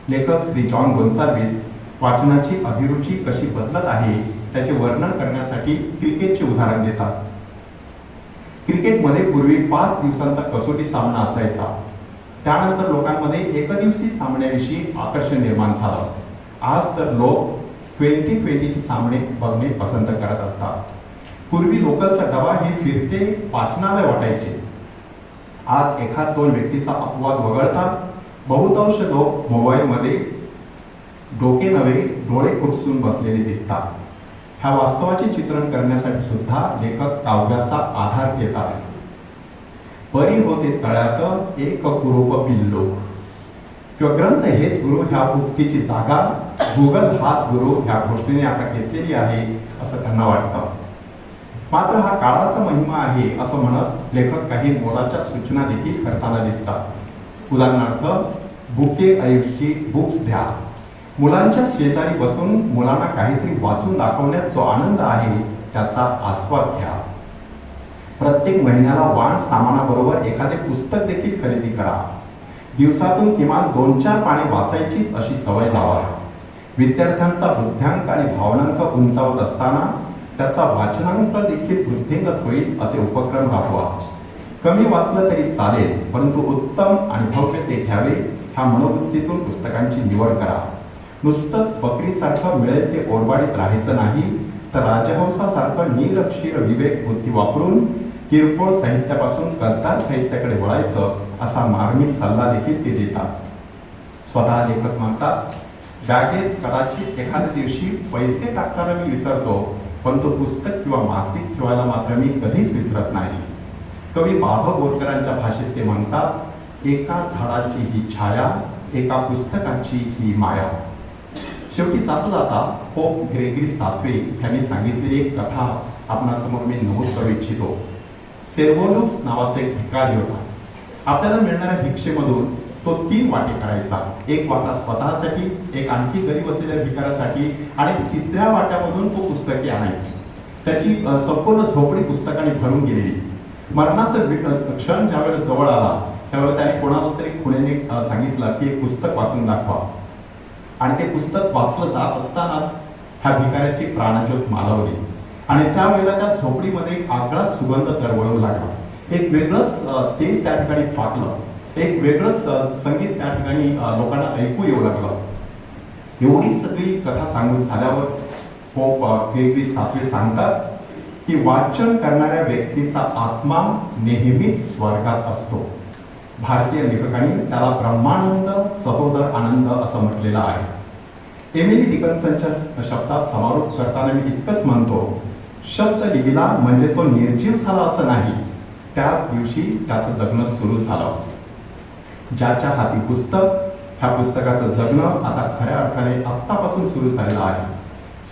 लेखक श्री जॉन गोन्साल्विस वाचनाची अभिरुची कशी बदलत आहे त्याचे वर्णन करण्यासाठी क्रिकेटचे उदाहरण देतात. क्रिकेटमध्ये पूर्वी 5 दिवसांचा कसोटी सामना असायचा. त्यानंतर लोकांमध्ये एकदिवसीय सामन्याविषयी आकर्षण निर्माण झालं. आज तर लोक 2020चे सामने बघणे पसंत करत असतात. पूर्वी लोकलचा डबा हे फिरते वाचनालय वाटायचे. आज एखाद 2 व्यक्तीचा अपवाद वगळता बहुतांश लोक मोबाईलमध्ये डोके नव्हे डोळे खुपसून बसलेले दिसतात. ह्या वास्तवाचे चित्रण करण्यासाठी सुद्धा लेखक काव्याचा आधार घेतात. परी होते तळ्यात एक कुरूप पिल्लो किंवा ग्रंथ हेच गुरु ह्या उक्तीची जागा गुगल हाच गुरु ह्या गोष्टीने आता घेतलेली आहे असं त्यांना वाटतं. मात्र हा काळाचा महिमा आहे असं म्हणत लेखक काही मोलाच्या सूचना देखील करताना दिसतात. उदाहरणार्थ बुके ऐवजी बुक्स द्या. मुलांच्या शेजारी बसून मुलांना काहीतरी वाचून दाखवण्यात जो आनंद आहे त्याचा आस्वाद घ्या. प्रत्येक महिन्याला वाण सामानाबरोबर एखादे पुस्तक देखील खरेदी करा. दिवसातून किमान 2-4 पाने वाचायचीच अशी सवय लावा. विद्यार्थ्यांचा बुद्ध्यांक आणि भावनांचा उंचावत असताना त्याचा वाचनांक देखील वृद्धिंगत होईल असे उपक्रम राबवा. कमी वाचलं तरी चालेल, परंतु उत्तम आणि भव्य ते घ्यावे ह्या मनोवृत्तीतून पुस्तकांची निवड करा. नुसतंच बकरीसारखं मिळेल ते ओरबाडीत राहायचं नाही, तर राजहंसासारखं नीलक्षीर विवेक बुद्धी वापरून किरकोळ साहित्यापासून कसदार साहित्याकडे वळायचं असा मार्मिक सल्ला देखील ते देतात. स्वतः लेखक म्हणतात, बॅगेत कदाचित एखाद्या दिवशी पैसे टाकताना मी विसरतो, पण तो पुस्तक किंवा मासिक ठेवायला मात्र मी कधीच विसरत नाही. कवी बाबा बोरकरांच्या भाषेत ते म्हणतात, एका झाडाची ही छाया, एका पुस्तकाची ही माया. शेवटी जाता जाता पोप ग्रेगरी 7वे यांनी सांगितलेली एक कथा आपणासमोर मी नमूद करू इच्छितो. सेर्वोलुस नावाचा एक भिकारी होता. आपल्याला मिळणाऱ्या भिक्षेमधून तो 3 वाटे करायचा. एक वाटा स्वतःसाठी, एक आणखी गरीब असलेल्या भिकाऱ्यासाठी आणि 3ऱ्या वाट्यामधून तो पुस्तके आणायची. त्याची संपूर्ण झोपडी पुस्तकाने भरून गेलेली. मरणाचा क्षण ज्यावेळेला जवळ आला त्यावेळेला त्याने कोणाला तरी खुणेने सांगितलं की एक पुस्तक वाचून दाखवा. आणि ते पुस्तक वाचलं जात असतानाच ह्या भिकाऱ्याची प्राणज्योत मालवली आणि त्यावेळेला त्या झोपडीमध्ये एक आगळाच सुगंध दरवळू लागला. एक वेगळंच तेज त्या ठिकाणी फाकलं. एक वेगळंच संगीत त्या ठिकाणी लोकांना ऐकू येऊ लागलं. एवढी सगळी कथा सांगून झाल्यावर पोप ग्रेगरी 7वे सांगतात की वाचन करणाऱ्या व्यक्तीचा आत्मा नेहमीच स्वर्गात असतो. भारतीय लेखकांनी त्याला ब्रह्मानंद सहोदर आनंद असं म्हटलेलं आहे. एमिली डिकन्सनच्या शब्दात समारोप करताना मी इतकंच म्हणतो, शब्द लिहिला म्हणजे तो निर्जीव झाला असं नाही, त्याच दिवशी त्याचं जगणं सुरू झालं. ज्याच्या हाती पुस्तक, ह्या पुस्तकाचं जगणं आता खऱ्या अर्थाने आत्तापासून सुरू झालेलं आहे.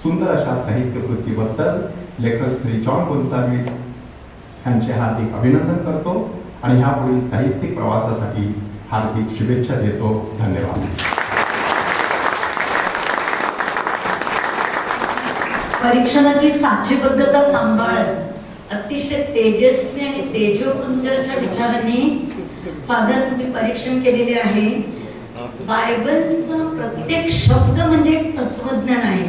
सुंदर अशा साहित्यकृतीबद्दल लेखक श्री जॉन गोन्साल्विस यांचे हार्दिक अभिनंदन करतो आणि ह्या पुढील साहित्यिक प्रवासासाठी हार्दिक शुभेच्छा देतो. धन्यवाद. परीक्षणाची साचीबद्धता सांभाळत अतिशय तेजस्वी आणि तेजोपुंज अशा विचारांनी फादर तुम्ही परीक्षण केलेले आहे. बायबलचा प्रत्येक शब्द म्हणजे एक तत्वज्ञान आहे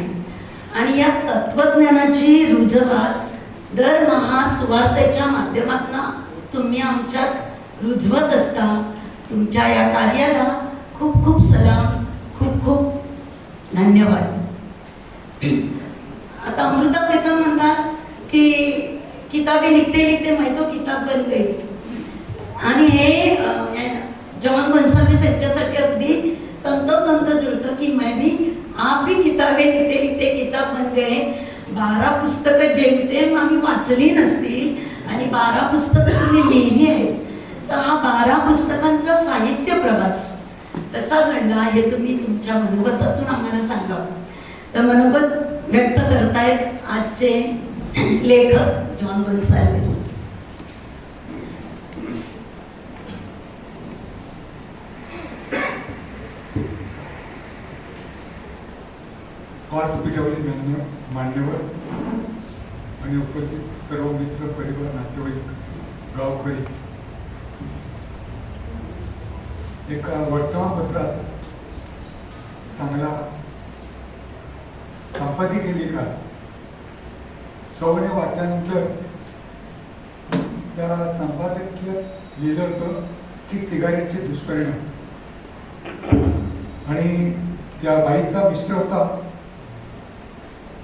आणि या तत्वज्ञानाची रुजवात दरमहा सुवार्तेच्या माध्यमातून तुम्ही आमच्यात रुजवत असता. तुमच्या या कार्याला खूप खूप सलाम, खूप खूप धन्यवाद. आता अमृता प्रीतम म्हणतात की किताबें लिखते लिखते मैं तो किताब बन गई. आणि हे जॉन गोन्साल्विस यांच्यासाठी अगदी तंतोतंत जुळतं की मैं भी आप भी किताबें लिखते लिखते किताब बन गए. 12 पुस्तकं जेमतेम आम्ही वाचली नसतील आणि 12 पुस्तकं तुम्ही लिहिली आहेत. तर हा 12 पुस्तकांचा साहित्य प्रवास कसा घडला हे तुम्ही तुमच्या मनोगतातून आम्हाला सांगा. तर मनोगत व्यक्त करतायत आजचे लेखक जॉन गोन्साल्विस. व्यासपीठावरील मान्यवर आणि उपस्थित सर्व मित्र परिवार, नातेवाईक, गावकरी, एका वर्तमानपत्रात चांगला संपादकीय लेखा सौने वाचल्यानंतर त्या संपादकीय लिहिलं होतं की सिगारेटचे दुष्परिणाम, आणि त्या बाईचा मिस्टर होता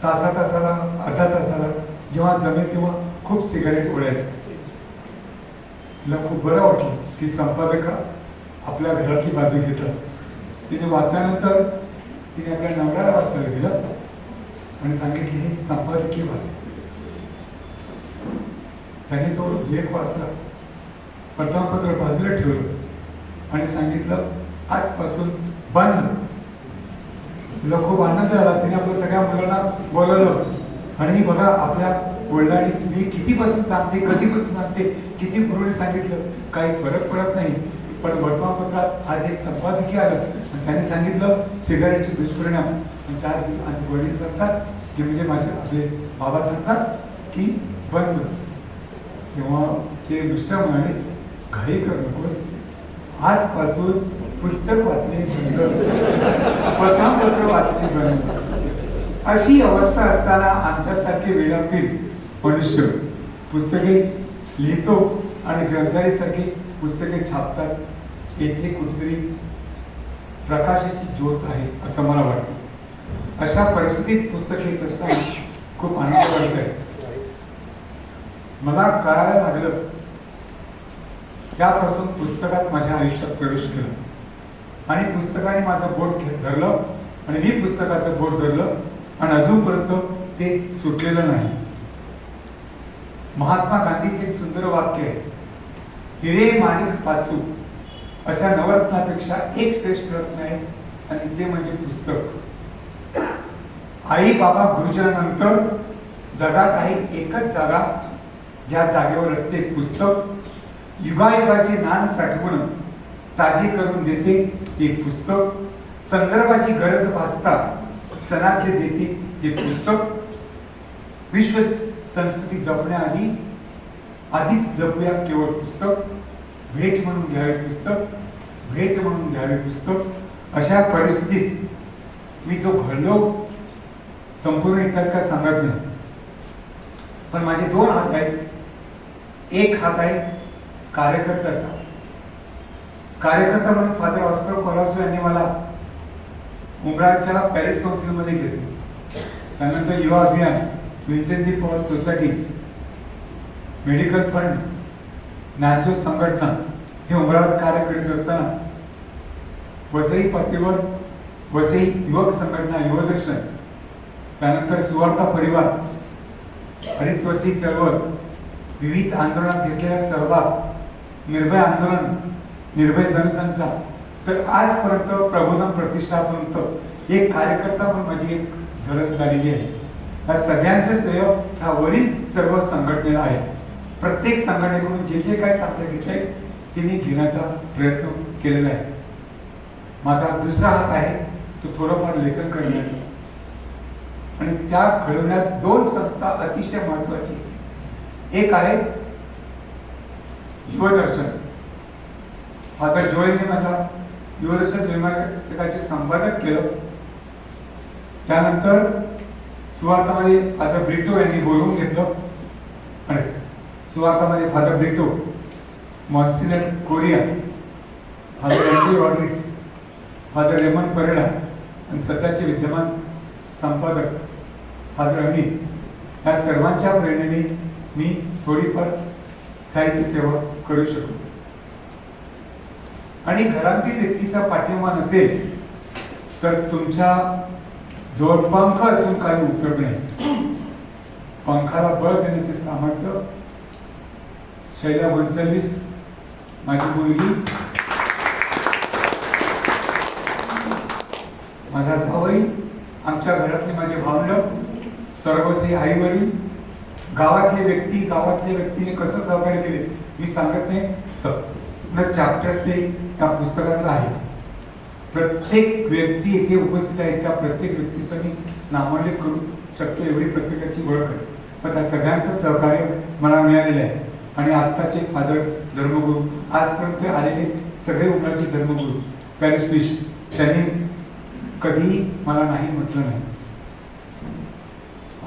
तासाला अर्धा तासाला जेव्हा जमेल तेव्हा खूप सिगारेट ओढायचं. तिला खूप बरं वाटलं की संपादका आपल्या घरातली बाजू घेतात. तिने वाचल्यानंतर तिने आपल्या नवऱ्याला वाचायला दिलं आणि सांगितले हे संपादकीय वाच. त्याने तो लेख वाचला, वर्तमानपत्र बाजूला ठेवलं आणि सांगितलं आजपासून बंद. तिला खूप आनंद झाला. तिने आपल्या सगळ्या मुलांना बोलवलं आणि बघा आपल्या वडिलांनी मी कितीपासून सांगते, कधीपासून सांगते, किती पूर्वी सांगितलं, काही फरक पडत नाही. पण वर्तमानपत्रात आज एक संपादकीय आलं आणि त्यांनी सांगितलं सिगारेटचे दुष्परिणाम, आणि त्यात आणि वडील सांगतात की म्हणजे माझे आपले बाबा सांगतात की बंद. तेव्हा ते मिस्टर म्हणाले घाई करू नकोस, आजपासून पुस्तक वाचणे बंद, वर्तमानपत्र वाचणे बंद. अशी अवस्था असताना आमच्यासारखे वेळापील मनुष्य पुस्तके लिहितो आणि ग्रंथालयासारखी पुस्तके छापतात. येथे कुठेतरी प्रकाशाची ज्योत आहे असं मला वाटतं. अशा परिस्थितीत पुस्तक लिहित असताना खूप आनंद वाटत आहे. मला कळायला लागलं त्यापासून पुस्तकात माझ्या आयुष्यात प्रवेश केला आणि पुस्तकाने माझं बोट धरलं आणि मी पुस्तकाचं बोट धरलं आणि अजूनपर्यंत ते सुटलेलं नाही. महात्मा गांधीचे एक सुंदर वाक्य आहे, हिरे माणिक पाचू अशा नवरत्नापेक्षा एक श्रेष्ठ रत्न आहे आणि ते म्हणजे पुस्तक. आई बाबा गुरुजनानंतर जगात आहे एकच जागा ज्या जागेवर असते पुस्तक. युगायुगाची ज्ञान साठवून ताजी करून देते एक पुस्तक. संदर्भाची गरज भासता सणाचे देते हे पुस्तक. विश्व संस्कृती जपण्याआधी आधीच जपूया केवळ पुस्तक. भेट म्हणून घ्यावे पुस्तक, भेट म्हणून घ्यावे पुस्तक. अशा परिस्थितीत मी जो घडलो संपूर्ण इतिहास काय सांगत नाही, पण माझे दोन हात आहेत. एक हात आहे कार्यकर्त्याचा. कार्यकर्ता म्हणून फादर ऑस्कर कोलासो यांनी मला उमराच्या पॅरिस काउन्सिलमध्ये घेतलं. त्यानंतर युवा अभियान, Vincent D Paul society, medical fund, Dnyanjyot संघटना हे उमरात कार्य करीत असताना वसई पातळीवर वसई युवक संघटना, युवदर्शन, त्यानंतर सुवार्ता परिवार, हरित वसई चळवळ, विविध आंदोलनात घेतलेला सहभाग, निर्भय आंदोलन, निर्भय जनसंचार, तर आजपर्यंत प्रबोधन प्रतिष्ठापर्यंत एक कार्यकर्ता म्हणून माझी एक झलक झालेली आहे. या सगळ्यांचं श्रेय ह्या वरील सर्व संघटनेला आहे. प्रत्येक संघटनेकडून जे जे काय चांगलं घेतलंय ते मी घेण्याचा प्रयत्न केलेला आहे. माझा दुसरा हात आहे तो थोडंफार लेखन करण्याचा, आणि त्या घडवण्यात दोन संस्था अतिशय महत्वाची. एक आहे युवदर्शन. फादर जोएलने मला युवदर्शन द्वैमासिकाचे संपादक केलं. त्यानंतर सुवार्तामध्ये फादर ब्रिटो यांनी बोलवून घेतलं आणि सुवार्तामध्ये father Brito, monsignor Correia, father Andre Rodrigues, father Ramon Pereira आणि सध्याचे विद्यमान संपादक फादर अनिल, या सर्वांच्या प्रेरणेने मी थोडीफार साहित्य सेवा करू शकतो. आणि घरातील व्यक्तीचा पाठिंबा नसेल तर तुमच्या जवळ पंख असून काही उपयोग नाही. पंखाला बळ देण्याचे सामर्थ्य शैला गोन्सल्विस, माझी मुलगी, माझा जावई, आमच्या घरातले माझे भावंड, सर्वस्वी आई वडील, गावातले व्यक्तीने कसं सहकार्य केले मी सांगत नाही. सगळं चॅप्टर ते या पुस्तकातलं आहे. प्रत्येक व्यक्ती इथे उपस्थित आहे त्या प्रत्येक व्यक्तीचा मी नामोल्लेख करू शकतो एवढी प्रत्येकाची ओळख आहे. पण त्या सगळ्यांचं सहकार्य मला मिळालेलं आहे. आणि आत्ताचे फादर धर्मगुरू, आजपर्यंत आलेले सगळे उमराचे धर्मगुरू, पॅरिस बिशप, त्यांनी कधीही मला नाही म्हटलं नाही.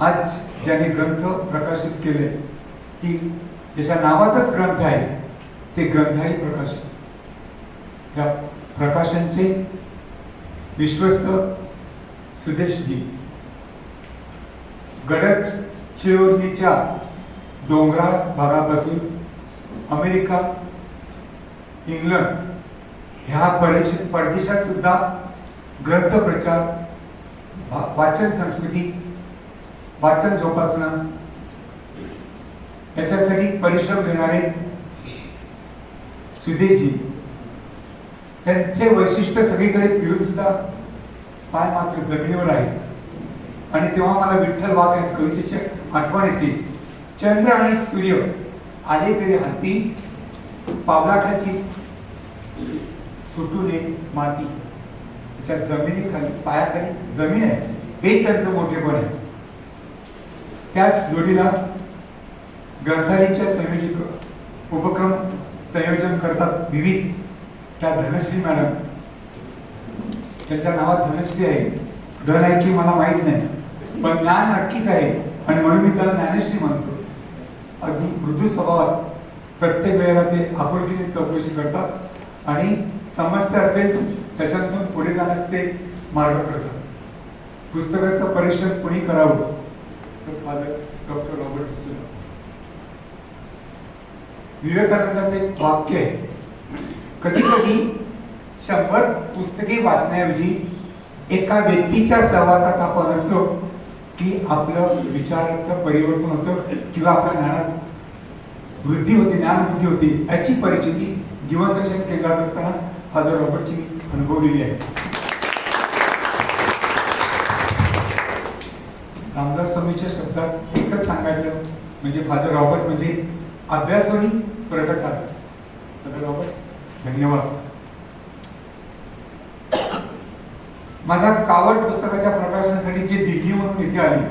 आज ज्याने ग्रंथ प्रकाशित केले की ज्याच्या नावातच ग्रंथ आहे ते ग्रंथाई प्रकाशन, त्या प्रकाशनचे विश्वस्त सुदेशजी गडद चिरोलीच्या डोंगराळ भागापासून अमेरिका, इंग्लंड ह्या परदेशात सुद्धा ग्रंथ प्रचार, वाचन संस्कृती, वाचन जोपासना याच्यासाठी परिश्रम घेणारे सुदेशजी, त्यांचे वैशिष्ट्य सगळीकडे फिरून सुद्धा पाय मात्र जमिनीवर आहे. आणि तेव्हा मला विठ्ठल वाघ या कवितेची आठवण येते. चंद्र आणि सूर्य आले जरी हाती, पावलाठाची सुटून माती, त्याच्या जमिनीखाली पायाखाली जमीन आहे, हे त्यांचं मोठेपण आहे. त्याच जोडीला ग्रंथालयाच्या संयोजक उपक्रम संयोजन करतात विविध त्या धनश्री मॅडम, त्यांच्या नावात धनश्री आहे. धन आहे की मला माहीत नाही, पण ज्ञान नक्कीच आहे आणि म्हणून मी त्याला ज्ञानश्री म्हणतो. अगदी मृदू स्वभावात प्रत्येक वेळेला ते आपुलकीने चौकशी करतात आणि समस्या असेल त्याच्यातून पुढे जाण्यास ते मार्ग करतात. पुस्तकाचं परीक्षण कोणी करावं तर फादर डॉक्टर रॉबर्ट डिसूजा. विवेकानंदाचं एक वाक्य आहे, कधी कधी 100 पुस्तके वाचण्याऐवजी एका व्यक्तीच्या सहवासात आपण असलो की आपलं विचाराचं परिवर्तन होतं किंवा आपल्या ज्ञानात वृद्धी होती, ज्ञानवृद्धी होती. याची परिचिती जीवनदर्शन केंद्रात असताना फादर रॉबर्टची मी अनुभवलेली आहे. रामदास स्वामीच्या शब्दात एकच सांगायचं म्हणजे फादर रॉबर्ट म्हणजे अभ्यासोनी प्रगटात. फादर रॉबर्ट धन्यवाद. माझा कावड पुस्तकाच्या प्रकाशनासाठी जे दिल्लीहून इथे आली,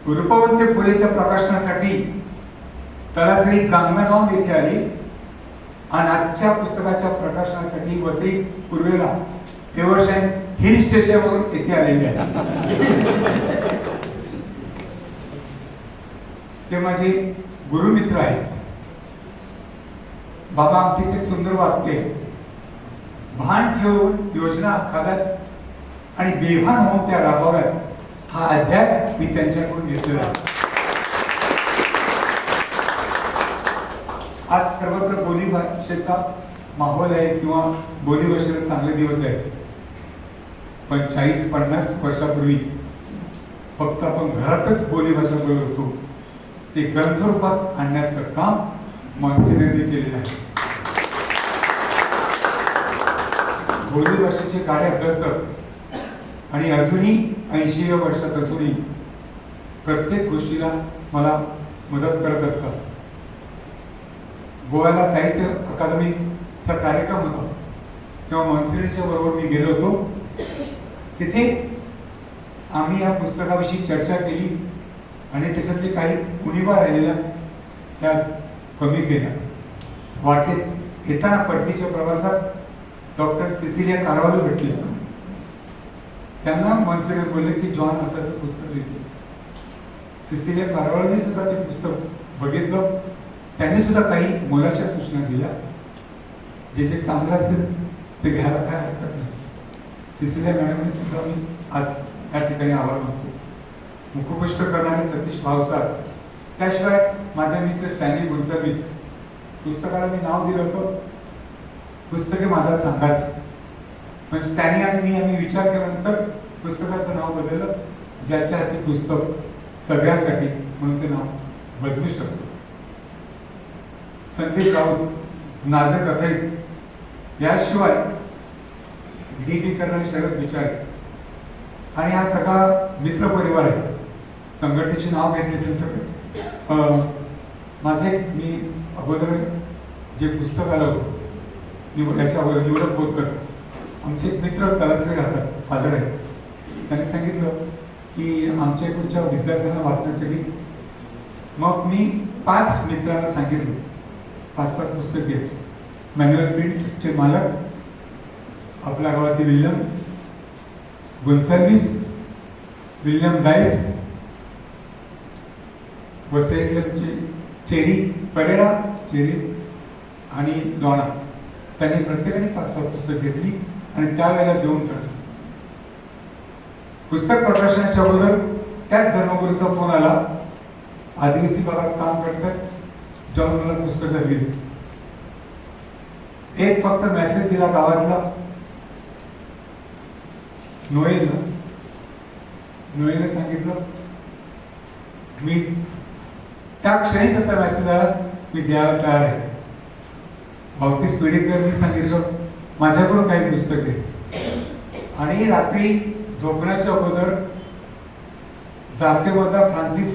रूपवंत फुलेच्या प्रकाशनासाठी तलासरी गांगणगाव येथे आली आणि आजच्या पुस्तकाच्या प्रकाशनासाठी वसई पूर्वेला एव्हरशाईन हिल स्टेशनवरून येथे आलेले आहे. ते माझे गुरुमित्र आहेत. बाबा आमटीचे एक सुंदर वाक्य आहे, भान ठेवून योजना आखाव्यात आणि बेभान होऊन त्या राबवाव्यात, हा अध्याय मी त्यांच्याकडून घेतलेला आहे. आज सर्वत्र बोली भाषेचा माहोल आहे किंवा बोली भाषेला चांगले दिवस आहेत, पण 40-50 वर्षापूर्वी फक्त आपण घरातच बोली भाषा बोलत होतो. ते ग्रंथरूपात आणण्याचं काम मनसेने केलेलं आहे. बोली भाषेचे गाढे अभ्यासक आणि अजूनही 80व्या वर्षात असूनही प्रत्येक गोष्टीला मला मदत करत असतात. गोव्याला साहित्य अकादमीचा कार्यक्रम होता तेव्हा मनसेच्या बरोबर मी गेलो होतो. तिथे आम्ही या पुस्तकाविषयी चर्चा केली आणि त्याच्यातले काही उणिवा राहिलेल्या त्या कमी केल्या. वाटेत येताना परतीच्या प्रवासात डॉक्टर सिसिलिया कारवालो भेटले. त्यांना मनसेने बोलले की जॉन असं असं पुस्तक लिहिते. सिसिलिया कारवालोने सुद्धा ते पुस्तक बघितलं, त्यांनी सुद्धा काही मोलाच्या सूचना दिल्या. जे जे चांगलं असेल ते घ्यायला काय हरकत नाही. सिसिलिया मॅडमने सुद्धा मी आज या ठिकाणी आभार मानतो. मुखपृष्ठ करणारे सतीश भावसार, त्याशिवाय माझा मित्र स्टॅनली गोन्साल्विस. पुस्तकाला मी नाव दिलं होतं पुस्तके माझा सांगात, पण स्टॅनी आणि मी आम्ही विचार केल्यानंतर पुस्तकाचं नाव बदललं. ज्याच्या हाती पुस्तक सगळ्यासाठी म्हणून ते नाव बदलू शकतो. संदीप राऊत, नाझर कथई, याशिवाय डी.बी. करणारे शरद विचारे आणि हा सगळा मित्र परिवार आहे. संघटनेचे नाव घेतले त्यांचं माझे मी अगोदर जे पुस्तक आलं होतं याच्यावर निवडक बोध करतो. आमचे एक मित्र तलासरी राहतात, फादर आहेत. त्यांनी सांगितलं की आमच्या इकडच्या विद्यार्थ्यांना वाचण्यासाठी, मग मी 5 मित्रांना सांगितलं 5-5 पुस्तक घेतो. मॅन्युअल प्रिंटचे मालक, आपल्या गावातील विल्यम गोन्साल्विस, विल्यम डायस वसईतले म्हणजे चेरी परेरा, चेरी आणि लॉना, त्यांनी प्रत्येकाने 5-5 पुस्तक घेतली आणि त्यावेळेला देऊन टाकली. पुस्तक प्रकाशनाच्या अगोदर त्याच धर्मगुरूचा फोन आला, आदिवासी भागात काम करतात, जाऊन मला पुस्तकं हवी. एक फक्त मेसेज दिला गावातला, नोएलने सांगितलं, मी त्या क्षणी त्याचा मेसेज आला, मी द्यायला तयार आहे. बावतीस पीडितकरांनी सांगितलं, माझ्याकडून काही पुस्तक आहे. आणि रात्री झोपण्याच्या अगोदर जारकेमधला फ्रान्सिस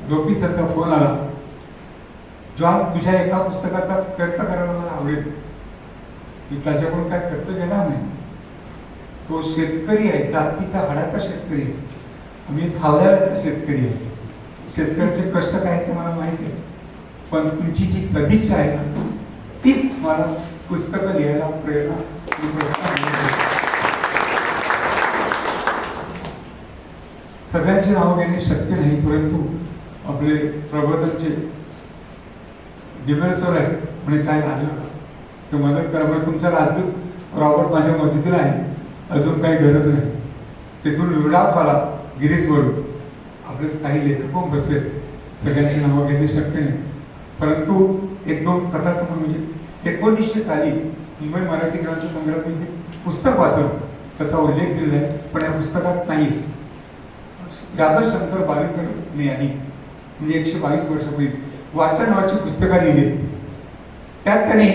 लोपिसचा फोन आला, जॉन तुझ्या एका पुस्तकाचा खर्च करायला मला आवडेल. मी त्याच्याकडून काय खर्च केला नाही. तो शेतकरी आहे, जातीचा हाडाचा शेतकरी आहे, आम्ही फावल्याचा शेतकरी आहे. शेतकऱ्याचे कष्ट काय ते मला माहिती आहे, पण तुमची जी सदिच्छा आहे ना, तीच मला पुस्तकं लिहायला प्रेरणा. सगळ्यांची नावं घेणे शक्य नाही, परंतु आपले प्रबोधनचे डिमेल सर आहे म्हणे काय लागलं तर मदत करा. म्हणजे तुमचा राजदूत रॉबर्ट माझ्या मदतीला आहे, अजून काही गरज नाही. तिथून विडाफ आला गिरीशवरून, आपलेच काही लेखक पण बसले, सगळ्यांची नावं घेणे शक्य नाही. परंतु 1-2 कथासमोर म्हणजे 1900 साली मुंबई मराठी ग्रंथ संग्रह म्हणजे पुस्तक वाचलं, त्याचा उल्लेख दिलेला आहे, पण या पुस्तकात नाही. यादव शंकर बालेकर यांनी म्हणजे 122 वर्षापूर्वी वाचन नावाची पुस्तकं लिहिली. त्यात त्याने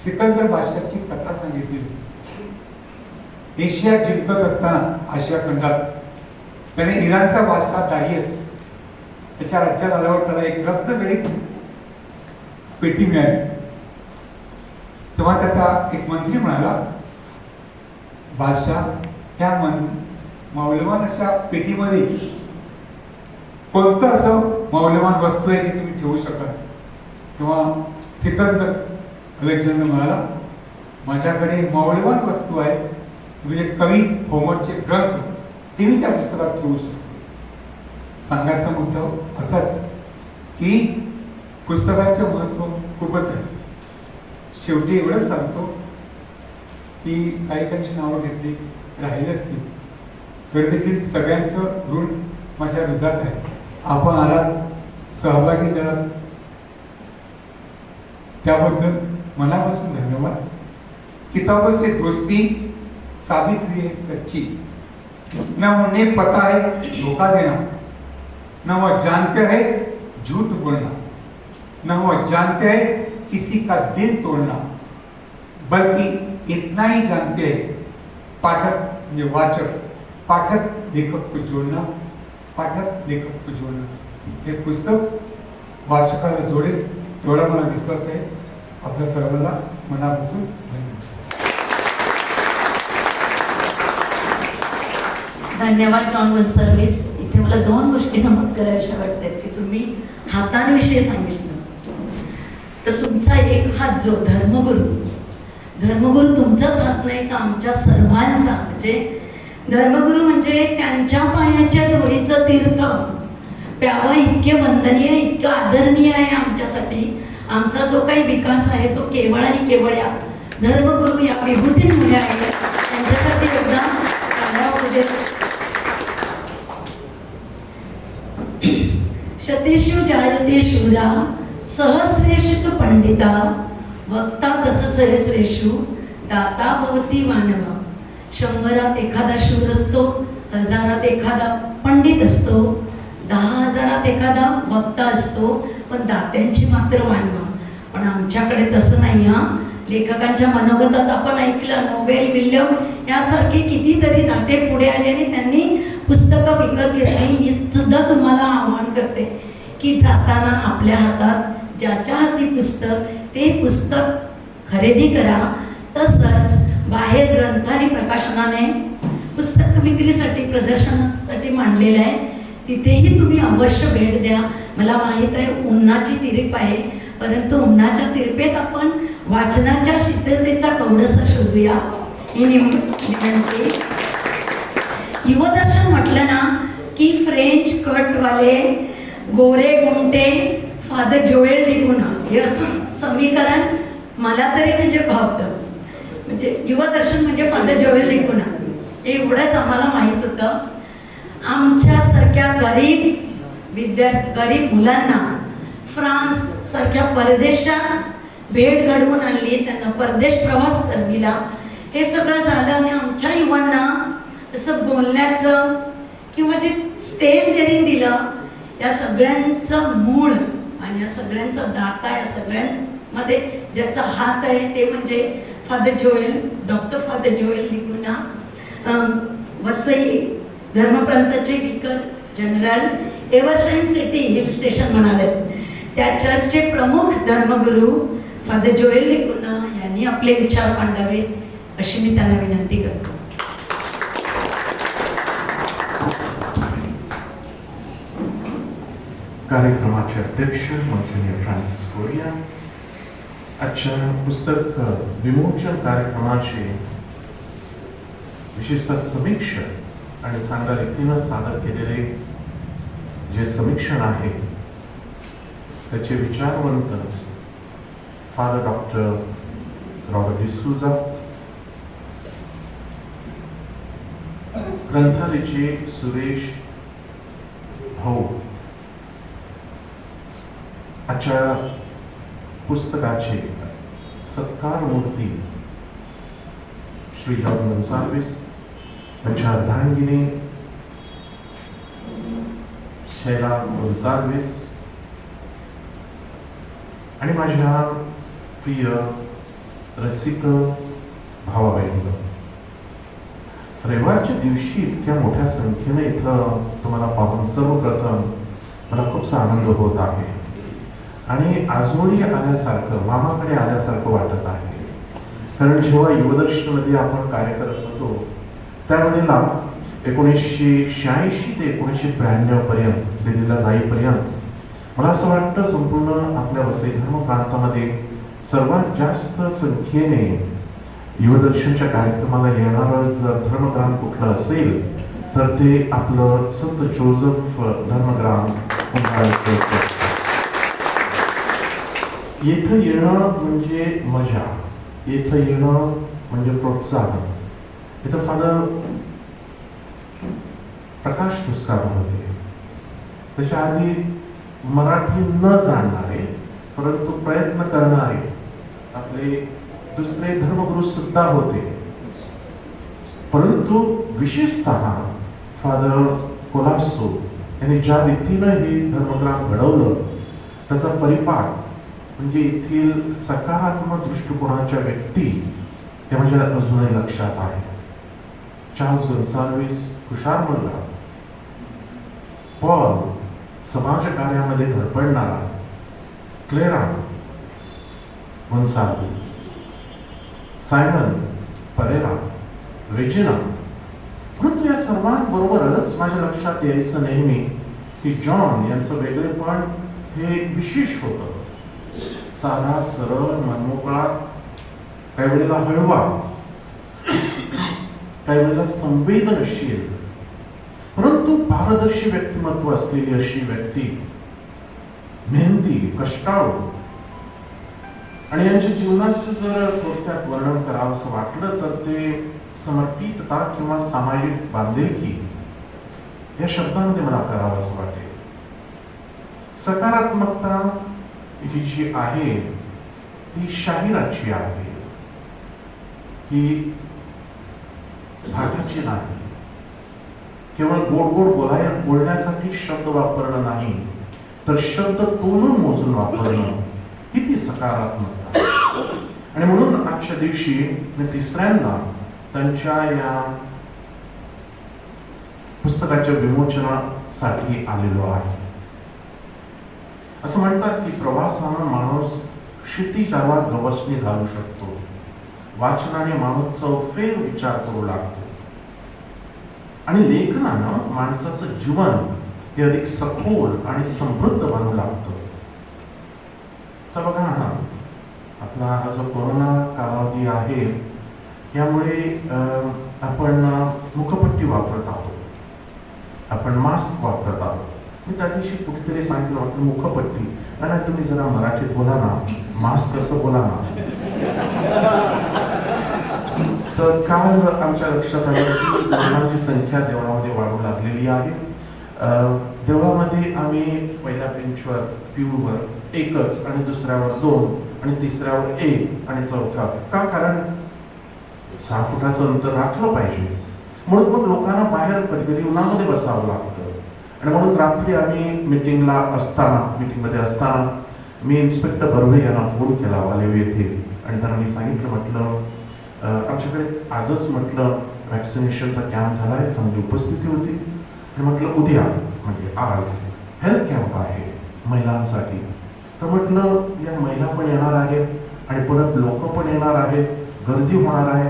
सिकंदर बादशाहची कथा सांगितली. एशिया जिंकत असताना आशिया खंडात त्याने इराणचा बादशाह दारियस याच्या राज्यात आल्यावर त्याला एक रत्नजडित पेटी मिळाली. तेव्हा त्याचा एक मंत्री म्हणाला, बादशाह त्या मौल्यवान अशा पेटीमध्ये कोणतं असं मौल्यवान वस्तू आहे की तुम्ही ठेवू शकाल. तेव्हा सिकंदर अलेक्झांडर म्हणाला, माझ्याकडे मौल्यवान वस्तू आहे, म्हणजे कवी होमरचे ग्रंथ ते मी त्या पुस्तकात ठेवू शकतो. सांगायचा मुद्दा असाच की पुस्तकाचं महत्त्व खूपच आहे. शेवटी एवढंच सांगतो की काहीकांची नावं घेतली राहिली असतील तर देखील सगळ्यांचं ऋण माझ्या हृदयात आहे. आपण आलात, सहभागी झालात, त्याबद्दल मनापासून धन्यवाद. किताबों से दोस्ती साबित हुई है सच्ची, न उन्हें पता है धोखा देना, न वह जानते हैं झूठ बोलना, न वह जानते हैं किसी का दिल तोड़ना, बल्कि इतना ही जानते हैं पाठक वाचक, पाठक लेखक को जोड़ना, पाठक लेखक को जोड़ना. हे पुस्तक वाचकाला जोडेल तेवढा मला विश्वास आहे. आपल्या सर्वांना मनापासून धन्यवाद. धन्यवाद जॉन गोन्साल्विस. इथे मला 2 गोष्टी नमूद करायच्या वाटतात की तुम्ही हातांविषयी सांगितलं तर तुमचा एक हात जो धर्मगुरू तुमचाच हात नाही तर आमच्या सर्वांचा. म्हणजे धर्मगुरू म्हणजे त्यांच्या पायाच्या धुळीचं तीर्थ प्यावं इतके वंदनीय, इतकं आदरणीय आहे आमच्यासाठी. आमचा जो काही विकास आहे तो केवळ आणि केवळ या धर्मगुरू या विभूतींमुळे आहे. त्यांच्यासाठी एकदा शतेषु जायते शूरा सहस्रेषु पंडिता वक्ता दशसहस्रेषु दाता भवती मानवा. 100त एखादा शूर असतो, 1000त एखादा पंडित असतो, 10,000त एखादा वक्ता असतो, पण दात्यांची मात्र वानवा. पण आमच्याकडे तसं नाही. लेखकांच्या मनोगतात आपण ऐकलं, नोबेल विल्यम यासारखे कितीतरी दाते पुढे आले आणि त्यांनी पुस्तकं विकत घेतली. मी सुद्धा तुम्हाला आवाहन करते की जाताना आपल्या हातात ज्याच्या हाती पुस्तक ते पुस्तक खरेदी करा. तसंच बाहेर ग्रंथालय प्रकाशनाने पुस्तक विक्रीसाठी प्रदर्शनासाठी मांडलेलं आहे, तिथेही तुम्ही अवश्य भेट द्या. मला माहीत आहे उन्हाची तिरीप आहे, परंतु उन्हाच्या तिरपेत आपण वाचनाच्या शीतलतेचा कवडसा शोधूया ही विनंती. युवदर्शन म्हटलं ना की फ्रेंच कटवाले गोरे गुंटे फादर जोएल डिगुना हे असं समीकरण मला तरी म्हणजे भावतं. म्हणजे युवदर्शन म्हणजे फादर जोएल डिगुना एवढंच आम्हाला माहीत होतं. आमच्यासारख्या गरीब मुलांना फ्रान्स सारख्या परदेशात भेट घडवून आणली, त्यांना परदेश प्रवास करविला. हे सगळं झालं आणि आमच्या युवांना असं बोलण्याचं किंवा जे स्टेज डेअरिंग दिलं, या सगळ्यांचं मूळ आणि या सगळ्यांचं दाता, या सगळ्यांमध्ये ज्याचा हात आहे ते म्हणजे डॉक्टर फादर जोएल डिगुना, वसई धर्मप्रांताचे vicar general, Evershine city hill station म्हणाले, त्या चर्चचे प्रमुख धर्मगुरू फादर जोएल डिगुना यांनी आपले विचार मांडावेत अशी मी त्यांना विनंती करतो. कार्यक्रमाचे अध्यक्ष मॉन्सिनियर फ्रान्सिस कोरिया, आजच्या पुस्तक विमोचन कार्यक्रमाचे विशेषतः समीक्षक आणि चांगल्या रीतीनं सादर केलेले जे समीक्षण आहे त्याचे विचारवंत फादर डॉक्टर रॉबर्ट डिसूजा, ग्रंथालयाचे सुरेश भाऊ, आजच्या पुस्तकाचे सत्कार मूर्ती श्री जॉन गोन्साल्विस, त्यांच्या अर्धांगिनी शैला गोन्साल्विस आणि माझ्या प्रिय रसिक भावा बहिणी, रविवारच्या दिवशी इतक्या मोठ्या संख्येने इथं तुम्हाला पाहून सर्वप्रथम मला खूपसा आनंद होत आहे आणि आजोळी आल्यासारखं, मामाकडे आल्यासारखं वाटत आहे. कारण जेव्हा युवदर्शनमध्ये आपण कार्य करत होतो त्यावेळेला 1986 ते 1992 पर्यंत दिल्लीला जाईपर्यंत मला असं वाटतं संपूर्ण आपल्या वसई धर्म प्रांतामध्ये सर्वात जास्त संख्येने युवदर्शनच्या कार्यक्रमाला येणारं जर धर्मग्राम कुठलं असेल तर ते आपलं संत जोसेफ धर्मग्राम. येथं येणं म्हणजे मजा, येथं येणं म्हणजे प्रोत्साहन. इथं फादर प्रकाश दुष्काळ होते, त्याच्या आधी मराठी न जाणणारे परंतु प्रयत्न करणारे आपले दुसरे धर्मगुरू सुद्धा होते. परंतु विशेषतः फादर कोलासो यांनी ज्या रीतीनं हे धर्मग्राम घडवलं त्याचा परिपाक म्हणजे येथील सकारात्मक दृष्टिकोनाच्या व्यक्ती या माझ्या अजूनही लक्षात आहे. चार्ल्स गोन्साल्विस हुशार मुलगा, पॉल समाज कार्यामध्ये धडपडणारा, क्लेरा गोन्साल्विस, सायमन परेरा, रेजिना. परंतु या सर्वांबरोबरच माझ्या लक्षात यायचं नेहमी की जॉन यांचं वेगळेपण हे विशेष होतं. साधा, सरळ, मनमोकळा, काही वेळेला हळवा, काही वेळेला संवेदनशील, परंतु पारदर्शी व्यक्तिमत्व असलेली अशी व्यक्ती, मेहनती, कष्टाळू. आणि यांच्या जीवनाचं जर थोडक्यात वर्णन करावं असं वाटलं तर ते समर्पितता किंवा सामाजिक बांधिलकी या शब्दांमध्ये मला करावं असं वाटेल. सकारात्मकता ही जी आहे ती शाहिराची आहे, ही भाटाची नाही. केवळ गोड गोड बोलण्यासाठी शब्द वापरणं नाही तर शब्द तोलून मोजून वापरणं ही ती सकारात्मकता. आणि म्हणून आजच्या दिवशी मी तिसऱ्यांदा त्यांच्या या पुस्तकाच्या विमोचनासाठी आलेलो आहे. असं म्हणतात की प्रवासानं माणूस क्षितिजाला गवसणी घालू शकतो, वाचनाने माणूस चौफेर विचार करू लागतो आणि लेखनानं माणसाचं जीवन हे अधिक सखोल आणि समृद्ध बनू लागतं. तर बघा ना, आपला हा जो कोरोना कालावधी आहे यामुळे आपण मुखपट्टी वापरत आहोत. आपण मास्क वापरत आहोत. मी त्या दिवशी कुठेतरी सांगितलं वाटलं मुखपट्टी, आणि तुम्ही जरा मराठीत बोला ना, मास्क कसं बोला ना. तर काल आमच्या लक्षात आलं की लोकांची संख्या देवळामध्ये वाढू लागलेली आहे. देवळामध्ये आम्ही पहिल्या बेंचवर प्यूवर एकच, आणि दुसऱ्यावर 2, आणि तिसऱ्यावर 1, आणि चौथ्यावर का, कारण 6 फुटाचं अंतर राखलं पाहिजे. म्हणून मग लोकांना बाहेर कधी कधी उन्हामध्ये बसावं लागतं. आणि म्हणून रात्री आम्ही मीटिंगमध्ये असताना मी इन्स्पेक्टर बर्वे यांना फोन केला वालेव येथे, आणि त्यांना मी सांगितलं, म्हटलं आमच्याकडे आजच म्हटलं वॅक्सिनेशनचा कॅम्प झाला आहे, चांगली उपस्थिती होती, आणि म्हटलं उद्या म्हणजे आज हेल्थ कॅम्प आहे महिलांसाठी. तर म्हटलं या महिला पण येणार आहेत आणि परत लोक पण येणार आहेत, गर्दी होणार आहे.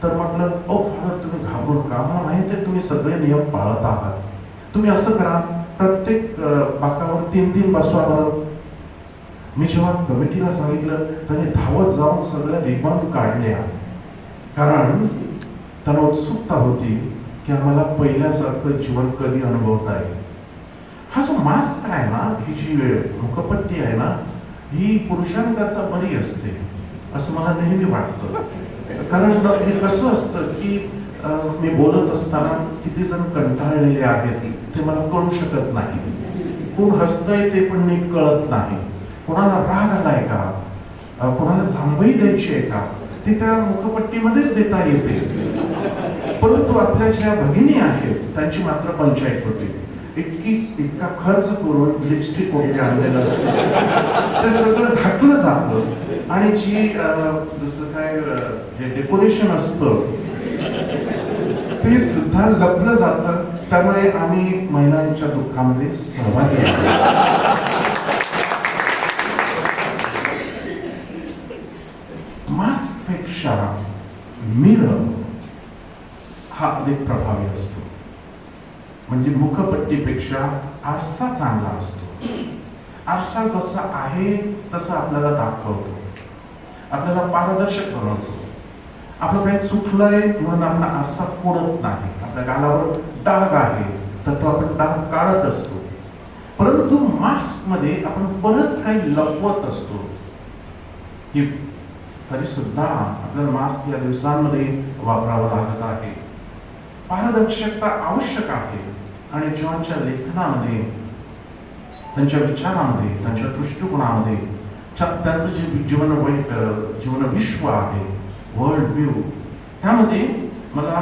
तर म्हटलं ओ फादर तुम्ही घाबरू नका, मला माहिती आहे तुम्ही सगळे नियम पाळत आहात. तुम्ही असं करा, प्रत्येक बाकावर 3-3 बसवा बरं. मी जेव्हा कमिटीला सांगितलं त्यांनी धावत जाऊन सगळ्या रिबॉन काढल्या, कारण त्यांना उत्सुकता होती की आम्हाला पहिल्यासारखं जीवन कधी अनुभवता येईल. हा जो मास्क आहे ना, ही जी मुखपट्टी आहे ना, ही पुरुषांकरता बरी असते असं मला नेहमी वाटतं. कारण हे कसं असतं की मी बोलत असताना किती जण कंटाळलेले आहेत ते मला कळू शकत नाही. कोण हसतंय ते पण नीट कळत नाही. कोणाला राग आलाय का, कोणाला जांभई द्यायची आहे का, ते त्या मुखपट्टीमध्येच देता येते. परंतु आपल्या ज्या भगिनी आहेत त्यांची मात्र पंचायत होते. इतका खर्च करून लिपस्टिक वगैरे आणलेलं असतं, ते सगळं झाकलं जातं, आणि जी जसं काय जे डेकोरेशन असतं ते सुद्धा लपलं जातं. त्यामुळे आम्ही महिलांच्या दुःखामध्ये सहभागी आहोत. मास्क पेक्षा मिरर हा अधिक प्रभावी असतो. म्हणजे मुखपट्टीपेक्षा आरसा चांगला असतो. आरसा जसा आहे तसं आपल्याला दाखवतो, आपल्याला पारदर्शक बनवतो. आपलं काही चुकलंय म्हणून आपण आरसा फोडत नाही. आपल्या गालावर डाग आहे तर तो आपण डाग काढत असतो. परंतु मास्क मध्ये आपण बरंच काही लपवत असतो. की तरी सुद्धा आपल्याला मास्क या दिवसांमध्ये वापरावं लागत आहे. पारदर्शकता आवश्यक आहे. आणि जॉनच्या लेखनामध्ये, त्यांच्या विचारामध्ये, त्यांच्या दृष्टिकोनामध्ये, त्यांचं जे जीवनविश्व आहे, वर्ल्ड व्ह्यू, त्यामध्ये मला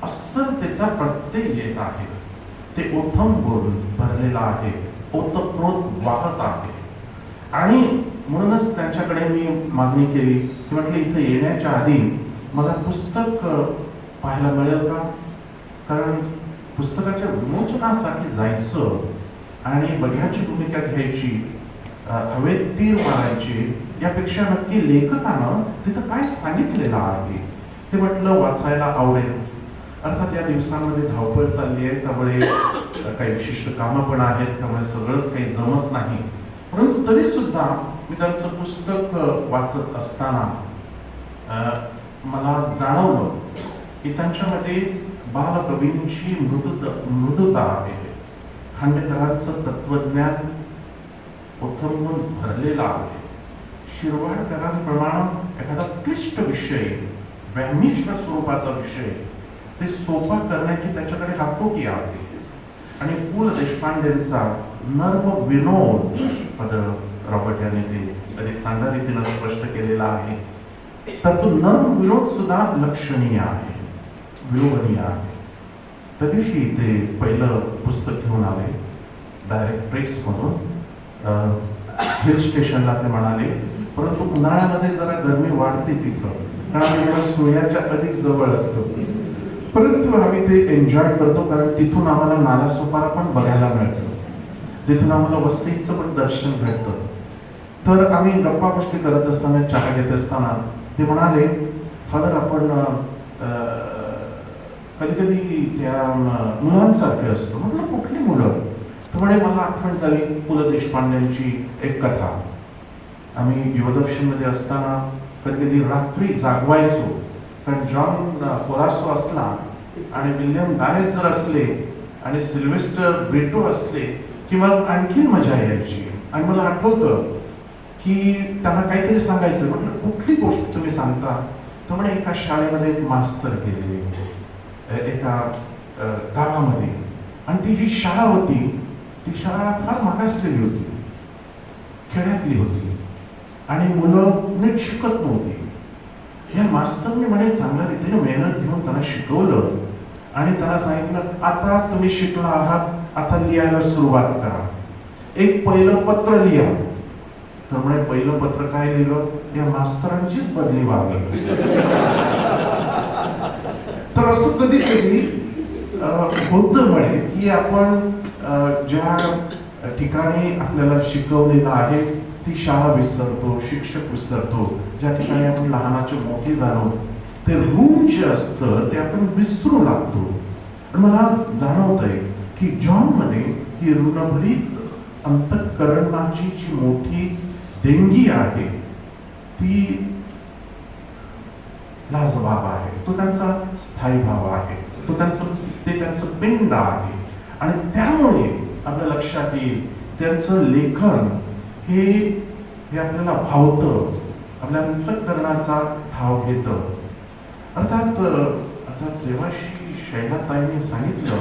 अस्सलतेचा प्रत्यय येत आहे. ते ओथंबून भरलेला आहे, ओतप्रोत वाहत आहे. आणि म्हणूनच त्यांच्याकडे मी मागणी केली की म्हटलं इथं येण्याच्या आधी मला पुस्तक पाहायला मिळेल का, कारण पुस्तकाच्या विमोचनासाठी जायचं आणि बघ्याची भूमिका घ्यायची, हवेत तीर मारायची, यापेक्षा नक्की लेखकानं तिथं काय सांगितलेलं आहे ते म्हटलं वाचायला आवडेल. अर्थात या दिवसांमध्ये धावपळ चालली आहे, त्यामुळे काही विशिष्ट कामं पण आहेत, त्यामुळे सगळंच काही जमत नाही. परंतु तरी सुद्धा मी त्यांचं पुस्तक वाचत असताना मला जाणवलं की त्यांच्यामध्ये बालकवींची मृदुता आहे. खांडेकरांचं तत्वज्ञान ओथंबून भरलेलं आहे. शिरवाडकरांप्रमाणे एखादा क्लिष्ट विषय, व्यामिश्र स्वरूपाचा विषय ते सोपा करण्याची त्याच्याकडे हातोटी आहे. आणि पु. ल. देशपांडेंचा नर्म विनोद पद रॉबर्ट यांनी ते अधिक चांगल्या रीतीनं स्पष्ट केलेला आहे. तर तो नर्म विनोद सुद्धा लक्षणीय आहे, विलोभनीय आहे. त्या दिवशी ते पहिलं पुस्तक घेऊन आले डायरेक्ट प्रेस म्हणून. हिल स्टेशनला ते म्हणाले, परंतु उन्हाळ्यामध्ये जरा गरमी वाढते तिथं, कारण सूर्याच्या अधिक जवळ असतं. परंतु आम्ही ते एन्जॉय करतो, कारण तिथून आम्हाला नालासोपारा पण बघायला मिळतं, तिथून आम्हाला वसईचं पण दर्शन भेटतं. तर आम्ही गप्पा गोष्टी करत असताना, चहा घेत असताना ते म्हणाले, फादर आपण कधी कधी त्या मुलांसारखे असतो. म्हटलं कुठली मुलं? तर म्हणे मला आठवण झाली पु. ल. देशपांडेंची एक कथा. आम्ही युवदर्शनमध्ये असताना कधी कधी रात्री जागवायचो, कारण जॉन पोरासो असला आणि विल्यम डायस जर असले आणि सिल्वेस्टर ब्रेटो असले की मग आणखीन मजा यायची. आणि मला आठवतं की त्यांना काहीतरी सांगायचं. म्हटलं कुठली गोष्ट तुम्ही सांगता? तर म्हणे एका शाळेमध्ये एक मास्तर गेले एका गावामध्ये, आणि ती जी शाळा होती ती शाळा फार मागासलेली होती, खेड्यातली होती आणि मुलं नीट शिकत नव्हती. या मास्तरने म्हणे चांगल्या रीतीने मेहनत घेऊन त्यांना शिकवलं आणि त्यांना सांगितलं आता तुम्ही शिकला आहात, आता लिहायला सुरुवात करा, एक पहिलं पत्र लिहा. तर म्हणे पहिलं पत्र काय लिहिलं? या मास्तरांचीच बदली व्हावी. तर असं कधी कधी होतं म्हणे की आपण ज्या ठिकाणी आपल्याला शिकवलेलं आहे ती शाळा विसरतो, शिक्षक विसरतो. ज्या ठिकाणी आपण लहानाचे मोठे झालो ते रूम जे असतं ते आपण विसरू लागतो. पण मला जाणवतंय की जॉन मध्ये ही ऋणभरीत अंतःकरणाची जी मोठी देणगी आहे ती लाजवाब आहे. तो त्यांचा स्थायी भाव आहे, तो त्यांचं पिंड आहे. आणि त्यामुळे आपल्या लक्षात येईल त्यांचं लेखन हे आपल्याला भावतं, आपल्या अंतःकरणाचा ठाव घेतं. अर्थात देवाशी शैलाताईंनी सांगितलं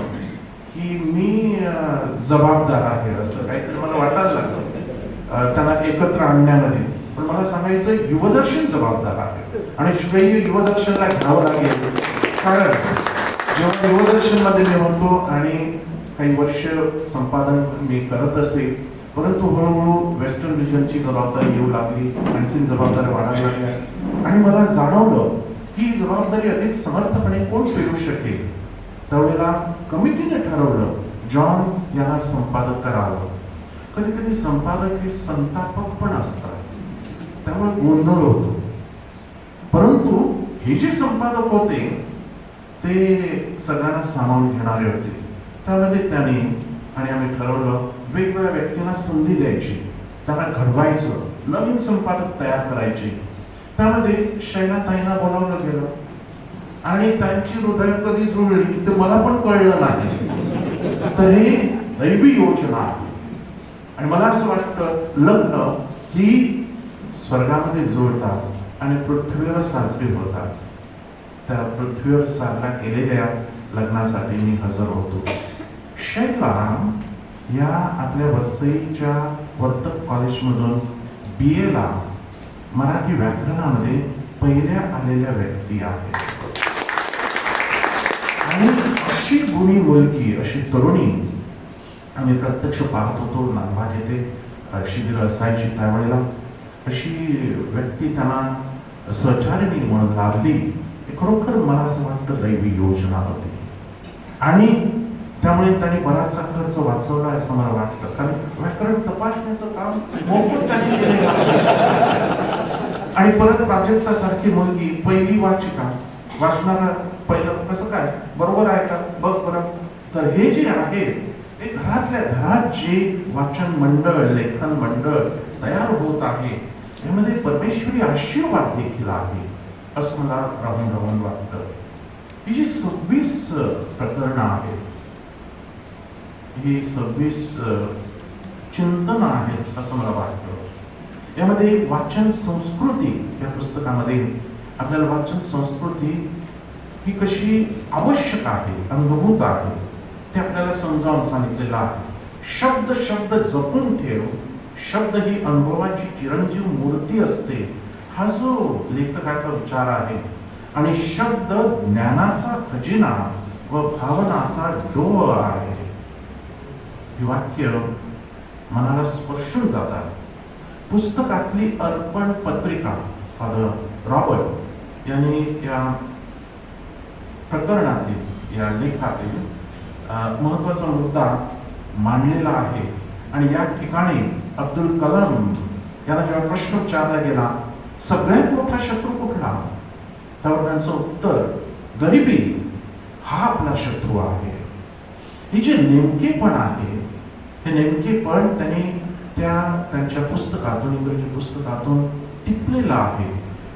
की मी जबाबदार आहे असं काहीतरी मला वाटायला लागलं त्यांना एकत्र आणण्यामध्ये. पण मला सांगायचं युवदर्शन जबाबदार आहे आणि श्रेय युवदर्शनला घ्यावं लागेल. कारण जेव्हा युवदर्शनमध्ये मी होतो आणि काही वर्ष संपादन मी करत असे, परंतु हळूहळू वेस्टर्न रिजनची जबाबदारी येऊ लागली, आणखीन जबाबदारी वाढायला लागल्या आणि मला जाणवलं ही जबाबदारी अधिक समर्थपणे कोण पेलू शकेल. त्यावेळेला कमिटीने ठरवलं जॉन यांना संपादक करावं. कधी कधी संपादक हे संतापक पण असतात, त्यामुळे गोंधळ होतो. परंतु हे जे संपादक होते ते सगळ्यांना सामावून घेणारे होते. त्यामध्ये त्यांनी आणि आम्ही ठरवलं वेगवेगळ्या व्यक्तींना संधी द्यायची, त्यांना घडवायचं, नवीन संपादक तयार करायचे. त्यामध्ये शैलाताईंना बोलावलं गेलं आणि त्यांची हृदय कधी जुळली ते मला पण कळलं नाही. तर हे दैवी योजना आहे. आणि मला असं वाटतं लग्न ही स्वर्गामध्ये जुळतात आणि पृथ्वीवर साजरी होतात. त्या पृथ्वीवर साजरा केलेल्या लग्नासाठी मी हजर होतो. शैला या आपल्या वसईच्या वर्तक कॉलेजमधून BA ला मराठी व्याकरणामध्ये पहिल्या आलेल्या व्यक्ती आहेत. आणि अशी गुणी मुलगी, अशी तरुणी आम्ही प्रत्यक्ष पाहत होतो. नागभाग येथे शिबिर असायची त्यावेळेला. अशी व्यक्ती त्यांना सहचारिणी म्हणून लाभली. खरोखर मला असं वाटतं दैवी योजना होती आणि त्यामुळे त्यांनी बराचसा खर्च वाचवला असं मला वाटतं. कारण व्याकरण तपासण्याचं काम मोफत त्यांनी केलेलं आहे. आणि परत प्राजक्तासारखी मुलगी पहिली वाचिका, वाचणारा पहिलं कसं काय बरोबर आहे का बघ बरं. तर हे जे आहे हे घरातल्या घरात जे वाचन मंडळ, लेखन मंडळ तयार होत आहे यामध्ये परमेश्वरी आशीर्वाद देखील आहे असं मला राहून वाटतं. ही जी 26 प्रकरणं आहेत, ही 26 चिंतन आहेत असं मला वाटतं. यामध्ये वाचन संस्कृती या पुस्तकामध्ये आपल्याला वाचन संस्कृती ही कशी आवश्यक आहे, अंगभूत आहे ते आपल्याला समजावून सांगितलेलं आहे. शब्द शब्द जपून ठेव, शब्द ही अनुभवाची चिरंजीव मूर्ती असते हा जो लेखकाचा विचार आहे. आणि शब्द ज्ञानाचा खजिना व भावनाचा डोह आहे. ही वाक्य मनाला स्पर्शून जातात. पुस्तकातली अर्पण पत्रिका फादर रॉबर्ट यांनी या प्रकरणातील, या लेखातील महत्वाचा मुद्दा मांडलेला आहे. आणि या ठिकाणी अब्दुल कलाम यांना जेव्हा प्रश्न विचारला गेला सगळ्यात मोठा शत्रू कुठला, त्यावर त्यांचं उत्तर गरिबी हा आपला शत्रू आहे. हे जे नेमकेपण आहे हे नेमकेपण त्यांनी त्यांच्या पुस्तकातून, इंग्रजी पुस्तकातून टिपलेलं आहे.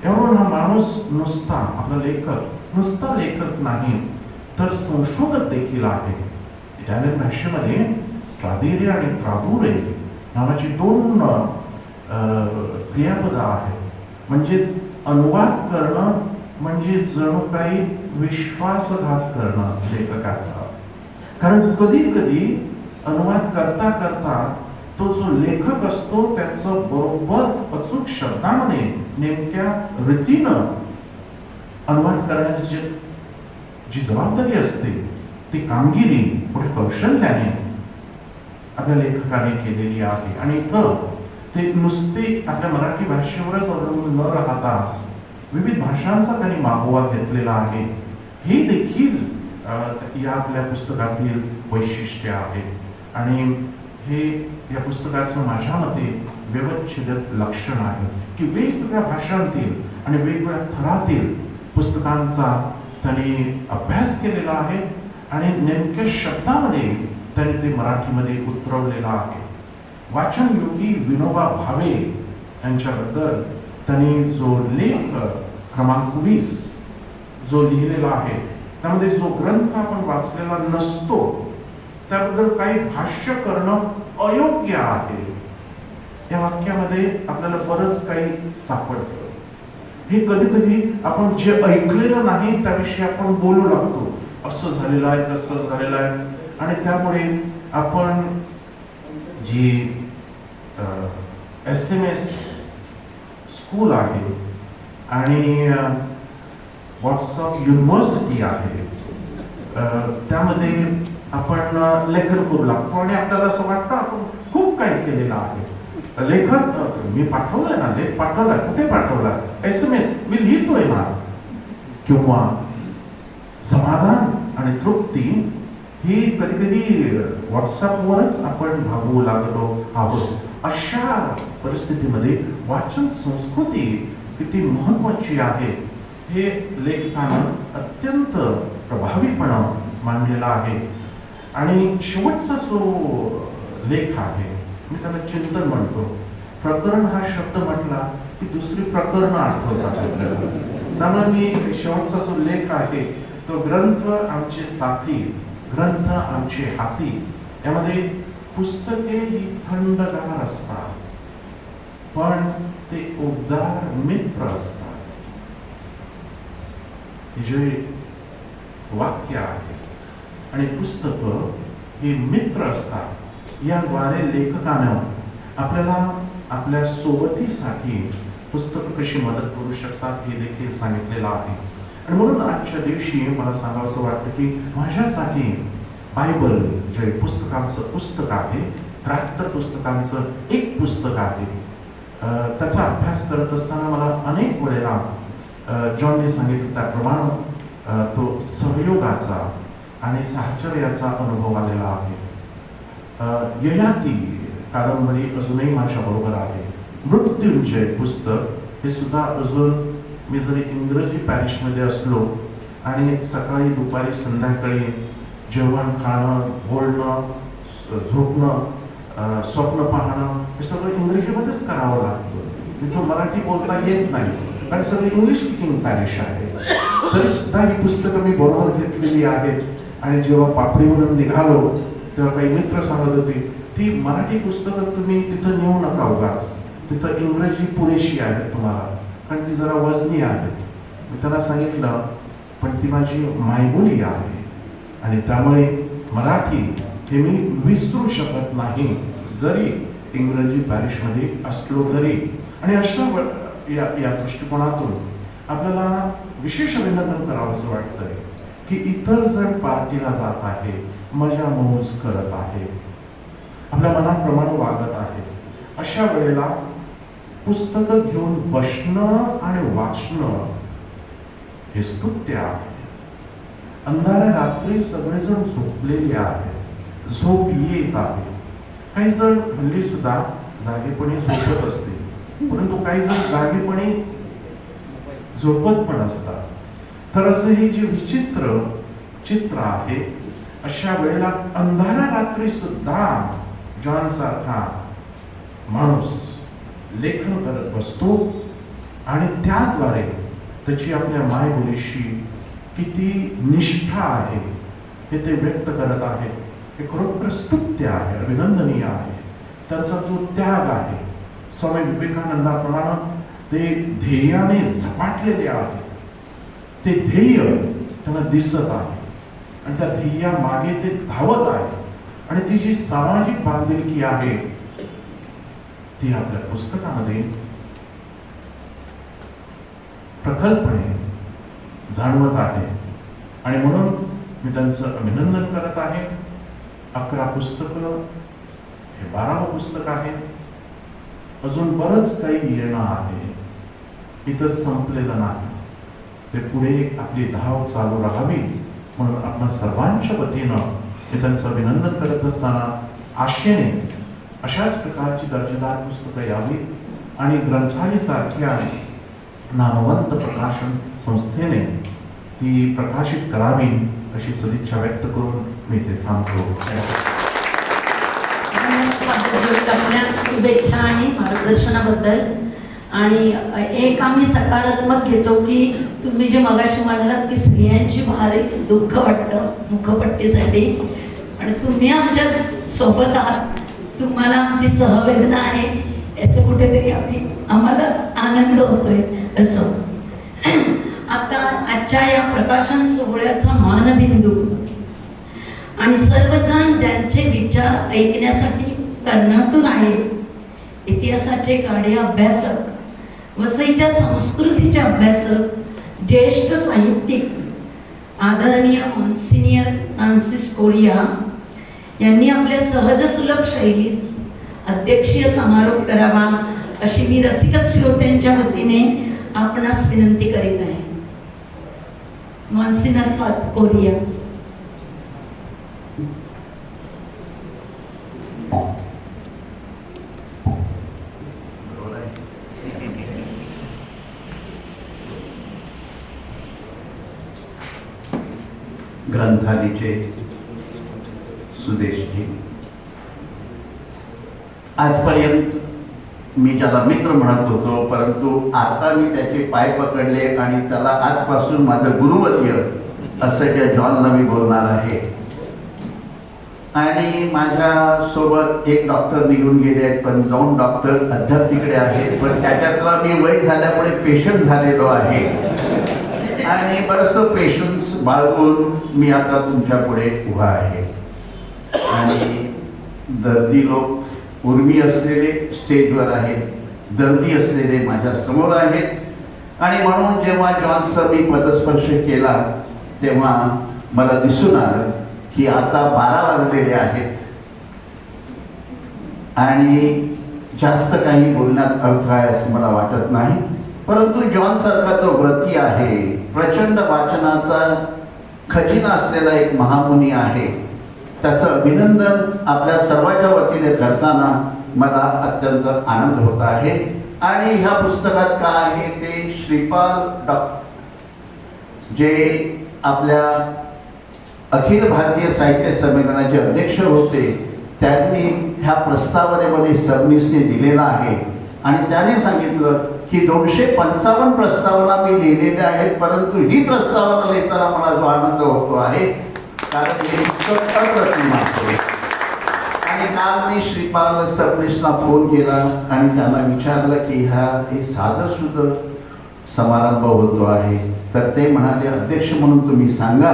यावरून हा माणूस नुसता आपला लेखक, नुसता लेखक नाही तर संशोधक देखील आहे. इटालियन भाषेमध्ये ट्रादेरे आणि ट्रादुरे नावाची दोन क्रियापद आहेत. म्हणजेच अनुवाद करणं म्हणजे जणू काही विश्वासघात करणं लेखकाचा. कारण कधी कधी अनुवाद करता करता तो जो लेखक असतो त्याचं बरोबर अचूक शब्दामध्ये नेमक्या रीतीनं अनुवाद करण्याची जी जबाबदारी असते ती कामगिरी पुढे कौशल्याने आपल्या लेखकाने केलेली आहे. आणि इथं ते नुसते आपल्या मराठी भाषेवरच अवलंबून न राहता विविध भाषांचा त्यांनी मागोवा घेतलेला आहे. हे देखील या आपल्या पुस्तकातील वैशिष्ट्य आहे. आणि हे या पुस्तकाचं माझ्या मते व्यवच्छेदक लक्षण आहे की वेगवेगळ्या भाषांतील आणि वेगवेगळ्या थरातील पुस्तकांचा त्यांनी अभ्यास केलेला आहे आणि नेमक्या शब्दामध्ये त्यांनी ते मराठीमध्ये उतरवलेलं आहे. वाचनयोगी विनोबा भावे यांच्याबद्दल त्यांनी जो लेख क्रमांक 20 जो लिहिलेला आहे त्यामध्ये जो ग्रंथ आपण वाचलेला नसतो त्याबद्दल काही भाष्य करणं अयोग्य आहे या वाक्यामध्ये आपल्याला बरंच काही सापडतं. हे कधी कधी आपण जे ऐकलेलं नाही त्याविषयी आपण बोलू लागतो, असं झालेलं आहे तसं झालेलं आहे. आणि त्यामुळे आपण जी SMS स्कूल आहे आणि व्हॉट्सअप युनिव्हर्सिटी आहे त्यामध्ये आपण लेखन करू लागतो आणि आपल्याला असं वाटतं आपण खूप काही केलेलं आहे. लेखन मी पाठवलंय ना, लेख पाठवलाय, कुठे पाठवलाय, SMS मी लिहितोय ना. किंवा समाधान आणि तृप्ती ही कधी कधी व्हॉट्सअपवरच आपण भागवू लागलो आहोत. अशा परिस्थितीमध्ये वाचन संस्कृती किती महत्वाची आहे हे लेखकानं अत्यंत प्रभावीपणे मांडलेला आहे. आणि शेवटचा जो लेख आहे मी त्याला चिंतन म्हणतो. प्रकरण हा शब्द म्हटला की दुसरी प्रकरणं आठवतात आपल्याला. त्यामुळे मी शेवटचा जो लेख आहे तो ग्रंथ आमचे साथी, ग्रंथ आमचे हाती, यामध्ये पुस्तके ही थंडगार असतात पण ते उबदार मित्र असतात. हे जे वाक्य आहे आणि पुस्तकं हे मित्र असतात. याद्वारे लेखकानं आपल्याला आपल्या सोबतीसाठी पुस्तकं कशी मदत करू शकतात हे देखील सांगितलेलं आहे. आणि म्हणून आजच्या दिवशी मला सांगावंसं वाटतं की माझ्यासाठी बायबल जे पुस्तकांचं पुस्तक आहे, 73 पुस्तकांचं एक पुस्तक आहे. त्याचा अभ्यास करत असताना मला अनेक वेळेला जॉनने सांगितलं त्याप्रमाणे तो सहयोगाचा आणि साहचर्याचा अनुभव आलेला आहे. ययाती कादंबरी अजूनही माझ्या बरोबर आहे. मृत्युंजय पुस्तक हे सुद्धा अजून मी जरी इंग्रजी पॅरिशमध्ये असलो आणि सकाळी दुपारी संध्याकाळी जेवण खाणं, बोलणं, झोपणं, स्वप्न पाहणं हे सगळं इंग्रजीमध्येच करावं लागतं. इथं मराठी बोलता येत नाही कारण सगळं इंग्लिश स्पीकिंग पॅरिश आहे. तरी सुद्धा ही पुस्तकं मी बरोबर घेतलेली आहेत. आणि जेव्हा पापडीवरून निघालो तेव्हा काही मित्र सांगत होते ती मराठी पुस्तकं तुम्ही तिथं नेऊ नका उगाच, तिथं इंग्रजी पुरेशी आहे तुम्हाला कारण ती जरा वजनी आहे. मी त्यांना सांगितलं पण ती माझी मायबोली आहे आणि त्यामुळे मराठी हे मी विसरू शकत नाही जरी इंग्रजी पॅरिशमध्ये असलो तरी. आणि अशा या दृष्टिकोनातून आपल्याला विशेष अभिनंदन करावं असं वाटतंय की इतर जण पार्टीला जात आहे, मजा मौज करत आहे, आपल्या मनाप्रमाणे वागत आहे. अशा वेळेला पुस्तकं घेऊन बसणं आणि वाचणं हे स्तुत्य आहे. अंधाऱ्या रात्री सगळेजण झोपलेले आहेत, झोप येत आहे. काही जण हल्ली सुद्धा जागेपणी झोपत असते परंतु काही जण जागेपणी झोपत पण असतात. तर असं हे जे विचित्र चित्र आहे अशा वेळेला अंधाऱ्या रात्री सुद्धा जॉन सारखा माणूस लेखन करत बसतो आणि त्याद्वारे त्याची आपल्या मायबोलीशी किती निष्ठा आहे हे ते व्यक्त करत आहे. हे खरोखर स्तुत्य आहे, अभिनंदनीय आहे. त्यांचा जो त्याग आहे, स्वामी विवेकानंदाप्रमाणे ते ध्येयाने झपाटलेले आहे. ते ध्येय त्यांना दिसत आहे आणि त्या ध्येया मागे ते धावत आहे. आणि ती जी सामाजिक बांधिलकी आहे ती आपल्या पुस्तकामध्ये प्रखरपणे जाणवत आहे. आणि म्हणून मी त्यांचं अभिनंदन करत आहे. 11 पुस्तकं, हे 12वं पुस्तक आहे. अजून बरंच काही येणं आहे, इथं संपलेलं नाही. ते पुढे आपली धाव चालू राहावी म्हणून आपण सर्वांच्या वतीनं मी त्यांचं अभिनंदन करत असताना आशेने अशाच प्रकारची दर्जेदार पुस्तकं यावी आणि ग्रंथालयासारख्या नामवंत प्रकाशन संस्थेने ती प्रकाशित करावी अशी सदिच्छा व्यक्त करून मी ते थांबतो. आपल्या शुभेच्छा आणि मार्गदर्शनाबद्दल. आणि एक आम्ही सकारात्मक घेतो की तुम्ही जे मगाशी म्हणलात की स्त्रियांची भारी दुःख वाटतं मुखपट्टीसाठी, आणि तुम्ही आमच्या सोबत आहात, तुम्हाला आमची सहवेदना आहे, याचं कुठेतरी आम्हाला आनंद होतोय. असं आता आजच्या या प्रकाशन सोहळ्याचा मानबिंदू आणि सर्वजण ज्यांचे विचार ऐकण्यासाठी कर्णातून आहेत, इतिहासाचे गाढे अभ्यासक, वसईच्या संस्कृतीचे अभ्यासक, ज्येष्ठ साहित्यिक आदरणीय मॉन्सिनियर फ्रान्सिस कोरिया यांनी आपल्या सहज सुलभ शैलीत अध्यक्षीय समारोप करावा अशी मी रसिक श्रोत्यांच्या वतीने आपणास विनंती करीत आहे. मॉन्सिनियर कोरिया. ग्रंथालयाचे सुदेशजी, आजपर्यंत मी ज्याला मित्र म्हणत होतो, परंतु आता मी त्याचे पाय पकडले आणि त्याला आजपासून माझं गुरुवर्य असं त्या जॉनला मी बोलणार आहे. आणि माझ्या सोबत एक डॉक्टर निघून गेले आहेत, पण 2 डॉक्टर अद्याप तिकडे आहेत, पण त्याच्यातला मी वय झाल्यामुळे पेशंट झालेलो आहे. आणि बरंचसं पेशन्स बाळगून मी आता तुमच्या पुढे उभा आहे. आणि दर्दी लोक उर्मी असलेले स्टेजवर आहेत, दर्दी असलेले माझ्या समोर आहेत. आणि म्हणून जेव्हा जॉनचा मी पदस्पर्श केला तेव्हा मला दिसून आलं की आता 12 वाजलेले आहेत आणि जास्त काही बोलण्यात अर्थ आहे असं मला वाटत नाही. परंतु जॉन सारखा जो व्रती आहे, प्रचंड वाचनाचा खजिना असलेला एक महामुनी आहे, त्याचं अभिनंदन आपल्या सर्वांच्या वतीने करताना मला अत्यंत आनंद होत आहे. आणि ह्या पुस्तकात काय आहे ते श्रीपाल जे आपल्या अखिल भारतीय साहित्य संमेलनाचे अध्यक्ष होते, त्यांनी ह्या प्रस्तावनेमध्ये सबनीसने दिलेला आहे. आणि त्याने सांगितलं की 255 प्रस्तावना मी लिहिलेल्या आहेत, परंतु ही प्रस्तावना लिहिताना मला जो आनंद होतो आहे कारण हे पुस्तक अप्रतिम आहे. आणि काल मी श्रीपाल सबनीसला फोन केला आणि त्यांना विचारलं की हे साधंसुद्धा समारंभ होतो आहे, तर ते म्हणाले अध्यक्ष म्हणून तुम्ही सांगा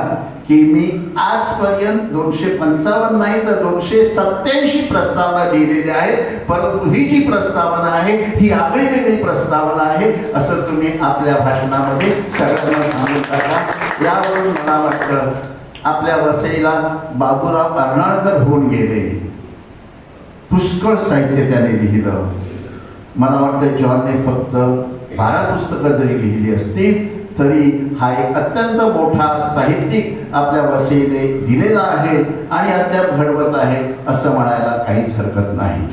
की मी आजपर्यंत 255 नाही तर 287 प्रस्तावना लिहिलेल्या आहेत, परंतु ही जी प्रस्तावना आहे ही आगळी वेगळी प्रस्तावना आहे असं तुम्ही आपल्या भाषणामध्ये सगळ्यांना सांगून टाका. यावरून मला वाटतं आपल्या वसईला बाबूराव अर्नाळकर होऊन गेले, पुष्कळ साहित्य त्याने लिहिलं. मला वाटतं जॉनने फक्त 12 पुस्तकं जरी लिहिली असतील तरी हा एक अत्यंत मोठा साहित्यिक आपल्या वसईने दिलेला आहे आणि अद्याप घडवत आहे असं म्हणायला काहीच हरकत नाही.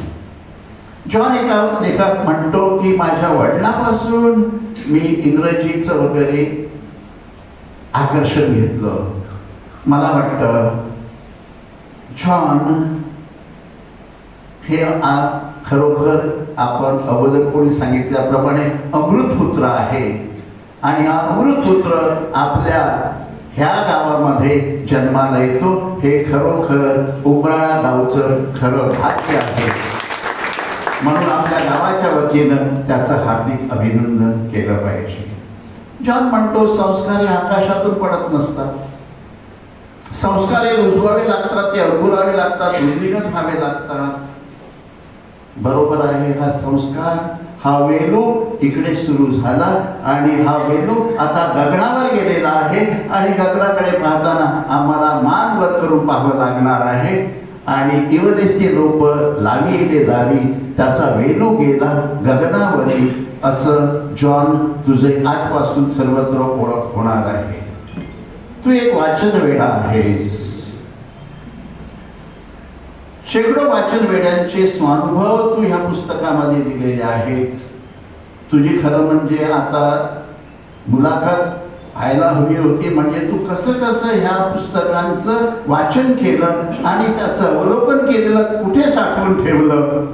जॉन एका लेखात म्हणतो की माझ्या वडिलांपासून मी इंग्रजीचं वगैरे आकर्षण घेतलं. मला वाटतं जॉन हे खरोखर आपण अगोदर कोणी सांगितल्याप्रमाणे अमृतपुत्र आहे. आणि हा अमृतपुत्र आपल्या ह्या गावामध्ये जन्माला येतो हे खरोखर उमराळा गावचं खरं भाग्य आहे. म्हणून आपल्या गावाच्या वतीनं त्याचं हार्दिक अभिनंदन केलं पाहिजे. जॉन म्हणतो संस्कार हे आकाशातून पडत नसतात. संस्कार हे रुजवावे लागतात, ते अंकुरावे लागतात, रुंदीगत व्हावे लागतात. बरोबर आहे. हा संस्कार, हा वेलू इकडे सुरू झाला आणि हा वेलू आता गगनावर गेलेला आहे आणि गगनाकडे पाहताना आम्हाला मान वर करून पाहावं लागणार आहे. आणि इवलेसे रोप लाविले दारी, त्याचा वेलू गेला गगनावरी, असं जॉन तुझे आजपासून सर्वत्र ओळख होणार आहे. तू एक वाचन वेडा आहेस. शेकडो वाचन वेड्यांचे स्वानुभव तू ह्या पुस्तकामध्ये दिलेले आहेत. तुझी खरं म्हणजे आता मुलाखत व्हायला हवी होती, म्हणजे तू कसं कसं ह्या पुस्तकांचं वाचन केलं आणि त्याचं अवलोकन केलेलं, कुठे साठवून ठेवलं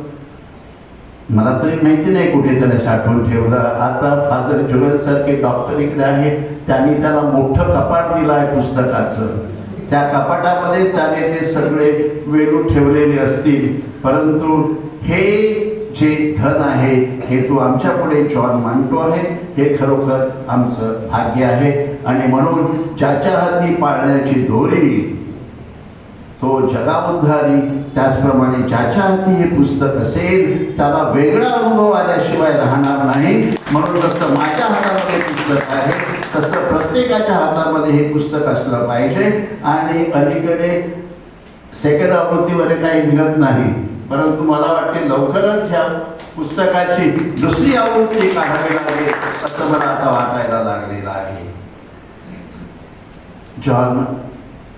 मला तरी माहिती नाही कुठे त्याने साठवून ठेवलं. आता फादर जुगल सारखे डॉक्टर इकडे आहेत, त्यांनी त्याला मोठं कपाट दिलं आहे पुस्तकाचं. त्या कपाटामध्येच त्याने ते सगळे वेलू ठेवलेले असतील. परंतु हे जे धन आहे हे तू आमच्या पुढे जॉन मांडतो आहे, हे खरोखर आमचं भाग्य आहे. आणि म्हणून ज्याच्या हाती पाळण्याची दोरी तो जगाउद्धारी, त्याचप्रमाणे ज्याच्या हाती हे पुस्तक असेल त्याला वेगळा अनुभव आल्याशिवाय राहणार नाही. म्हणून जसं माझ्या हातामध्ये पुस्तक आहे तसं प्रत्येकाच्या हातामध्ये हे पुस्तक असलं पाहिजे. आणि अलीकडे सेकंड आवृत्तीवर काही निघत नाही, परंतु मला वाटते लवकरच ह्या पुस्तकाची दुसरी आवृत्ती काढावी लागेल असं मला आता वाटायला लागलेलं आहे. जॉन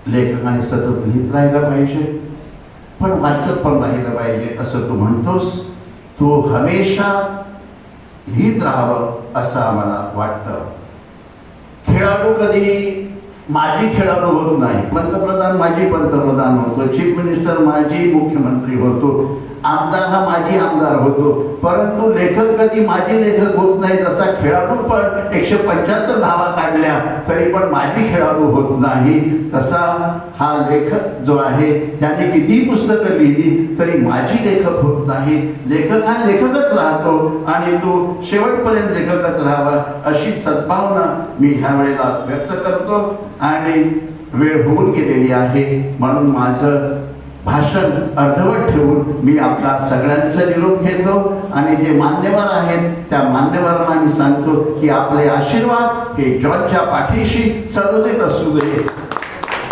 लेखकाने सतत लिहित राहिला पाहिजे, पण वाचत पण राहिलं पाहिजे असं तू म्हणतोस. तू हमेशा लिहित राहावं असं आम्हाला वाटतं. खेळाडू कधी माजी खेळाडू होत नाही. पंतप्रधान माजी पंतप्रधान होतो, चीफ मिनिस्टर माजी मुख्यमंत्री होतो, आमदार हा माजी आमदार होतो. परंतु लेखक कधी माजी लेखक होत नाही. जसा खेळाडू पण 175 धावा काढल्या तरी पण माजी खेळाडू होत नाही, तसा हा लेखक जो आहे त्याने कितीही पुस्तकं लिहिली तरी माजी लेखक होत नाही. लेखक हा लेखकच राहतो आणि तो शेवटपर्यंत लेखकच राहावा अशी सद्भावना मी ह्या वेळेला व्यक्त करतो. आणि वेळ होऊन गेलेली आहे, म्हणून माझं भाषण अर्धवट ठेवून मी आपला सगळ्यांचा निरोप घेतो. आणि जे मान्यवर आहेत त्या मान्यवरांना मी सांगतो की आपले आशीर्वाद हे जॉनच्या पाठीशी सदोदित असू दे.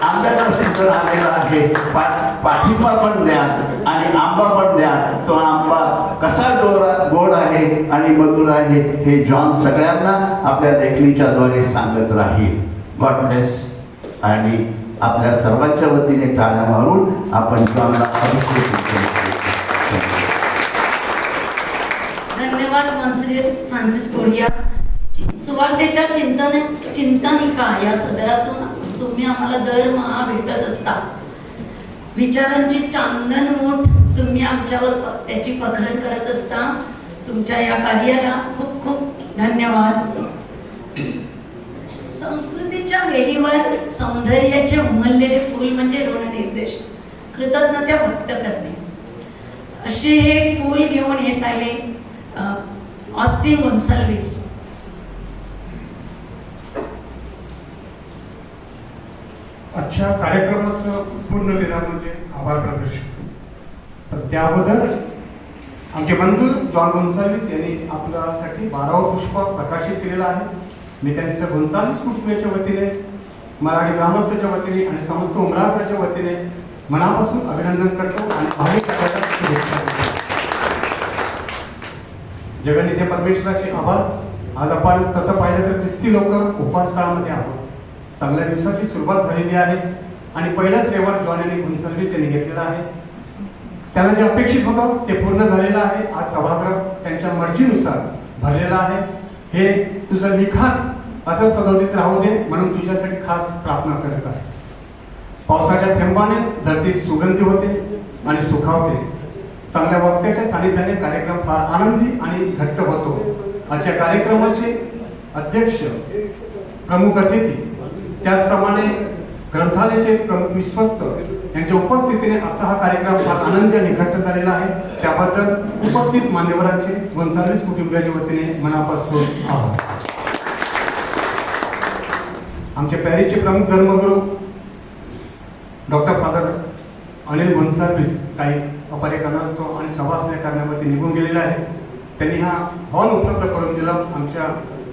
आंब्याचा सीझन आलेला आहे, पाठिंबा पण द्या आणि आंबा पण द्या. तो आंबा कसा गोड आहे आणि मधुर आहे हे जॉन सगळ्यांना आपल्या लेखणीच्या द्वारे सांगत राहील. God bless. आणि आपल्या सर्वांच्या वतीने टाळ्या मारून आपण जॉनला अभिषेक करू. धन्यवाद मनश्री फ्रान्सिस कोरिया. सुवार्थेच्या चिंतनिका या सदरातून तुम्ही आम्हाला दरमहा भेटत असता. विचारांची चांदणमूठ तुम्ही आमच्यावर त्याची पखरण करत असता. तुमच्या या कार्याला खूप खूप धन्यवाद. संस्कृतीच्या वेलीवर सौंदर्याचे उमललेले फूल म्हणजे ऋणनिर्देश, कृतज्ञता व्यक्त करणे, असे हे फूल घेऊन येत आहे ऑस्टिन गोन्साल्विस. आजच्या कार्यक्रमाचं पूर्ण विराम म्हणजे आभार प्रदर्शन. तर त्याबद्दल आमचे बंधू जॉन गोन्साल्विस यांनी आपल्यासाठी 12वं पुष्प प्रकाशित केलेलं आहे. मी त्यांच्या गोन्साल्विस कुटुंबाच्या वतीने, मराठी ग्रामस्थांच्या वतीने आणि समस्त उमराताच्या वतीने मनापासून अभिनंदन करतो आणि भावी कार्याला शुभेच्छा देतो. जगन्निधी परमेश्वराचे आभार. आज आपण तसं पाहिलं तर ख्रिस्ती लोक उपवास काळामध्ये आहोत. चांगल्या दिवसाची सुरुवात झालेली आहे आणि पहिलाच रविवार जॉन यांनी गोन्साल्विस यांनी घेतलेला आहे. त्यांना जे अपेक्षित होतं ते पूर्ण झालेलं आहे. आज सभागृह त्यांच्या मर्जीनुसार भरलेला आहे. हे तुझं लिखाण असं सदोदित राहू दे म्हणून तुझ्यासाठी खास प्रार्थना करत आहे. पावसाच्या थेंबाने धरती सुगंधी होते आणि सुखावते. चांगल्या वक्त्याच्या सानिध्याने कार्यक्रम फार आनंदी आणि घट्ट होतो. आजच्या कार्यक्रमाचे अध्यक्ष, प्रमुख अतिथी त्याचप्रमाणे ग्रंथालयाचे प्रमुख विश्वस्त यांच्या उपस्थितीने आजचा हा कार्यक्रम फार आनंदी आणि घट्ट झालेला आहे. त्याबद्दल उपस्थित मान्यवरांचे गोंसाल्विस कुटुंबियाच्या वतीने मनापासून आभार. आमचे पॅरिसचे प्रमुख धर्मगुरू डॉक्टर फादर अनिल गोंसाल्विस काही अपार्य कारणास्तव आणि सभा असल्या कारणावरती निघून गेलेला आहे. त्यांनी हा हॉल उपलब्ध करून दिला आमच्या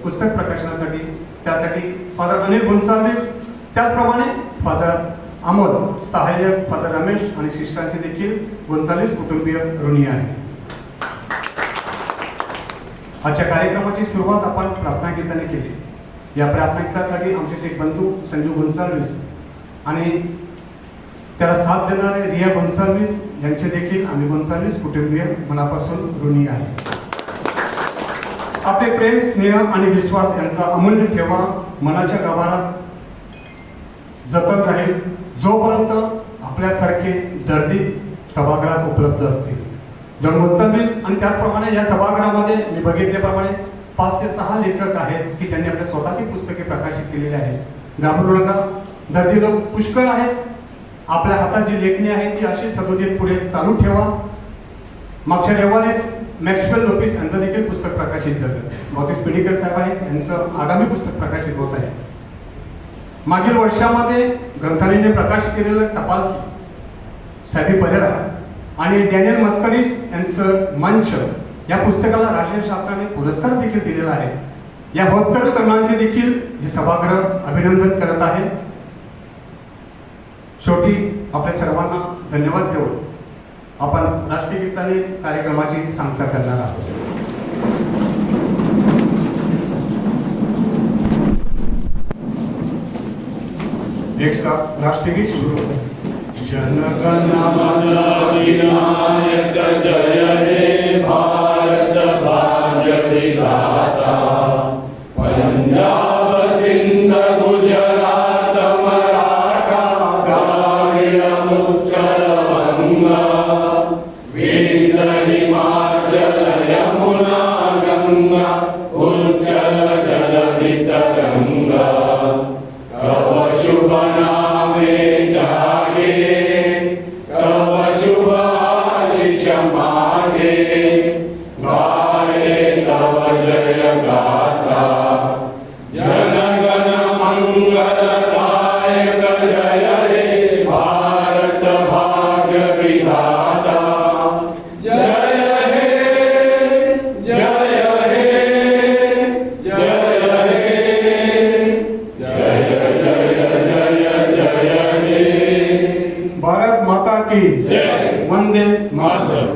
पुस्तक प्रकाशनासाठी. त्यासाठी फादर अनिल गोंसाल्विस, त्याचप्रमाणे फादर अमोल, सहाय्यक फादर रमेश आणि शिष्टांचे देखील गोंसाल्विस कुटुंबीय ऋणी आहे. आजच्या कार्यक्रमाची सुरुवात आपण प्रार्थना गीताने केली. या प्रार्थना गीतासाठी आमचे एक बंधू संजू गोंसाल्विस आणि त्याला साथ देणारे रिया गोंसाल्विस यांचे देखील आम्ही गोंसाल्विस कुटुंबीय मनापासून ऋणी आहे. आपले प्रेम, स्नेह आणि विश्वास यांचा अमूल्य ठेवा मनाच्या गाभारात जतन राहील जोपर्यंत आपल्यासारखे दर्दी सभागृहात उपलब्ध असतील. जॉन गोंसाल्विस आणि त्याचप्रमाणे या सभागृहामध्ये मी बघितल्याप्रमाणे 5 ते 6 लेखक आहेत की त्यांनी आपल्या स्वतःची पुस्तके प्रकाशित केलेली आहेत. घाबरू नका, दर्दी लोक पुष्कळ आहेत. आपल्या हातात जी लेखणी आहे ती अशी सदोदित पुढे चालू ठेवा. मागच्या रविवारीच मॅक्सवेल लोपिस यांचं देखील पुस्तक प्रकाशित झालं. मॉरिस पिडिकर साहेब आहेत, यांचं आगामी पुस्तक प्रकाशित होत आहे. मागील वर्षामध्ये ग्रंथालयाने प्रकाशित केलेलं टपाल साहेबी परेरा आणि डॅनियल मस्करीस यांचं मंच या पुस्तकाला राष्ट्रीय शासनाने पुरस्कार देखील दिलेला आहे. या होत्तर तरुणांचे देखील हे सभागृह अभिनंदन करत आहे. शेवटी आपल्या सर्वांना धन्यवाद देऊन आपण राष्ट्रगीताने कार्यक्रमाची सांगता करणार आहोत. एक साथ राष्ट्रगीत सुरू. जनगण मन अधिनायक जय हे भारत भाग्य विधाता. पंजाब सिंध गुजरात मराठा द्राविड उत्कल बंगा विंध्य हिमाचल यमुना गंगा उज्जल जलधि तरंगा. कब शुभ नामे जागे कब शुभ आशीष मागे. गाये तब जय गाथा जनगण मंगलदायक जय हे भारत भाग्य विधाता. जय हे जय हे जय हे जय जय जय जय हे. भारत माता की जय. वंदे मातरम.